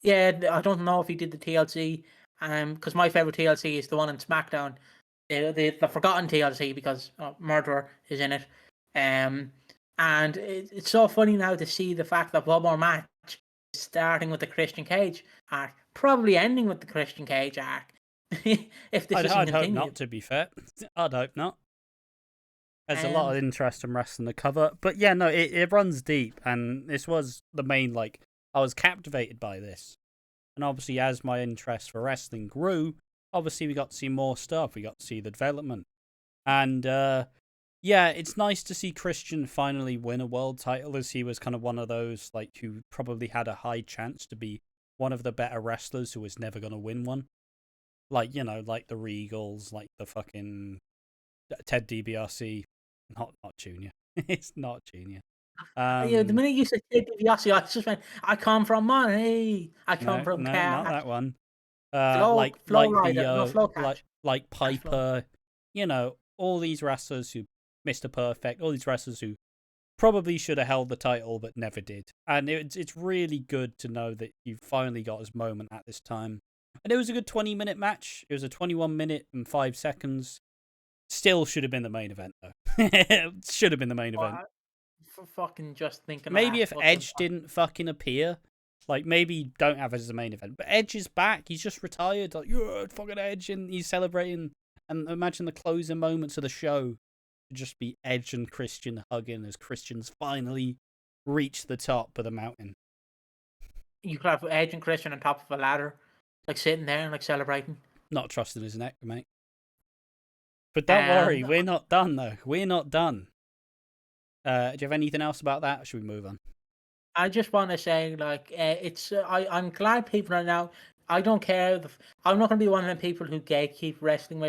Yeah, I don't know if he did the TLC, because my favorite TLC is the one on SmackDown, the forgotten TLC because Murderer is in it, and it's so funny now to see the fact that one more match is starting with the Christian Cage arc, probably ending with the Christian Cage arc. If this I'd hope not, to be fair. I'd hope not. There's a lot of interest in wrestling to cover, but yeah, no, it runs deep, and this was the main, like, I was captivated by this. And obviously, as my interest for wrestling grew, obviously we got to see more stuff. We got to see the development. And, yeah, it's nice to see Christian finally win a world title, as he was kind of one of those, like, who probably had a high chance to be one of the better wrestlers who was never going to win one. Like, you know, like the Regals, like the fucking Ted DiBiase. Not Junior. It's not Junior. Yeah, the minute you said Ted DiBiase, I just went, I come from money. I come from cash. Not that one. Like Piper, you know, all these wrestlers who Mr. Perfect, all these wrestlers who probably should have held the title but never did. And it's really good to know that you finally got his moment at this time. And it was a good 20-minute match. It was a 21 minute and 5 seconds. Still should have been the main event, though. It should have been the main event. For fucking just thinking. Maybe if Edge didn't fucking appear, like, maybe don't have it as a main event. But Edge is back. He's just retired. Like, yeah, fucking Edge, and he's celebrating. And imagine the closing moments of the show to just be Edge and Christian hugging as Christian's finally reached the top of the mountain. You could have Edge and Christian on top of a ladder, like sitting there and like celebrating. Not trusting his neck, mate. But don't worry, we're not done though. We're not done. Do you have anything else about that, or should we move on? I just want to say, like, I'm glad people are now. I don't care. I'm not going to be one of the people who gatekeep wrestling.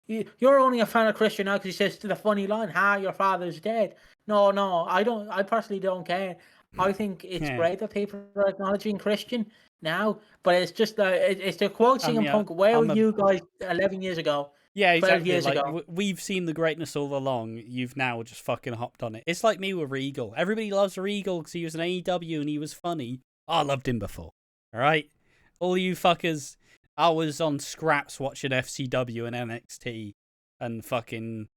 You're only a fan of Christian now because he says to the funny line, "Ha, your father's dead." No, I don't. I personally don't care. I think it's great that people are acknowledging Christian now, but it's just it's the quote CM Punk. Where were you guys 11 years ago? Yeah, exactly. 12 years ago. We've seen the greatness all along. You've now just fucking hopped on it. It's like me with Regal. Everybody loves Regal because he was an AEW and he was funny. I loved him before. All right? All you fuckers, I was on Scraps watching FCW and NXT and fucking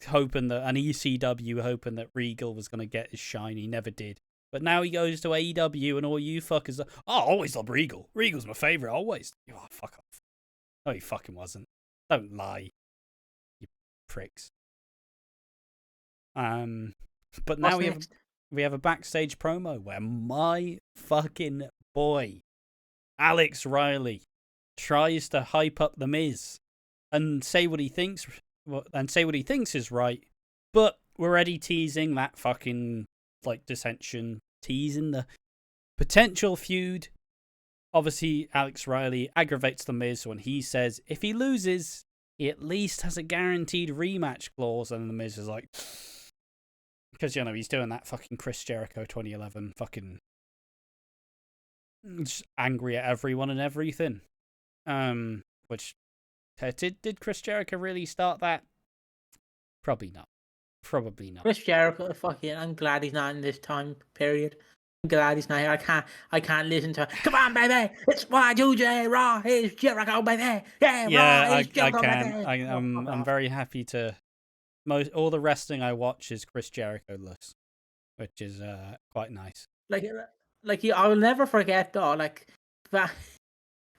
hoping that, an ECW hoping that Regal was going to get his shine. He never did. But now he goes to AEW and all you fuckers are, I always loved Regal. Regal's my favourite, always. Oh, fuck off. No, he fucking wasn't. Don't lie, you pricks. But now What's next? we have a backstage promo where my fucking boy Alex Riley tries to hype up the Miz and say what he thinks is right, but we're already teasing that fucking like dissension, teasing the potential feud. Obviously, Alex Riley aggravates the Miz when he says if he loses, he at least has a guaranteed rematch clause, and the Miz is like, because he's doing that fucking Chris Jericho 2011 fucking just angry at everyone and everything. Which did Chris Jericho really start that? Probably not. Probably not. Chris Jericho, fucking, I'm glad he's not in this time period. I'm glad he's not here. I can't listen to it. Come on, baby, it's Y2J Raw. It's Jericho, baby. Yeah, Raw. It's I Jericho, can. baby. I'm very happy to. All the wrestling I watch is Chris Jericho-less, which is quite nice. I will never forget though. Like that,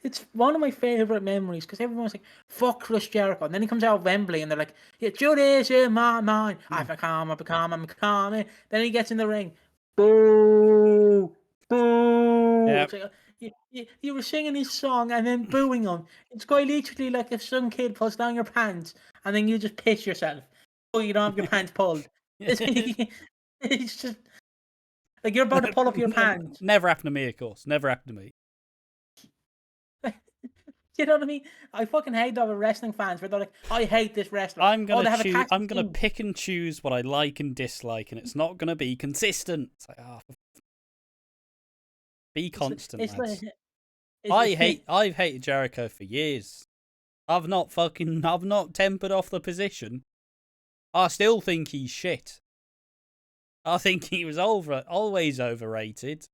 it's one of my favorite memories because everyone's like, "Fuck Chris Jericho," and then he comes out of Wembley and they're like, "Yeah, Judas in my mind. I'm becoming." Then he gets in the ring, boo, boo. Yep. It's like you were singing his song and then booing him. It's quite literally like if some kid pulls down your pants and then you just piss yourself. Oh, you don't have your pants pulled. It's just. Like you're about to pull up your pants. Never happened to me, of course. Never happened to me. You know what I mean? I fucking hate that with wrestling fans where they're like, I hate this wrestler. I'm gonna pick and choose what I like and dislike, and it's not gonna be consistent. It's like, be constant, lads. I've hated Jericho for years. I've not tempered off the position. I still think he's shit. I think he was always overrated,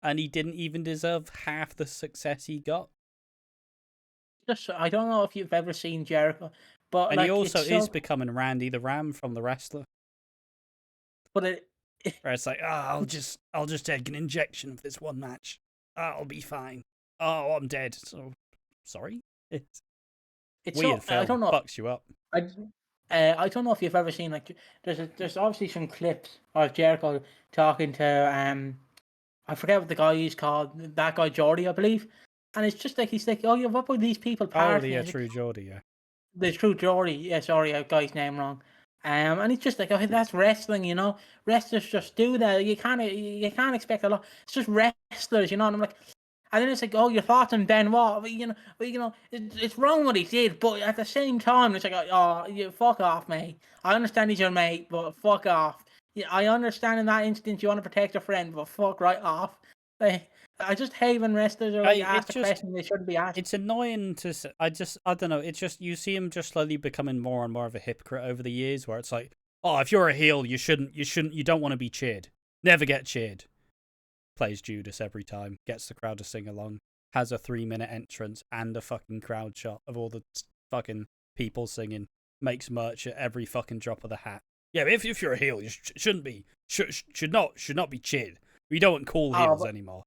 and he didn't even deserve half the success he got. I don't know if you've ever seen Jericho, but and he also is becoming Randy the Ram from The Wrestler. But where it's like, I'll just take an injection of this one match. I'll be fine. Oh, I'm dead. So sorry. It's weird. I don't know. Fucks you up. I don't know if you've ever seen there's obviously some clips of Jericho talking to I forget what the guy is called, that guy Jordy, I believe. And it's just like he's like, oh yeah, what about these people partying? Oh, yeah, True Jordy, yeah. The True Jordy, yeah, sorry, I got his name wrong. And it's just like, oh, that's wrestling, Wrestlers just do that. You can't expect a lot. It's just wrestlers, And I'm like, and then it's like, oh, your thoughts on Benoit? It's wrong what he did, but at the same time, it's like, oh, you fuck off, mate. I understand he's your mate, but fuck off. Yeah, I understand in that instance you want to protect your friend, but fuck right off. Like, I just hate when wrestlers are asked a question they shouldn't be asked. It's annoying to. I don't know. It's just you see him just slowly becoming more and more of a hypocrite over the years, where it's like, oh, if you're a heel, you don't want to be cheered. Never get cheered. Plays Judas every time, gets the crowd to sing along, has a 3-minute entrance and a fucking crowd shot of all the fucking people singing, makes merch at every fucking drop of the hat. Yeah, but if you're a heel, you should not be cheered. We don't want cool heels anymore.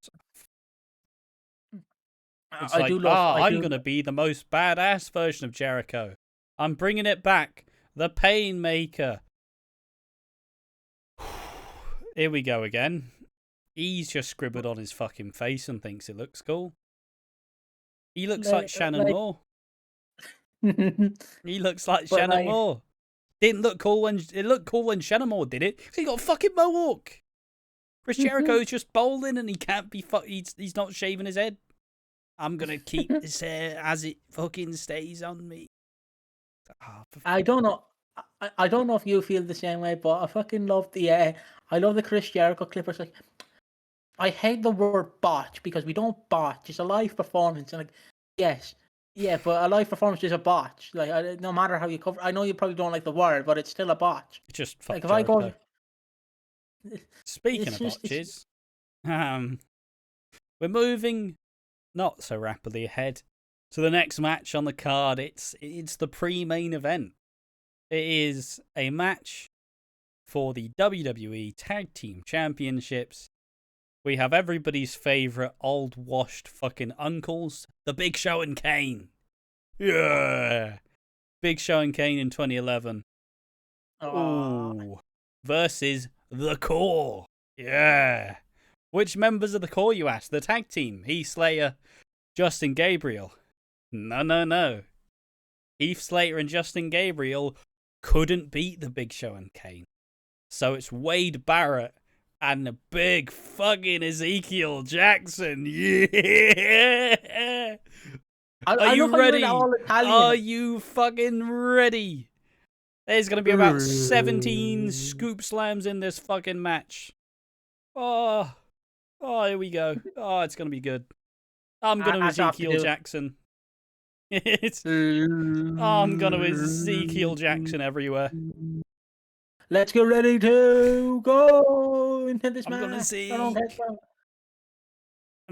It's I'm going to be the most badass version of Jericho. I'm bringing it back. The Painmaker. Here we go again. He's just scribbled on his fucking face and thinks it looks cool. He looks like Shannon Moore. He looks like Shannon Moore. Didn't look cool when it looked cool when Shannon Moore did it. He got a fucking mohawk. Chris Jericho's just bowling and he can't be he's not shaving his head. I'm gonna keep this hair as it fucking stays on me. I don't know. I don't know if you feel the same way, but I fucking love I love the Chris Jericho clip. It's like, I hate the word botch because we don't botch. It's a live performance, and like, yes, yeah, but a live performance is a botch. Like, no matter how you cover, I know you probably don't like the word, but it's still a botch. It's just like if Jericho. I go. Speaking of botches, we're moving not so rapidly ahead to the next match on the card. It's the pre-main event. It is a match for the WWE Tag Team Championships. We have everybody's favourite old washed fucking uncles, the Big Show and Kane. Yeah! Big Show and Kane in 2011. Oh. versus the Core. Yeah. Which members of the Core, you ask? The tag team. Heath Slater, Justin Gabriel. No. Heath Slater and Justin Gabriel couldn't beat the Big Show and Kane. So it's Wade Barrett and the big fucking Ezekiel Jackson. Yeah! Are you ready? Are you fucking ready? There's going to be about 17 scoop slams in this fucking match. Oh, here we go. Oh, it's going to be good. I'm going to Ezekiel Jackson. I'm going to Ezekiel Jackson everywhere. Let's get ready to go into this match. I'm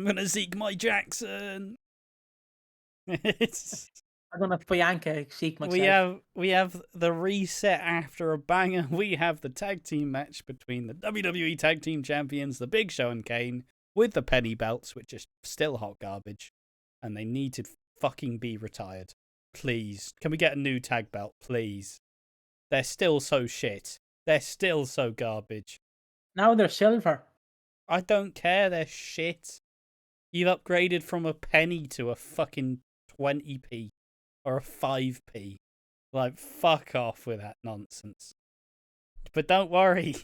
going to Zeke my Jackson. I'm gonna Bianca seek myself. We have the reset after a banger. We have the tag team match between the WWE Tag Team Champions, the Big Show and Kane, with the penny belts, which are still hot garbage, and they need to fucking be retired. Please, can we get a new tag belt, please? They're still so shit. They're still so garbage. Now they're silver. I don't care. They're shit. You've upgraded from a penny to a fucking 20p. Or a 5p. Like, fuck off with that nonsense. But don't worry.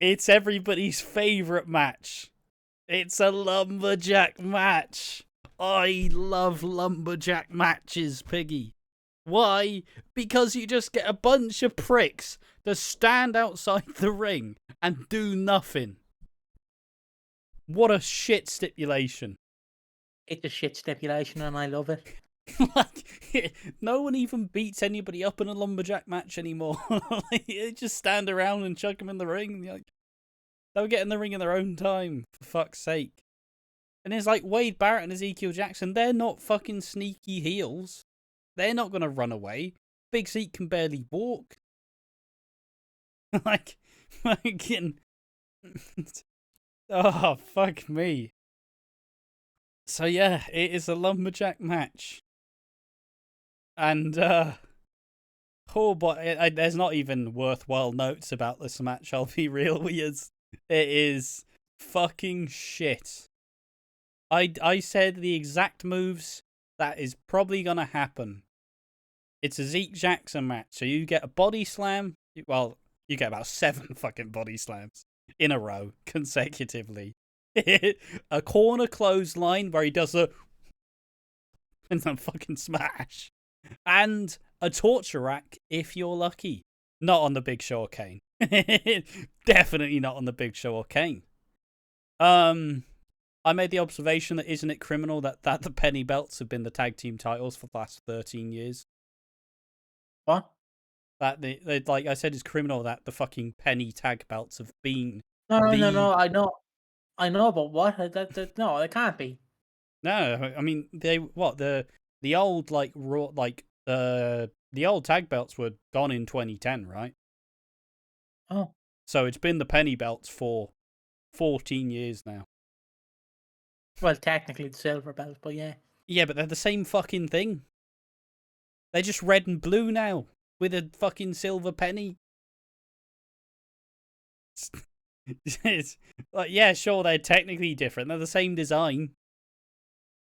It's everybody's favourite match. It's a lumberjack match. I love lumberjack matches, Piggy. Why? Because you just get a bunch of pricks to stand outside the ring and do nothing. What a shit stipulation. It's a shit stipulation and I love it. Like, no one even beats anybody up in a lumberjack match anymore. They just stand around and chuck them in the ring. Like, they'll get in the ring in their own time, for fuck's sake. And it's like Wade Barrett and Ezekiel Jackson, they're not fucking sneaky heels. They're not going to run away. Big Zeke can barely walk. Like, fucking... Oh, fuck me. So yeah, it is a lumberjack match. And, oh boy, there's not even worthwhile notes about this match, I'll be real with you. It is fucking shit. I said the exact moves that is probably gonna happen. It's a Zeke Jackson match, so you get a body slam. Well, you get about 7 fucking body slams in a row, consecutively. A corner clothesline where he does a and then fucking smash, and a torture rack if you're lucky. Not on the Big Show or Kane. Definitely not on the Big Show or Kane. I made the observation that isn't it criminal that the penny belts have been the tag team titles for the last 13 years? What? That they like I said, it's criminal that the fucking penny tag belts have been. No, I know, but what? No, it can't be. No, I mean the old like raw the old tag belts were gone in 2010, right? Oh, so it's been the penny belts for 14 years now. Well, technically the silver belts, but yeah. Yeah, but they're the same fucking thing. They're just red and blue now with a fucking silver penny. It's like, yeah, sure, they're technically different. They're the same design.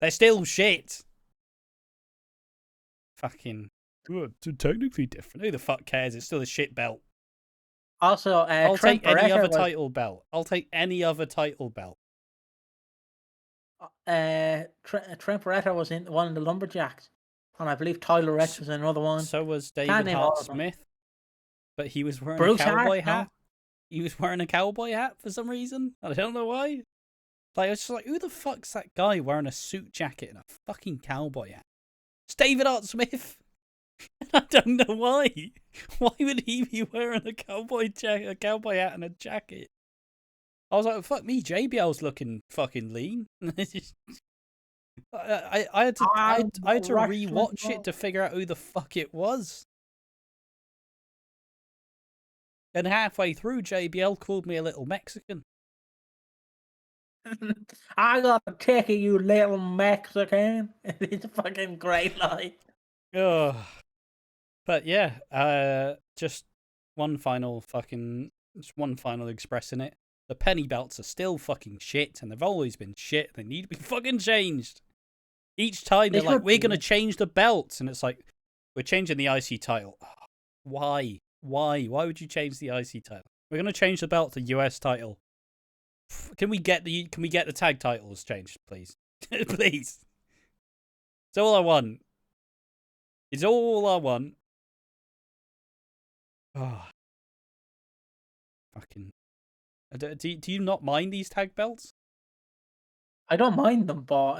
They're still shit. Fucking, technically different. Who the fuck cares? It's still a shit belt. Also, I'll take any other title belt. I'll take any other title belt. Trent Barretta was in one of the Lumberjacks, and I believe Tyler Rich was another one. So was David Hart Smith, but he was wearing a cowboy hat. No? He was wearing a cowboy hat for some reason. I don't know why. Like, I was just like, who the fuck's that guy wearing a suit jacket and a fucking cowboy hat? It's David Hart Smith. I don't know why. Why would he be wearing a cowboy hat and a jacket? I was like, fuck me, JBL's looking fucking lean. I had to rewatch it to figure out who the fuck it was. And halfway through, JBL called me a little Mexican. I got to take you little Mexican. It's a fucking great line. Oh. But yeah, just one final expressing it. The penny belts are still fucking shit, and they've always been shit. They need to be fucking changed. Each time they're like, we're going to change the belts. And it's like, we're changing the IC title. Why? Why would you change the IC title? We're going to change the belt to US title. Can we get the tag titles changed, please? Please. It's all I want. It's all I want. Oh. Fucking. Do you not mind these tag belts? I don't mind them, but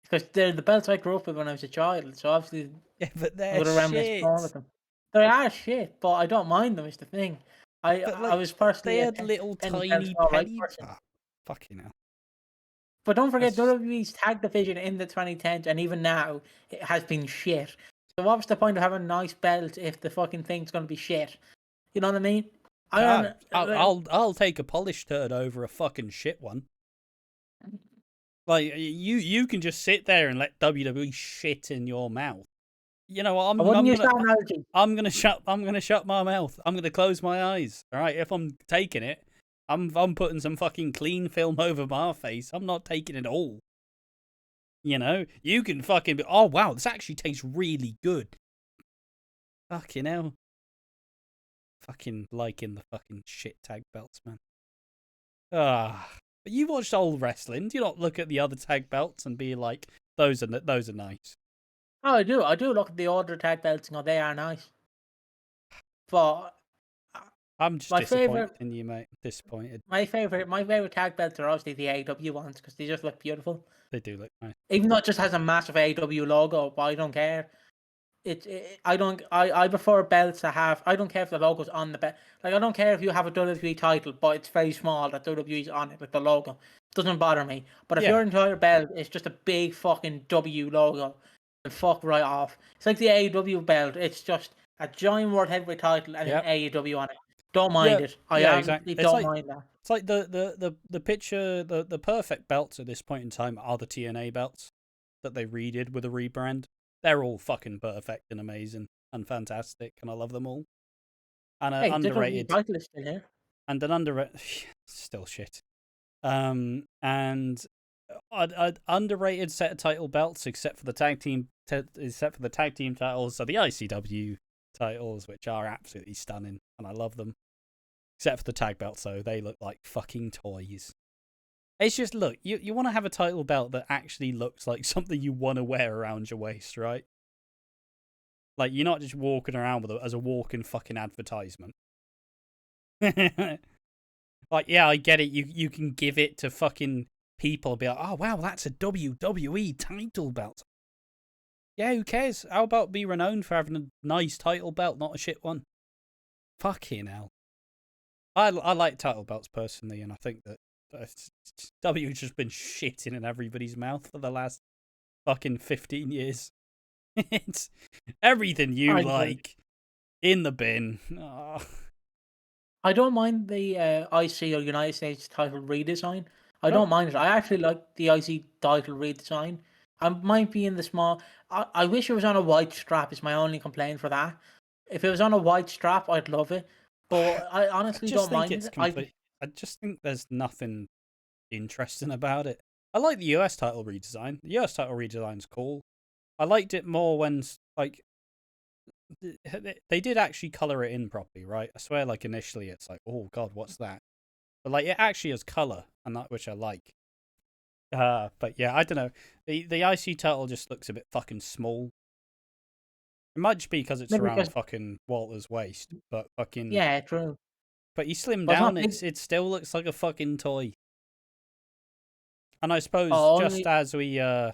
because they're the belts I grew up with when I was a child, so obviously Yeah, but they're I would reminisce more with them. They are shit, but I don't mind them. Is the thing. I was personally they had little tiny penny. Fucking hell. But don't forget, WWE's tag division in the 2010s and even now it has been shit. So what's the point of having a nice belt if the fucking thing's going to be shit? You know what I mean? I'll take a polished turd over a fucking shit one. Like you can just sit there and let WWE shit in your mouth. You know what? I'm gonna shut my mouth. I'm gonna close my eyes. All right. If I'm taking it, I'm putting some fucking clean film over my face. I'm not taking it all. You know, you can fucking be, oh wow, this actually tastes really good. Fucking hell. Fucking liking the fucking shit tag belts, man. But you watched old wrestling. Do you not look at the other tag belts and be like, those are nice? Oh, I do. I do look at the older tag belts and go, they are nice. But I'm just disappointed in you, mate. Disappointed. My favorite tag belts are obviously the AEW ones because they just look beautiful. They do look nice. Even though it just has a massive AEW logo, but I don't care. I prefer belts to have. I don't care if the logo's on the belt. Like I don't care if you have a WWE title, but it's very small that WWE's on it, like the logo. It doesn't bother me. But if your entire belt is just a big fucking W logo, then fuck right off. It's like the AEW belt. It's just a giant world heavyweight title and an AEW on it. Don't mind it. I honestly don't mind that. It's like the picture, the perfect belts at this point in time are the TNA belts that they redid with a rebrand. They're all fucking perfect and amazing and fantastic, and I love them all. And underrated. Title is still here. And an underrated, still shit. And an underrated set of title belts, except for the tag team titles, so the ICW titles, which are absolutely stunning, and I love them. Except for the tag belts, though, they look like fucking toys. It's just, look, you want to have a title belt that actually looks like something you want to wear around your waist, right? Like, you're not just walking around with it as a walking fucking advertisement. Like, yeah, I get it. You can give it to fucking people and be like, oh, wow, that's a WWE title belt. Yeah, who cares? How about be renowned for having a nice title belt, not a shit one? Fucking hell. I like title belts personally, and I think that W's just been shitting in everybody's mouth for the last fucking 15 years. It's everything you like in the bin. Oh. I don't mind the IC or United States title redesign. I don't mind it. I actually like the IC title redesign. I might be in the small. I wish it was on a white strap. Is my only complaint for that. If it was on a white strap, I'd love it. But I honestly don't mind it. I just think there's nothing interesting about it. I like the US title redesign. The US title redesign's cool. I liked it more when, like, they did actually color it in properly, right? I swear, like, initially it's like, oh god, what's that? But like, it actually has color, and that which I like. But yeah, I don't know. The IC title just looks a bit fucking small. It might just be because it's around fucking Walter's waist, but fucking yeah, true. But you slim down, it still looks like a fucking toy. And I suppose just as we kind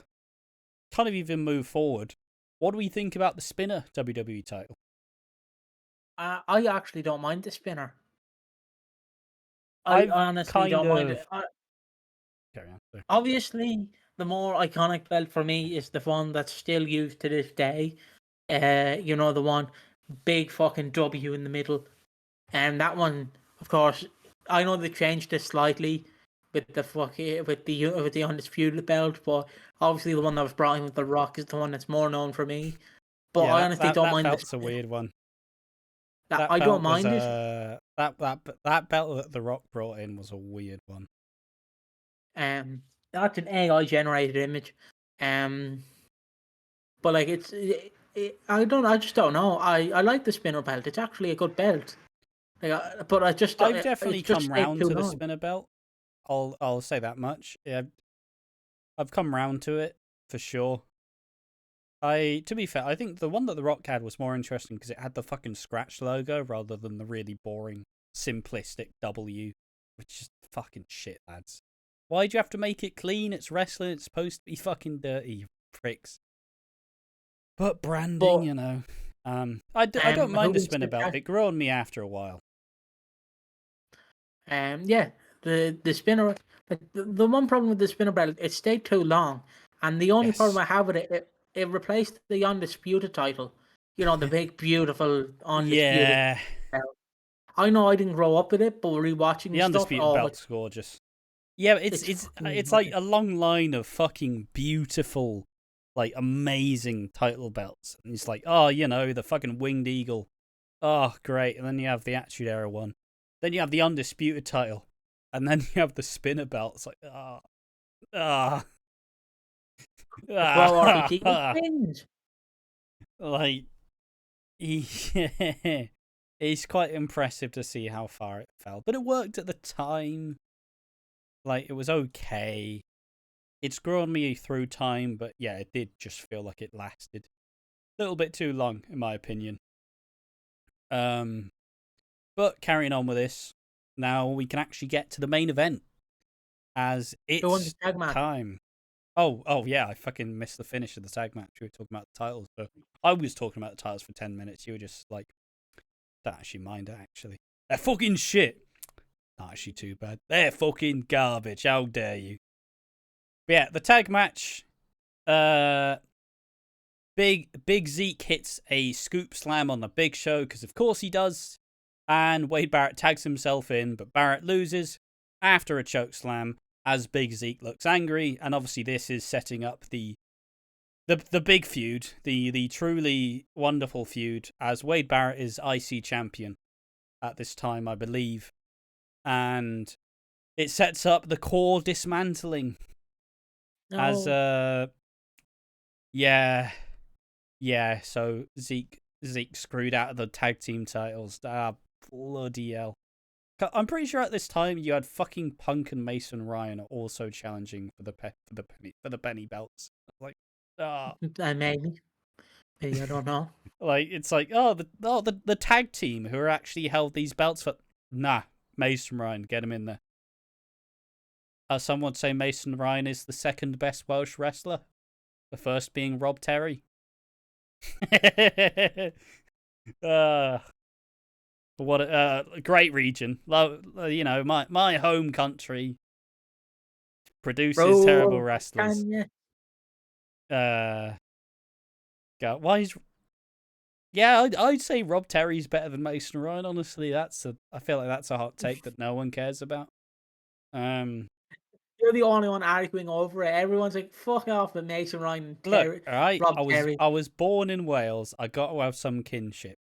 of even move forward, what do we think about the spinner WWE title? I actually don't mind the spinner. I honestly don't mind it. Carry on. Sorry. Obviously, the more iconic belt for me is the one that's still used to this day. You know, the one big fucking W in the middle. And that one, of course, I know they changed it slightly with the undisputed belt, but obviously the one that was brought in with the Rock is the one that's more known for me. But yeah, I honestly don't mind. That's a weird one. That I don't belt was mind it. that belt that The Rock brought in was a weird one. That's an AI generated image. But like I just don't know. I like the spinner belt. It's actually a good belt. Like, but I just I've it's definitely just come stayed round too to the long. spinner belt. I'll say that much. Yeah, I've come round to it for sure. To be fair, I think the one that The Rock had was more interesting because it had the fucking scratch logo rather than the really boring, simplistic W, which is fucking shit, lads. Why'd you have to make it clean? It's wrestling. It's supposed to be fucking dirty, you pricks. But branding, But you know. I don't who mind a wins spinner the belt. tag? It grew on me after a while. Yeah, the spinner. Like, the one problem with the spinner belt, it stayed too long, and the only problem Yes. I have with it replaced the undisputed title. You know, the big beautiful undisputed Yeah. belt. I know I didn't grow up with it, but rewatching The stuff, undisputed oh, belt's gorgeous. Yeah, it's it's fucking like a long line of fucking beautiful, like amazing title belts. And it's like, oh, you know, the fucking winged eagle. Oh, great. And then you have the Attitude Era one. Then you have the undisputed title. And then you have the spinner belt. It's like, ah, Pro RTT ah. wins. Like, yeah. It's quite impressive to see how far it fell. But it worked at the time. Like, it was okay. It's grown me through time, but yeah, it did just feel like it lasted a little bit too long, in my opinion. But carrying on with this, now we can actually get to the main event, as Who won the it's tag match? time. Oh yeah, I fucking missed the finish of the tag match. We were talking about the titles, but I was talking about the titles for 10 minutes. You were just like, don't actually mind it, actually. They're fucking shit. Not actually too bad. They're fucking garbage. How dare you? But yeah, the tag match. Big Zeke hits a scoop slam on the Big Show, because of course he does. And Wade Barrett tags himself in, but Barrett loses after a choke slam as Big Zeke looks angry. And obviously this is setting up the big feud, the truly wonderful feud, as Wade Barrett is IC champion at this time, I believe. And it sets up the core dismantling. No. As yeah, so Zeke screwed out of the tag team titles. Ah, bloody hell. I'm pretty sure at this time you had fucking Punk and Mason Ryan also challenging for the penny belts. Like, Maybe I don't know. like it's like the tag team who are actually held these belts for. Nah, Mason Ryan, get him in there. Some would say Mason Ryan is the second best Welsh wrestler, the first being Rob Terry. What a great region. You know, my home country produces terrible Bro, wrestlers. can you? God, why is yeah? I'd say Rob Terry's better than Mason Ryan. Honestly, I feel like that's a hot take that no one cares about. You're the only one arguing over it. Everyone's like, "Fuck off with Mason Ryan and Look, Terry, all right. Rob Terry." I was born in Wales. I got to have some kinship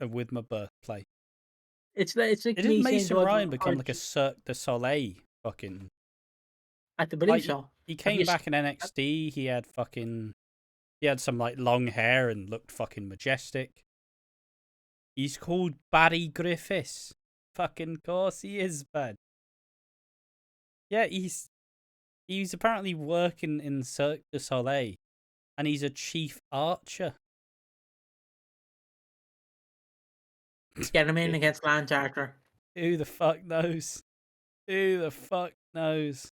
with my birthplace. It's like Didn't me saying Mason to Ryan become like a Cirque du Soleil fucking? I believe Like so. he Have you? came back in NXT. He had some like long hair and looked fucking majestic. He's called Barry Griffiths. Fucking course he is, bad. Yeah, he's apparently working in Cirque du Soleil, and he's a chief archer. Get him in against Lance Archer. Who the fuck knows? Who the fuck knows?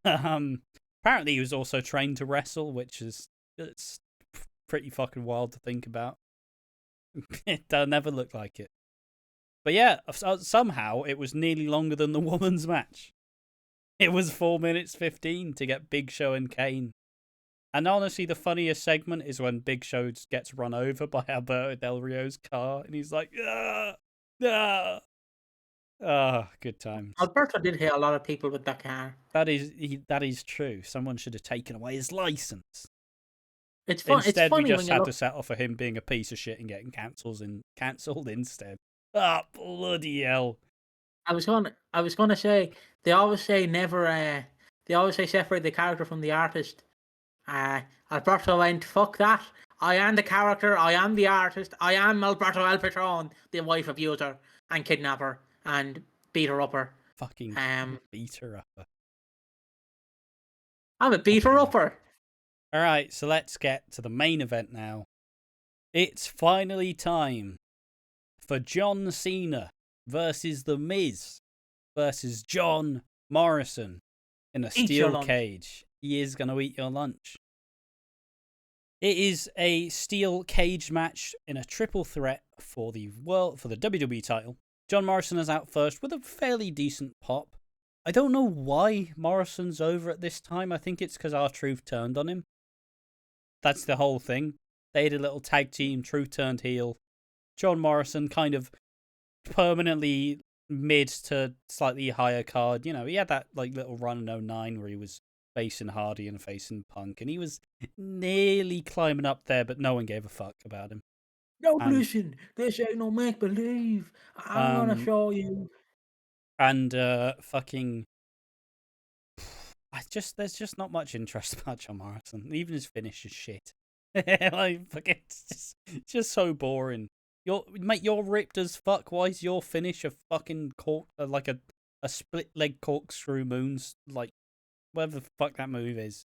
Apparently he was also trained to wrestle, which is it's pretty fucking wild to think about. It never looked like it. But yeah, somehow it was nearly longer than the women's match. It was 4 minutes 15 to get Big Show and Kane. And honestly, the funniest segment is when Big Show gets run over by Alberto Del Rio's car, and he's like, ah, ah. Ah, good times. Alberto did hit a lot of people with that car. That is true. Someone should have taken away his license. It's fun. It's Instead, we funny when just you had look. to settle for him being a piece of shit and getting cancelled instead. Ah, bloody hell. I was gonna say they always say never. They always say separate the character from the artist. Alberto went, fuck that. I am the character. I am the artist. I am Alberto El Patron, the wife abuser and kidnapper and beater upper. Fucking beater upper. I'm a beater upper. Alright, so let's get to the main event now. It's finally time for John Cena versus The Miz versus John Morrison in a steel cage. He is going to eat your lunch. It is a steel cage match in a triple threat for the WWE title. John Morrison is out first with a fairly decent pop. I don't know why Morrison's over at this time. I think it's because R-Truth turned on him. That's the whole thing. They did a little tag team, Truth turned heel. John Morrison kind of permanently mid to slightly higher card. You know, he had that like little run in 09 where he was facing Hardy and facing Punk, and he was nearly climbing up there, but no one gave a fuck about him. No, listen, this ain't no make believe. I'm gonna show you. And fucking, there's just not much interest about John Morrison. Even his finish is shit. Like, fucking, it's just so boring. You're ripped as fuck. Why is your finish a fucking like a split leg corkscrew moons, like whatever the fuck that move is?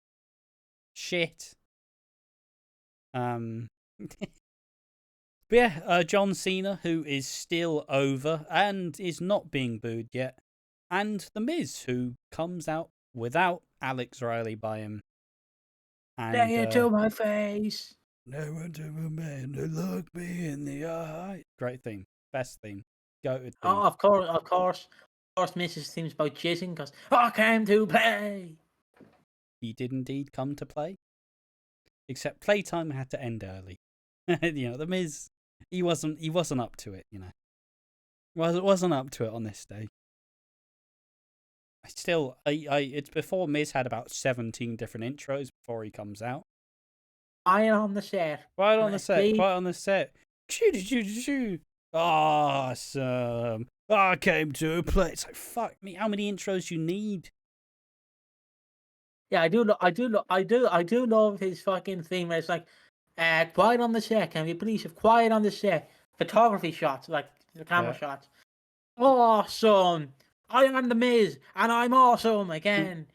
Shit. But yeah, John Cena, who is still over and is not being booed yet, and The Miz, who comes out without Alex Riley by him. And, say it to my face. Never to a man to look me in the eye. Great theme. Best theme. Go to theme. Oh, of course. Mrs. Theme's about jizzing because I came to play. He did indeed come to play. Except playtime had to end early. You know, The Miz, he wasn't up to it, you know. Wasn't up to it on this day. It's before Miz had about 17 different intros before he comes out. Right on the set. Right on the set. Awesome. I came to play. It's like, fuck me. How many intros you need? Yeah, I do love his fucking theme. Where it's like, quiet on the set. Can we please have quiet on the set? Photography shots, like the camera shots. Awesome. I am the Miz, and I'm awesome again.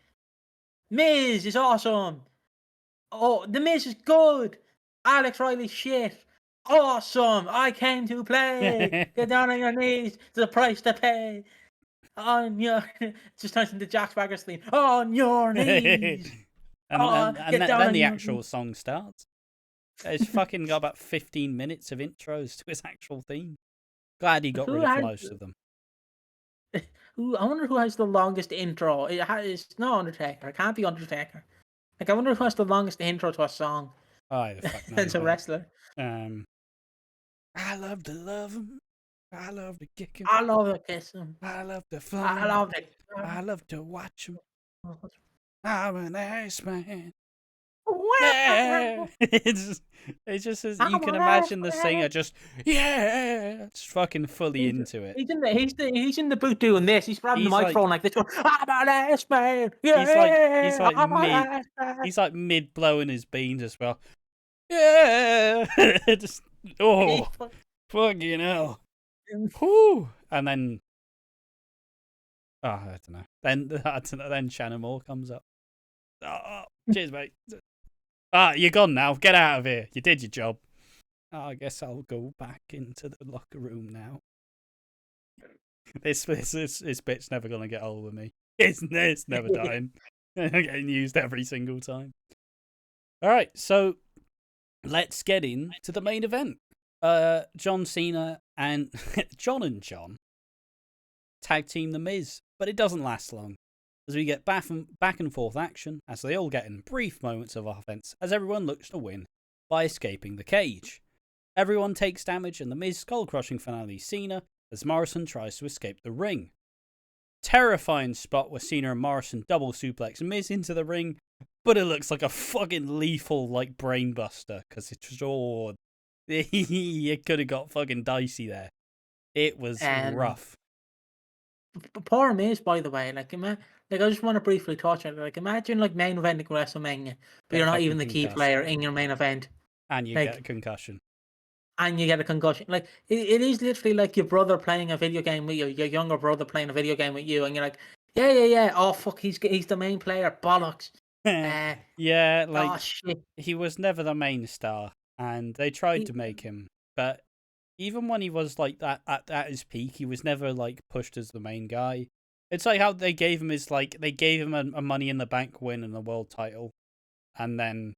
Miz is awesome. Oh, the Miz is good. Alex Riley shit. Awesome. I came to play. Get down on your knees. It's the price to pay. On your just turns into Jack Swagger's theme. On your knees. and then the actual song starts. It's fucking got about 15 minutes of intros to his actual theme. Glad he got rid of most of them. I wonder who has the longest intro. It's not Undertaker. It can't be Undertaker. Like, I wonder who has the longest intro to a song. Oh, the fuck no. It's a wrestler. I love to love him. I love to kick him. I love to kiss him. I love to fly. I love to watch him. I'm an ass man. Yeah. It's just as you can imagine the singer just fucking fully into it. He's in the booth doing this. He's grabbing the microphone like this. I'm an ass man. Yeah. He's like mid blowing his beans as well. Yeah. Just fucking hell. Whew. And then I don't know. Then Shannon Moore comes up. Oh, cheers, mate. You're gone now. Get out of here. You did your job. I guess I'll go back into the locker room now. This bit's never gonna get old with me. It's never dying. I'm getting used every single time. All right, so let's get into the main event. John Cena and John tag team The Miz, but it doesn't last long, as we get back and forth action as they all get in brief moments of offense as everyone looks to win by escaping the cage. Everyone takes damage and The Miz skull-crushing finale Cena as Morrison tries to escape the ring. Terrifying spot where Cena and Morrison double suplex Miz into the ring, but it looks like a fucking lethal like brain buster because it's all it could have got fucking dicey there. It was Um, rough. poor Miz, by the way, like, like I just want to briefly touch on it. Like, imagine like main eventing WrestleMania, but Get you're not fucking even the key concussed, player in your main event, and you get a like, concussion. and you get a concussion. Like, it is literally like your brother playing a video game with you, your younger brother playing a video game with you, and you're like, yeah. Oh fuck, he's the main player. Bollocks. Uh, Yeah, oh like shit. he was never the main star, and they tried He, to make him, but even when he was like that at his peak, he was never like pushed as the main guy. It's like how they gave him a Money in the Bank win and the world title, and then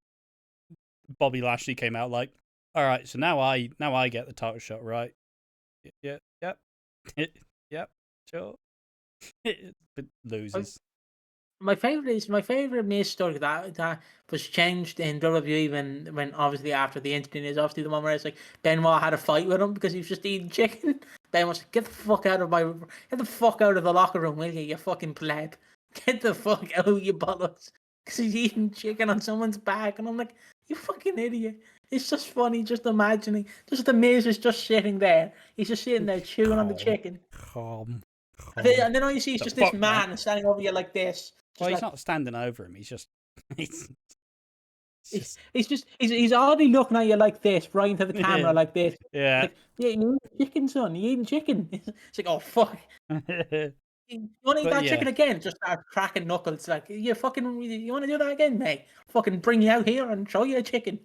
Bobby Lashley came out like, all right, so now I get the title shot, right? Yeah, yep, yep, sure. But loses. my favorite Miz story that was changed in WWE when obviously after the incident is obviously the one where it's like Benoit had a fight with him because he was just eating chicken. Ben was like, get the fuck out of the locker room, will you fucking pleb? Get the fuck out, you bollocks. Because he's eating chicken on someone's back, and I'm like, you fucking idiot. It's just funny, just imagining, just the Miz is just sitting there. He's just sitting there chewing on the Calm, chicken. calm, calm. And then all you see is The just this fuck, man. man standing over you like this. Well, Just he's like, not standing over him. He's just, he's just, he's already looking at you like this, right into the camera like this. yeah. Like, yeah, you eating chicken, son. You eating chicken? It's like, oh fuck. You want to eat But that yeah, chicken again? Just start cracking knuckles. Like, you want to do that again, mate? Fucking bring you out here and show you a chicken.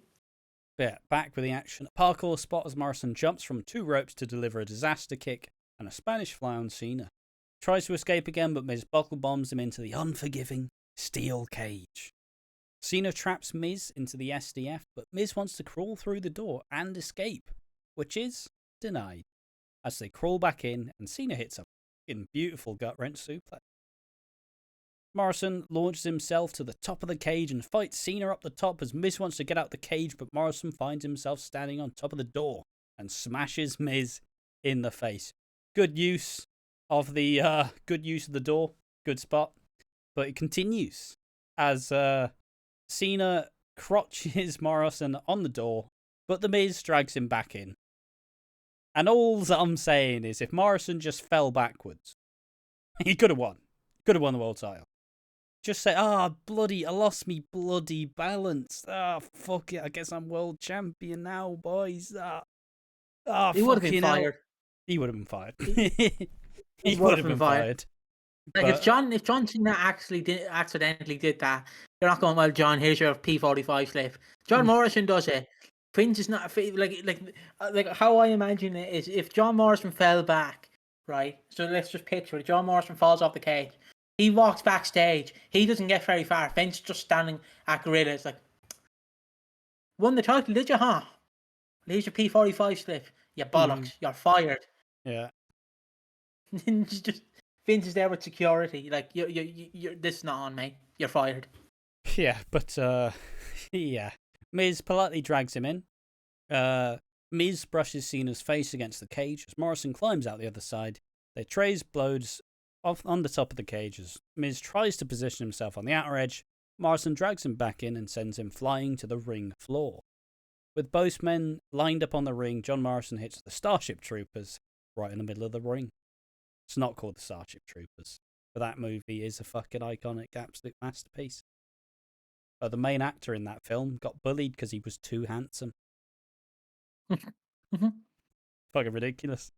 yeah, back with the action. A parkour spot as Morrison jumps from 2 ropes to deliver a disaster kick and a Spanish fly on Cena. Tries to escape again, but Miz buckle bombs him into the unforgiving steel cage. Cena traps Miz into the SDF, but Miz wants to crawl through the door and escape, which is denied. As they crawl back in, and Cena hits a fucking beautiful gut-wrench suplex. Morrison launches himself to the top of the cage and fights Cena up the top as Miz wants to get out the cage, but Morrison finds himself standing on top of the door and smashes Miz in the face. Good use of the door, good spot. But it continues as Cena crotches Morrison on the door, but the Miz drags him back in. And all I'm saying is, if Morrison just fell backwards, he could have won. Could have won the world title. Just say, bloody, I lost me bloody balance. Fuck it, I guess I'm world champion now, boys. He would have been fucking hell. fired. He would have been fired. He He would have been fired. Like, But, if John Cena accidentally did that, you're not going, well, John, here's your P45 slip. John Morrison does it. Prince is not like how I imagine it is if John Morrison fell back, right? So let's just picture it. John Morrison falls off the cage. He walks backstage. He doesn't get very far. Vince just standing at Gorilla. It's like, won the title, did you, huh? Here's your P45 slip. You bollocks. You're fired. yeah. Just Vince is there with security. Like, you're this is not on, mate. You're fired. Yeah, but, yeah. Miz politely drags him in. Miz brushes Cena's face against the cage as Morrison climbs out the other side. They trade blows off on the top of the cage as Miz tries to position himself on the outer edge. Morrison drags him back in and sends him flying to the ring floor. With both men lined up on the ring, John Morrison hits the Starship Troopers right in the middle of the ring. It's not called the Starship Troopers, but that movie is a fucking iconic, absolute masterpiece. But the main actor in that film got bullied because he was too handsome. Fucking ridiculous.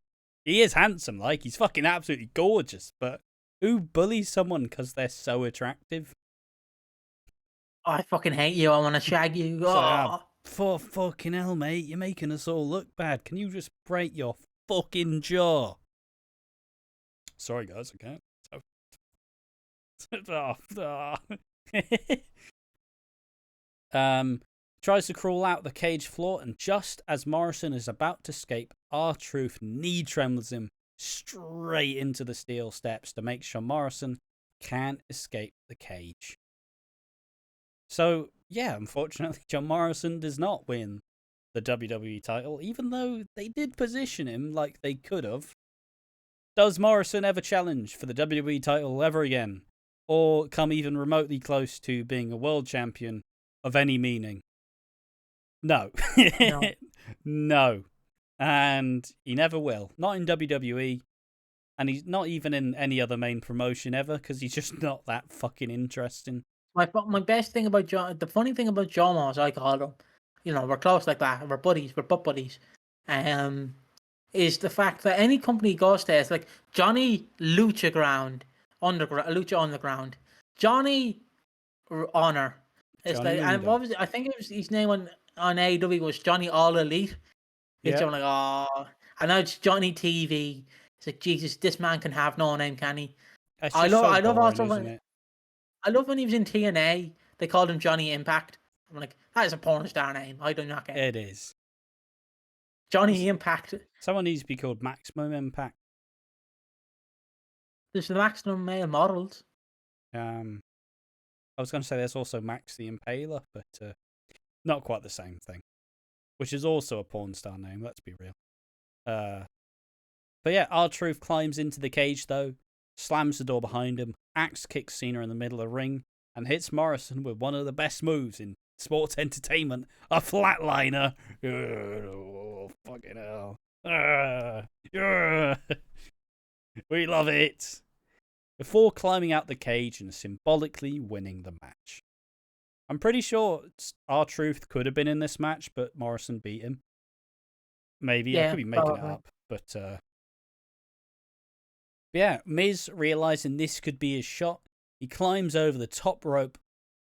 He is handsome, like, he's fucking absolutely gorgeous, but who bullies someone because they're so attractive? Oh, I fucking hate you. I want to shag you. So, for fucking hell, mate, you're making us all look bad. Can you just break your fucking jaw? Sorry, guys, I can't. Tries to crawl out the cage floor, and just as Morrison is about to escape, R-Truth knee trembles him straight into the steel steps to make sure Morrison can't escape the cage. So, yeah, unfortunately, John Morrison does not win the WWE title, even though they did position him like they could have. Does Morrison ever challenge for the WWE title ever again? or come even remotely close to being a world champion of any meaning. No. No. No. And he never will. Not in WWE. And he's not even in any other main promotion ever, because he's just not that fucking interesting. My best thing about John, the funny thing about Jomo, as I call him, we're close like that, we're buddies, we're butt buddies. Is the fact that any company he goes to, it's like Johnny Lucha Underground, Johnny Honor. It's Johnny like, and Mundo. what was it? I think it was his name on AEW was Johnny All Elite. It's Yeah. I'm like, oh, and now it's Johnny TV. It's like, Jesus, this man can have no name, can he? It's I just love, so I love boring, also isn't when it? I love when he was in TNA. They called him Johnny Impact. I'm like, that is a porn star name. I do not get it. It is. Johnny Impact. Someone needs to be called Maximum Impact. There's the maximum male models. I was going to say there's also Max the Impaler, but not quite the same thing. Which is also a porn star name, let's be real. But yeah, R-Truth climbs into the cage though, slams the door behind him, axe kicks Cena in the middle of the ring, and hits Morrison with one of the best moves in sports entertainment, a flatliner. Oh, fucking hell. We love it. Before climbing out the cage and symbolically winning the match. I'm pretty sure R-Truth could have been in this match, but Morrison beat him. Maybe. I could be making it up. But yeah, Miz, realizing this could be his shot, he climbs over the top rope,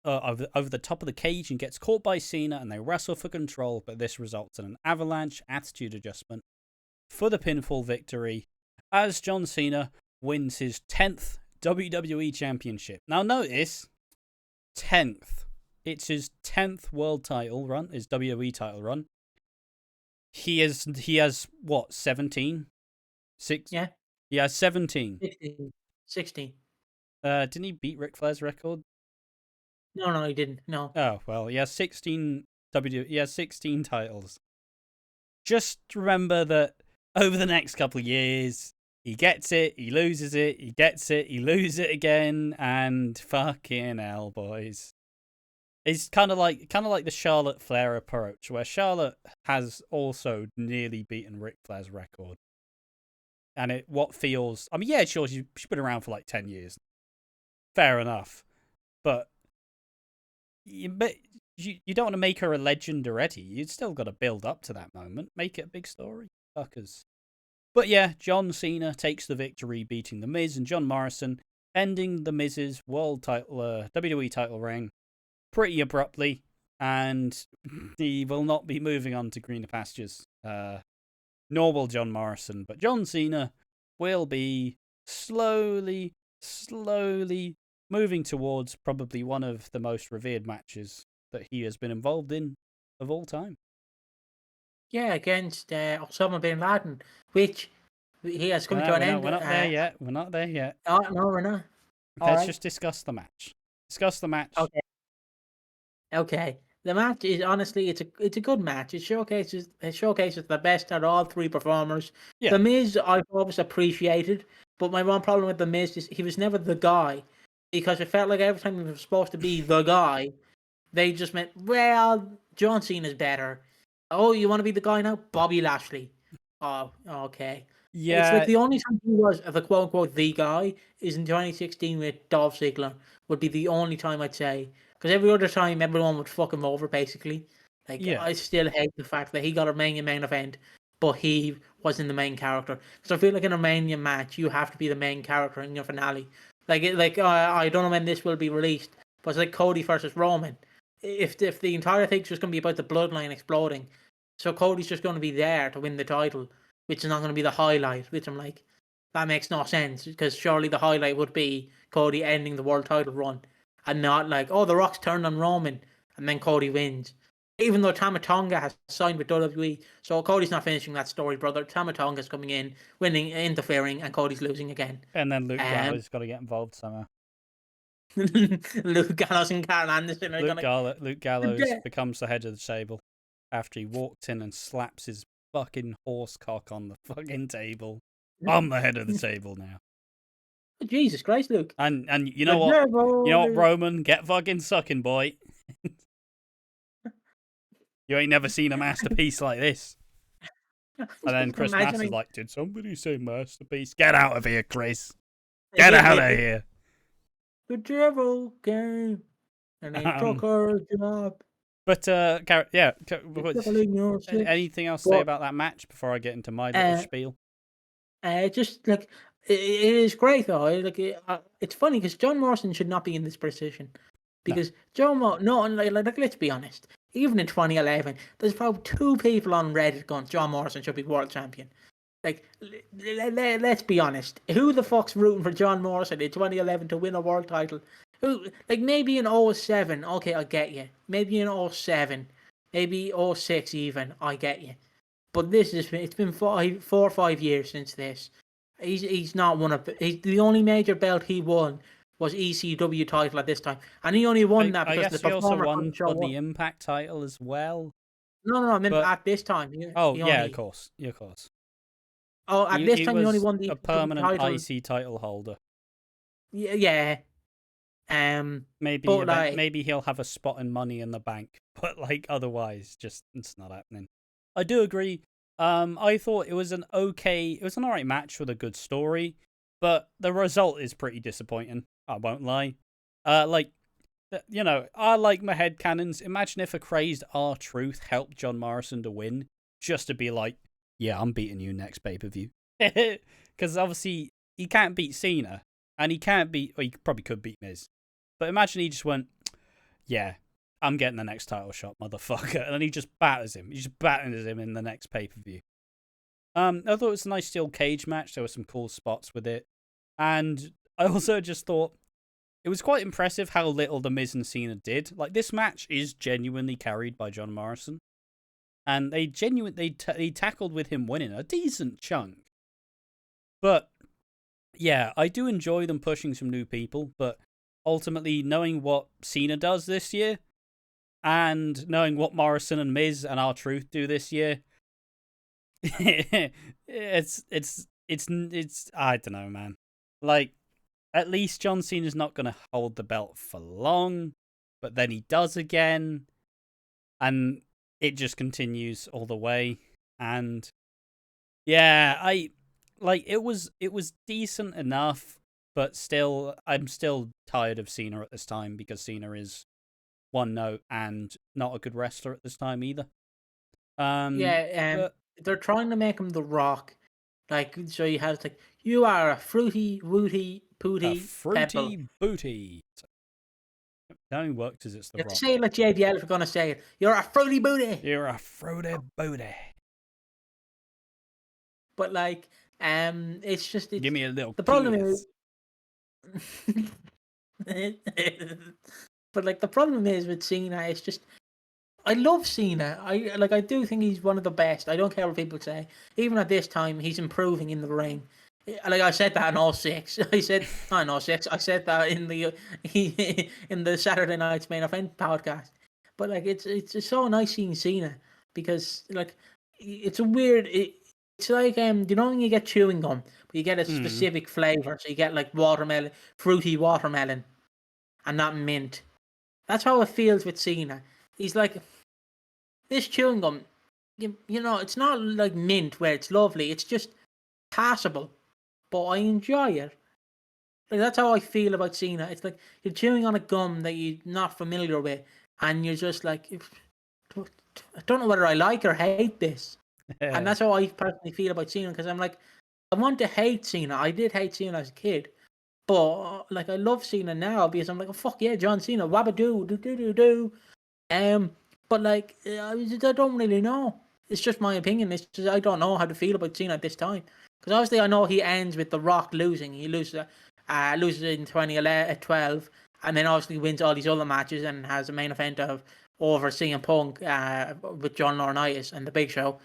over the top of the cage and gets caught by Cena, and they wrestle for control, but this results in an avalanche attitude adjustment for the pinfall victory, as John Cena wins his 10th WWE Championship. Now notice, 10th. It's his 10th world title run, his WWE title run. He has what, 17? Yeah. He has 17. 16. Didn't he beat Ric Flair's record? No, he didn't. No. Oh, well, he has 16 he has 16 titles. Just remember that over the next couple of years, he gets it, he loses it, he gets it, he loses it again, and fucking hell, boys. It's kind of like the Charlotte Flair approach, where Charlotte has also nearly beaten Ric Flair's record. And yeah, sure, she's been around for like 10 years. Fair enough. But you don't want to make her a legend already. You've still got to build up to that moment. Make it a big story. Fuckers. But yeah, John Cena takes the victory, beating The Miz and John Morrison, ending The Miz's world title, WWE title reign pretty abruptly, and he will not be moving on to greener pastures. Nor will John Morrison, but John Cena will be slowly moving towards probably one of the most revered matches that he has been involved in of all time. Yeah, against Osama bin Laden, which he has come to an end. We're not there yet. We're not there yet. Oh, no, we're not. Let's just discuss the match. Okay. The match is honestly, it's a good match. It showcases the best out of all three performers. Yeah. The Miz, I've always appreciated, but my one problem with the Miz is he was never the guy, because it felt like every time he was supposed to be the guy, they just meant, well, John Cena's better. Oh, you want to be the guy now? Bobby Lashley. Oh, okay. Yeah. It's like the only time he was the quote unquote the guy is in 2016 with Dolph Ziggler. Would be the only time I'd say. Because every other time, everyone would fuck him over, basically. Like, Yeah. I still hate the fact that he got a main event, but he wasn't the main character. Because I feel like in a Mania match, you have to be the main character in your finale. I don't know when this will be released, but it's like Cody versus Roman. If the entire thing's just going to be about the bloodline exploding, so Cody's just going to be there to win the title, which is not going to be the highlight, which I'm like, that makes no sense, because surely the highlight would be Cody ending the world title run, and not like, oh, The Rock's turned on Roman, and then Cody wins. Even though Tama Tonga has signed with WWE, so Cody's not finishing that story, brother. Tama Tonga's coming in, winning, interfering, and Cody's losing again. And then Luke Gallows got to get involved somehow. Luke Gallows and Carl Anderson are Luke Gallows becomes the head of the table after he walked in and slaps his fucking horse cock on the fucking table. I'm the head of the table now. Oh, Jesus Christ, Luke. And you know The what? You know devil what, is- Roman? Get fucking sucking, boy. You ain't never seen a masterpiece like this. I'm And then just Chris Mass is imagining. like, did somebody say masterpiece? Get out of here, Chris. Get out of here. The devil came and he took Um, her job. but, Garrett, yeah. The devil in your six. Anything else to say But about that match before I get into my little uh, spiel? just like it is great though. It's funny because John Morrison should not be in this position No. because no, like let's be honest. Even in 2011, there's probably 2 people on Reddit going, John Morrison should be world champion. Like, let's be honest. Who the fuck's rooting for John Morrison in 2011 to win a world title? Who, like, maybe in 07, okay, I get you. Maybe in 07, maybe 06 even, I get you. But it's been 4 or 5 years since this. He's not one of the only major belt he won was ECW title at this time, and he only won that I because the guess he also performer couldn't won show up. the Impact title as well. No, I meant But, at this time. oh, He yeah, only. of course. Yeah, of course. Oh, at this He time he only was won the a ECW permanent title. IC title holder. Yeah. But like, Maybe he'll have a spot in Money in the Bank, but like otherwise, just it's not happening. I do agree. I thought it was an alright match with a good story, but the result is pretty disappointing. I won't lie. I like my headcanons. Imagine if a crazed R-Truth helped John Morrison to win, just to be like, yeah, I'm beating you next pay-per-view. Because obviously, he can't beat Cena, and he probably could beat Miz. But imagine he just went, yeah, I'm getting the next title shot, motherfucker. And then he just batters him. He just batters him in the next pay-per-view. I thought it was a nice steel cage match. There were some cool spots with it. And I also just thought it was quite impressive how little the Miz and Cena did. Like, this match is genuinely carried by John Morrison. And they tackled with him winning a decent chunk. But, yeah, I do enjoy them pushing some new people, but ultimately, knowing what Cena does this year, and knowing what Morrison and Miz and R-Truth do this year, it's I don't know, man. Like, at least John Cena's not gonna hold the belt for long, but then he does again, and it just continues all the way. And yeah, it was decent enough. But still, I'm still tired of Cena at this time because Cena is one note and not a good wrestler at this time either. But they're trying to make him the Rock, like so he has like you are a fruity, wooty, a pooty pebble. fruity booty. It only works because it's the You have to Rock. say it like JBL if you're gonna say it. You're a fruity booty. You're a fruity booty. But like, it's give me a little. The problem kiss. is, but like the problem is with Cena, it's just I love Cena. I do think he's one of the best. I don't care what people say. Even at this time, he's improving in the ring. Like I said that in all 6. I said not in all 6. I said that in the in the Saturday Night's Main Event podcast. But like it's so nice seeing Cena because like it's a weird. It's like you know when you get chewing gum, but you get a specific flavor. So you get like watermelon, fruity watermelon, and not mint. That's how it feels with Cena. He's like this chewing gum. You know, it's not like mint where it's lovely. It's just passable, but I enjoy it. Like that's how I feel about Cena. It's like you're chewing on a gum that you're not familiar with, and you're just like, I don't know whether I like or hate this. And that's how I personally feel about Cena because I'm like, I want to hate Cena. I did hate Cena as a kid, but like I love Cena now because I'm like, oh fuck yeah, John Cena, wabadoo, do do do do. But like I don't really know. It's just my opinion. It's just I don't know how to feel about Cena at this time because obviously I know he ends with The Rock losing. He loses in 2012, and then obviously wins all these other matches and has a main event of over CM Punk with John Laurinaitis and the Big Show.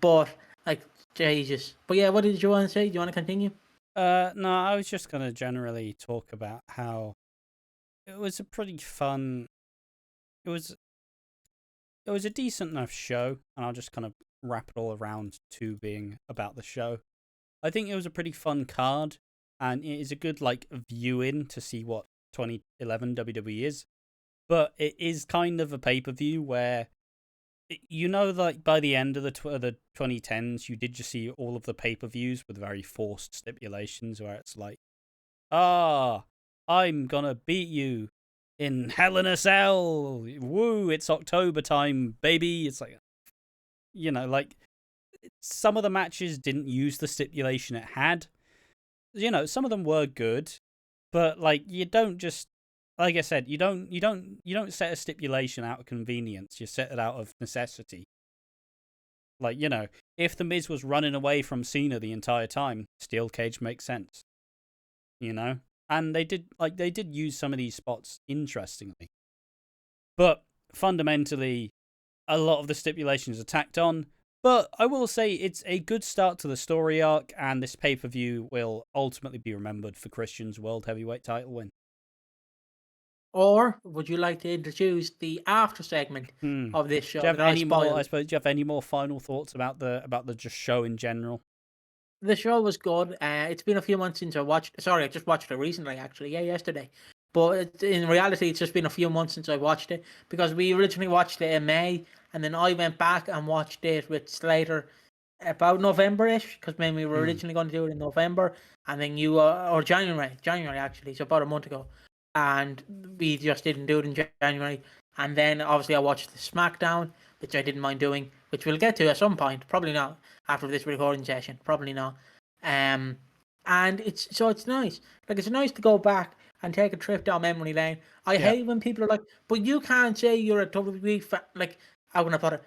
But like Jesus. But yeah, what did you want to say? Do you want to continue? No, I was just gonna generally talk about how it was a pretty fun. It was a decent enough show, and I'll just kind of wrap it all around to being about the show. I think it was a pretty fun card. and it is a good like view-in to see what 2011 WWE is. But it is kind of a pay-per-view where, like by the end of the 2010s, you did just see all of the pay-per-views with very forced stipulations where it's like, I'm gonna beat you in Hell in a Cell. Woo, it's October time, baby. It's like, like some of the matches didn't use the stipulation it had. Some of them were good, but like you don't just, like I said, you don't set a stipulation out of convenience. You set it out of necessity. Like, if the Miz was running away from Cena the entire time, steel cage makes sense. And they did use some of these spots interestingly. But fundamentally, a lot of the stipulations are tacked on. But I will say it's a good start to the story arc, and this pay-per-view will ultimately be remembered for Christian's World Heavyweight title win. Or would you like to introduce the after segment of this show? Do you have any more? I suppose. Do you have any more final thoughts about the just show in general? The show was good. It's been a few months since I watched. Sorry, I just watched it recently, actually. Yeah, yesterday. But in reality, it's just been a few months since I watched it because we originally watched it in May, and then I went back and watched it with Slater about November-ish, because when we were originally going to do it in November, and then or January actually, so about a month ago, and we just didn't do it in January. And then obviously I watched the SmackDown, which I didn't mind doing, which we'll get to at some point, probably not after this recording session, probably not. And it's nice. Like, it's nice to go back and take a trip down memory lane. I hate when people are like, but you can't say you're a WWE fan. Like, how can I put it?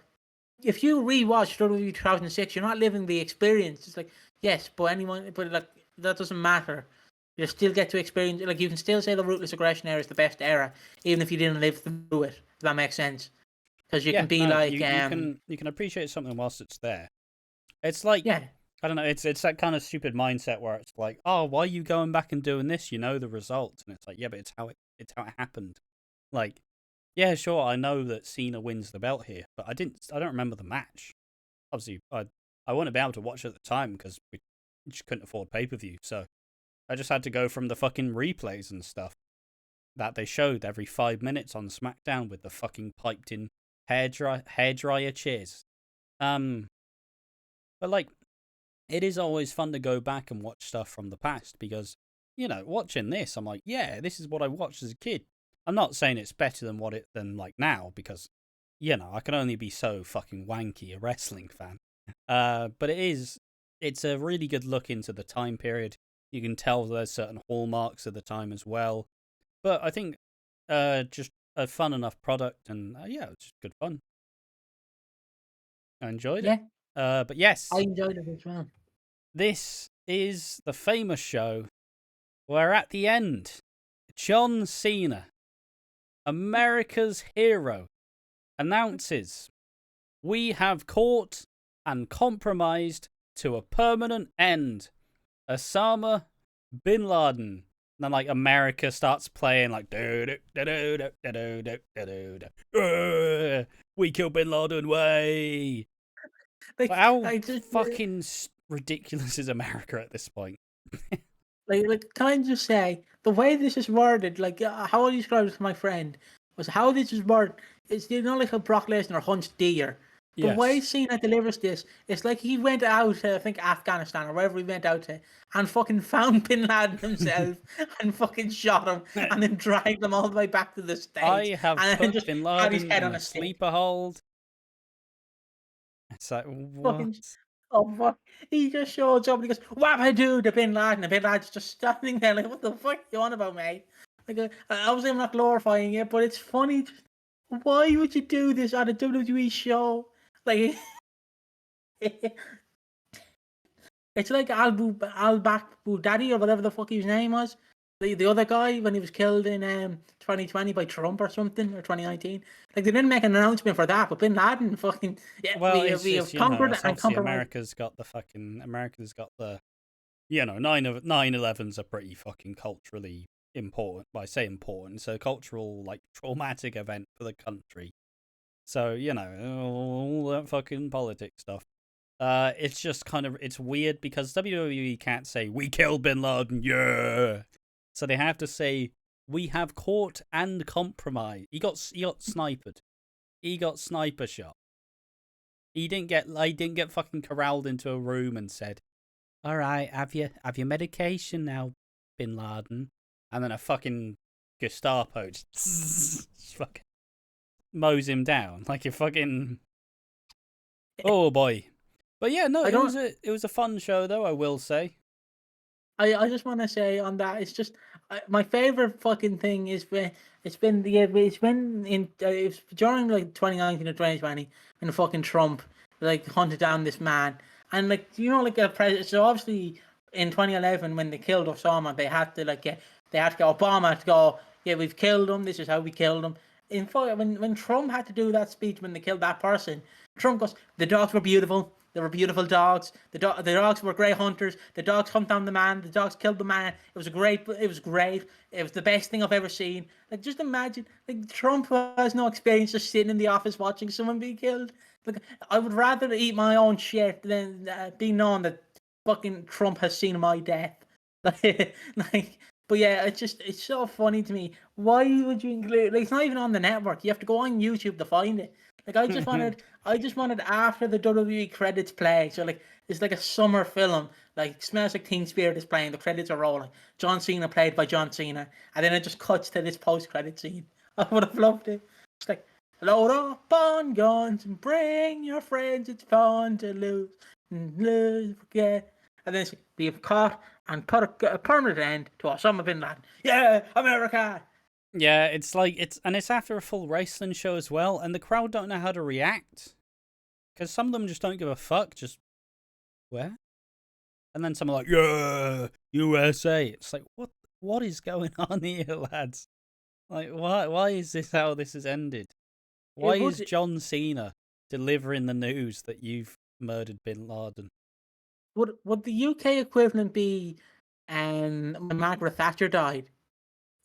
If you rewatch WWE 2006, you're not living the experience. It's like, yes, but like, that doesn't matter. You still get to experience, like, you can still say the Ruthless Aggression era is the best era, even if you didn't live through it. If that makes sense. Because you can be like, you can appreciate something whilst it's there. It's like, I don't know, it's that kind of stupid mindset where it's like, oh, why are you going back and doing this? You know the results, and it's like, yeah, but it's how it happened. Like, yeah, sure, I know that Cena wins the belt here, but I don't remember the match. Obviously, I wouldn't be able to watch it at the time because we just couldn't afford pay-per-view, so I just had to go from the fucking replays and stuff that they showed every 5 minutes on SmackDown with the fucking piped-in hairdryer chairs. But like, it is always fun to go back and watch stuff from the past because, watching this, I'm like, yeah, this is what I watched as a kid. I'm not saying it's better than like now because, I can only be so fucking wanky a wrestling fan. But it's a really good look into the time period. You can tell there's certain hallmarks of the time as well. But I think just a fun enough product, and it's just good fun. I enjoyed it. But yes, I enjoyed it as well. This is the famous show where at the end, John Cena, America's hero, announces, "We have caught and compromised to a permanent end Osama bin Laden." And then, like, America starts playing, like, we killed bin Laden, way. Like, How fucking ridiculous is America at this point? like, can I just say, the way this is worded, like, how I described it to my friend, was how this is worded. It's, like how Brock Lesnar hunts deer. The way Cena delivers this, it's like he went out to, I think, Afghanistan or wherever he went out to, and fucking found Bin Laden himself and fucking shot him and then dragged him all the way back to the States. I have and put just Bin had his Laden head in on a stick. sleeper hold. It's like, what? Fucking, oh fuck! He just shows up and he goes, "What I do to Bin Laden?" And Bin Laden's just standing there like, "What the fuck are you on about, mate?" Like, obviously I'm not glorifying it, but it's funny. Why would you do this on a WWE show? Like, it's like Al-Baghdadi Daddy or whatever the fuck his name was. The other guy when he was killed in 2020 by Trump or something, or 2019. Like, they didn't make an announcement for that, but Bin Laden fucking Well, we have conquered and obviously compromised. America's got the 9/11's a pretty fucking culturally important. Well, I say important, it's a cultural, like, traumatic event for the country. So, all that fucking politics stuff. It's just kind of it's weird because WWE can't say we killed Bin Laden, yeah. So they have to say we have caught and compromised. He got sniped. He got sniper shot. He didn't get fucking corralled into a room and said, "All right, have your medication now, Bin Laden," and then a fucking Gestapo just fucking mows him down like a fucking. Oh boy. But yeah, no, it was a fun show though, I will say. I just want to say on that, it's just my favorite fucking thing is when it's been it's during like 2019 or 2020 when the fucking Trump like hunted down this man and like like a president. So obviously in 2011 when they killed Osama, they had to get Obama to go, yeah, we've killed him. This is how we killed him. In fact, when Trump had to do that speech when they killed that person, Trump goes, the dogs were beautiful. They were beautiful dogs. The dogs were great hunters. The dogs humped down the man. The dogs killed the man. It was great. It was great. It was the best thing I've ever seen. Like, just imagine, like, Trump has no experience just sitting in the office watching someone be killed. Like, I would rather eat my own shit than be known that fucking Trump has seen my death. But yeah, it's so funny to me. Why would you include? Like, it's not even on the network. You have to go on YouTube to find it. Like, I just wanted after the WWE credits play. So like, it's like a summer film. Like, Smells Like Teen Spirit is playing. The credits are rolling. John Cena played by John Cena, and then it just cuts to this post-credit scene. I would have loved it. It's like, load up on guns and bring your friends. It's fun to lose and lose, forget. And then it's like, we've caught and put a permanent end to Osama bin Laden. Yeah, America. Yeah, it's after a full wrestling show as well, and the crowd don't know how to react because some of them just don't give a fuck. Just where, and then some are like, "Yeah, USA." It's like, what is going on here, lads? Like, why is this how this has ended? Why is John Cena delivering the news that you've murdered Bin Laden? Would the UK equivalent be when Margaret Thatcher died?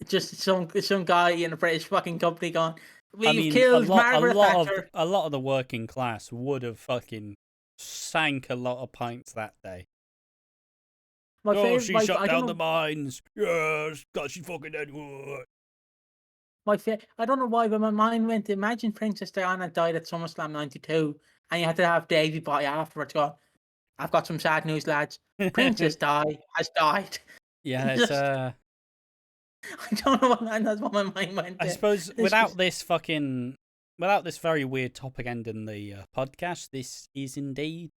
Just some guy in a British fucking company going, we've killed Margaret Thatcher. A lot of the working class would have fucking sank a lot of pints that day. She shut down the mines. Yes, God, she fucking dead. I don't know why, but my mind went to imagine Princess Diana died at SummerSlam 92, and you had to have Davey Boy afterwards go, I've got some sad news, lads. Princess Di has died. Yeah, it's I don't know that's what my mind went to. I suppose without this very weird topic ending the podcast, this is indeed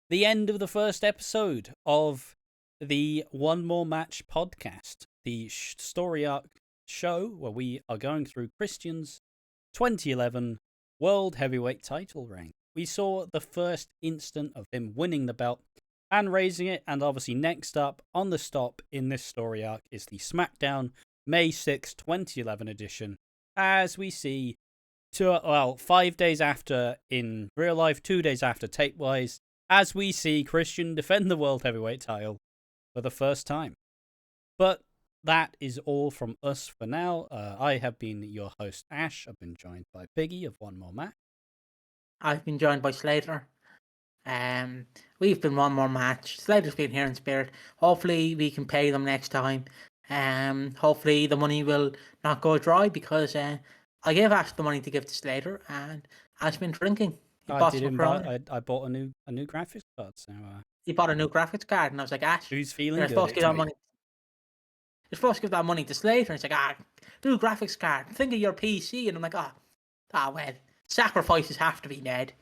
the end of the first episode of the One More Match podcast, the story arc show where we are going through Christian's 2011 World Heavyweight title reign. We saw the first instant of him winning the belt and raising it, and obviously next up on the stop in this story arc is the SmackDown May 6, 2011 edition, as we see 5 days after in real life, 2 days after tape-wise, as we see Christian defend the World Heavyweight title for the first time. But that is all from us for now. I have been your host, Ash. I've been joined by Piggy of One More Match. I've been joined by Slater. We've been One More Match. Slater's been here in spirit. Hopefully we can pay them next time. Hopefully the money will not go dry because I gave Ash the money to give to Slater, and Ash been drinking. I bought a new graphics card. So he bought a new graphics card, and I was like, Ash, who's feeling good? You're supposed to give that money to Slater. And he's like, new graphics card. Think of your PC, and I'm like, well, sacrifices have to be made.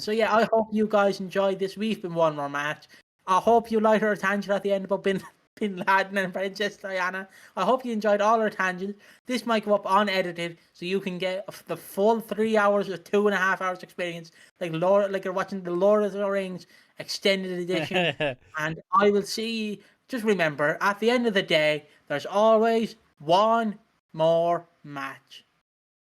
So yeah, I hope you guys enjoyed this. We've been One More Match. I hope you liked our tangent at the end about Bin Laden and Princess Diana. I hope you enjoyed all our tangents. This might go up unedited, so you can get the full 3 hours or 2.5 hours experience, like you're watching the Lord of the Rings extended edition. And I will see. Just remember, at the end of the day, there's always one more match.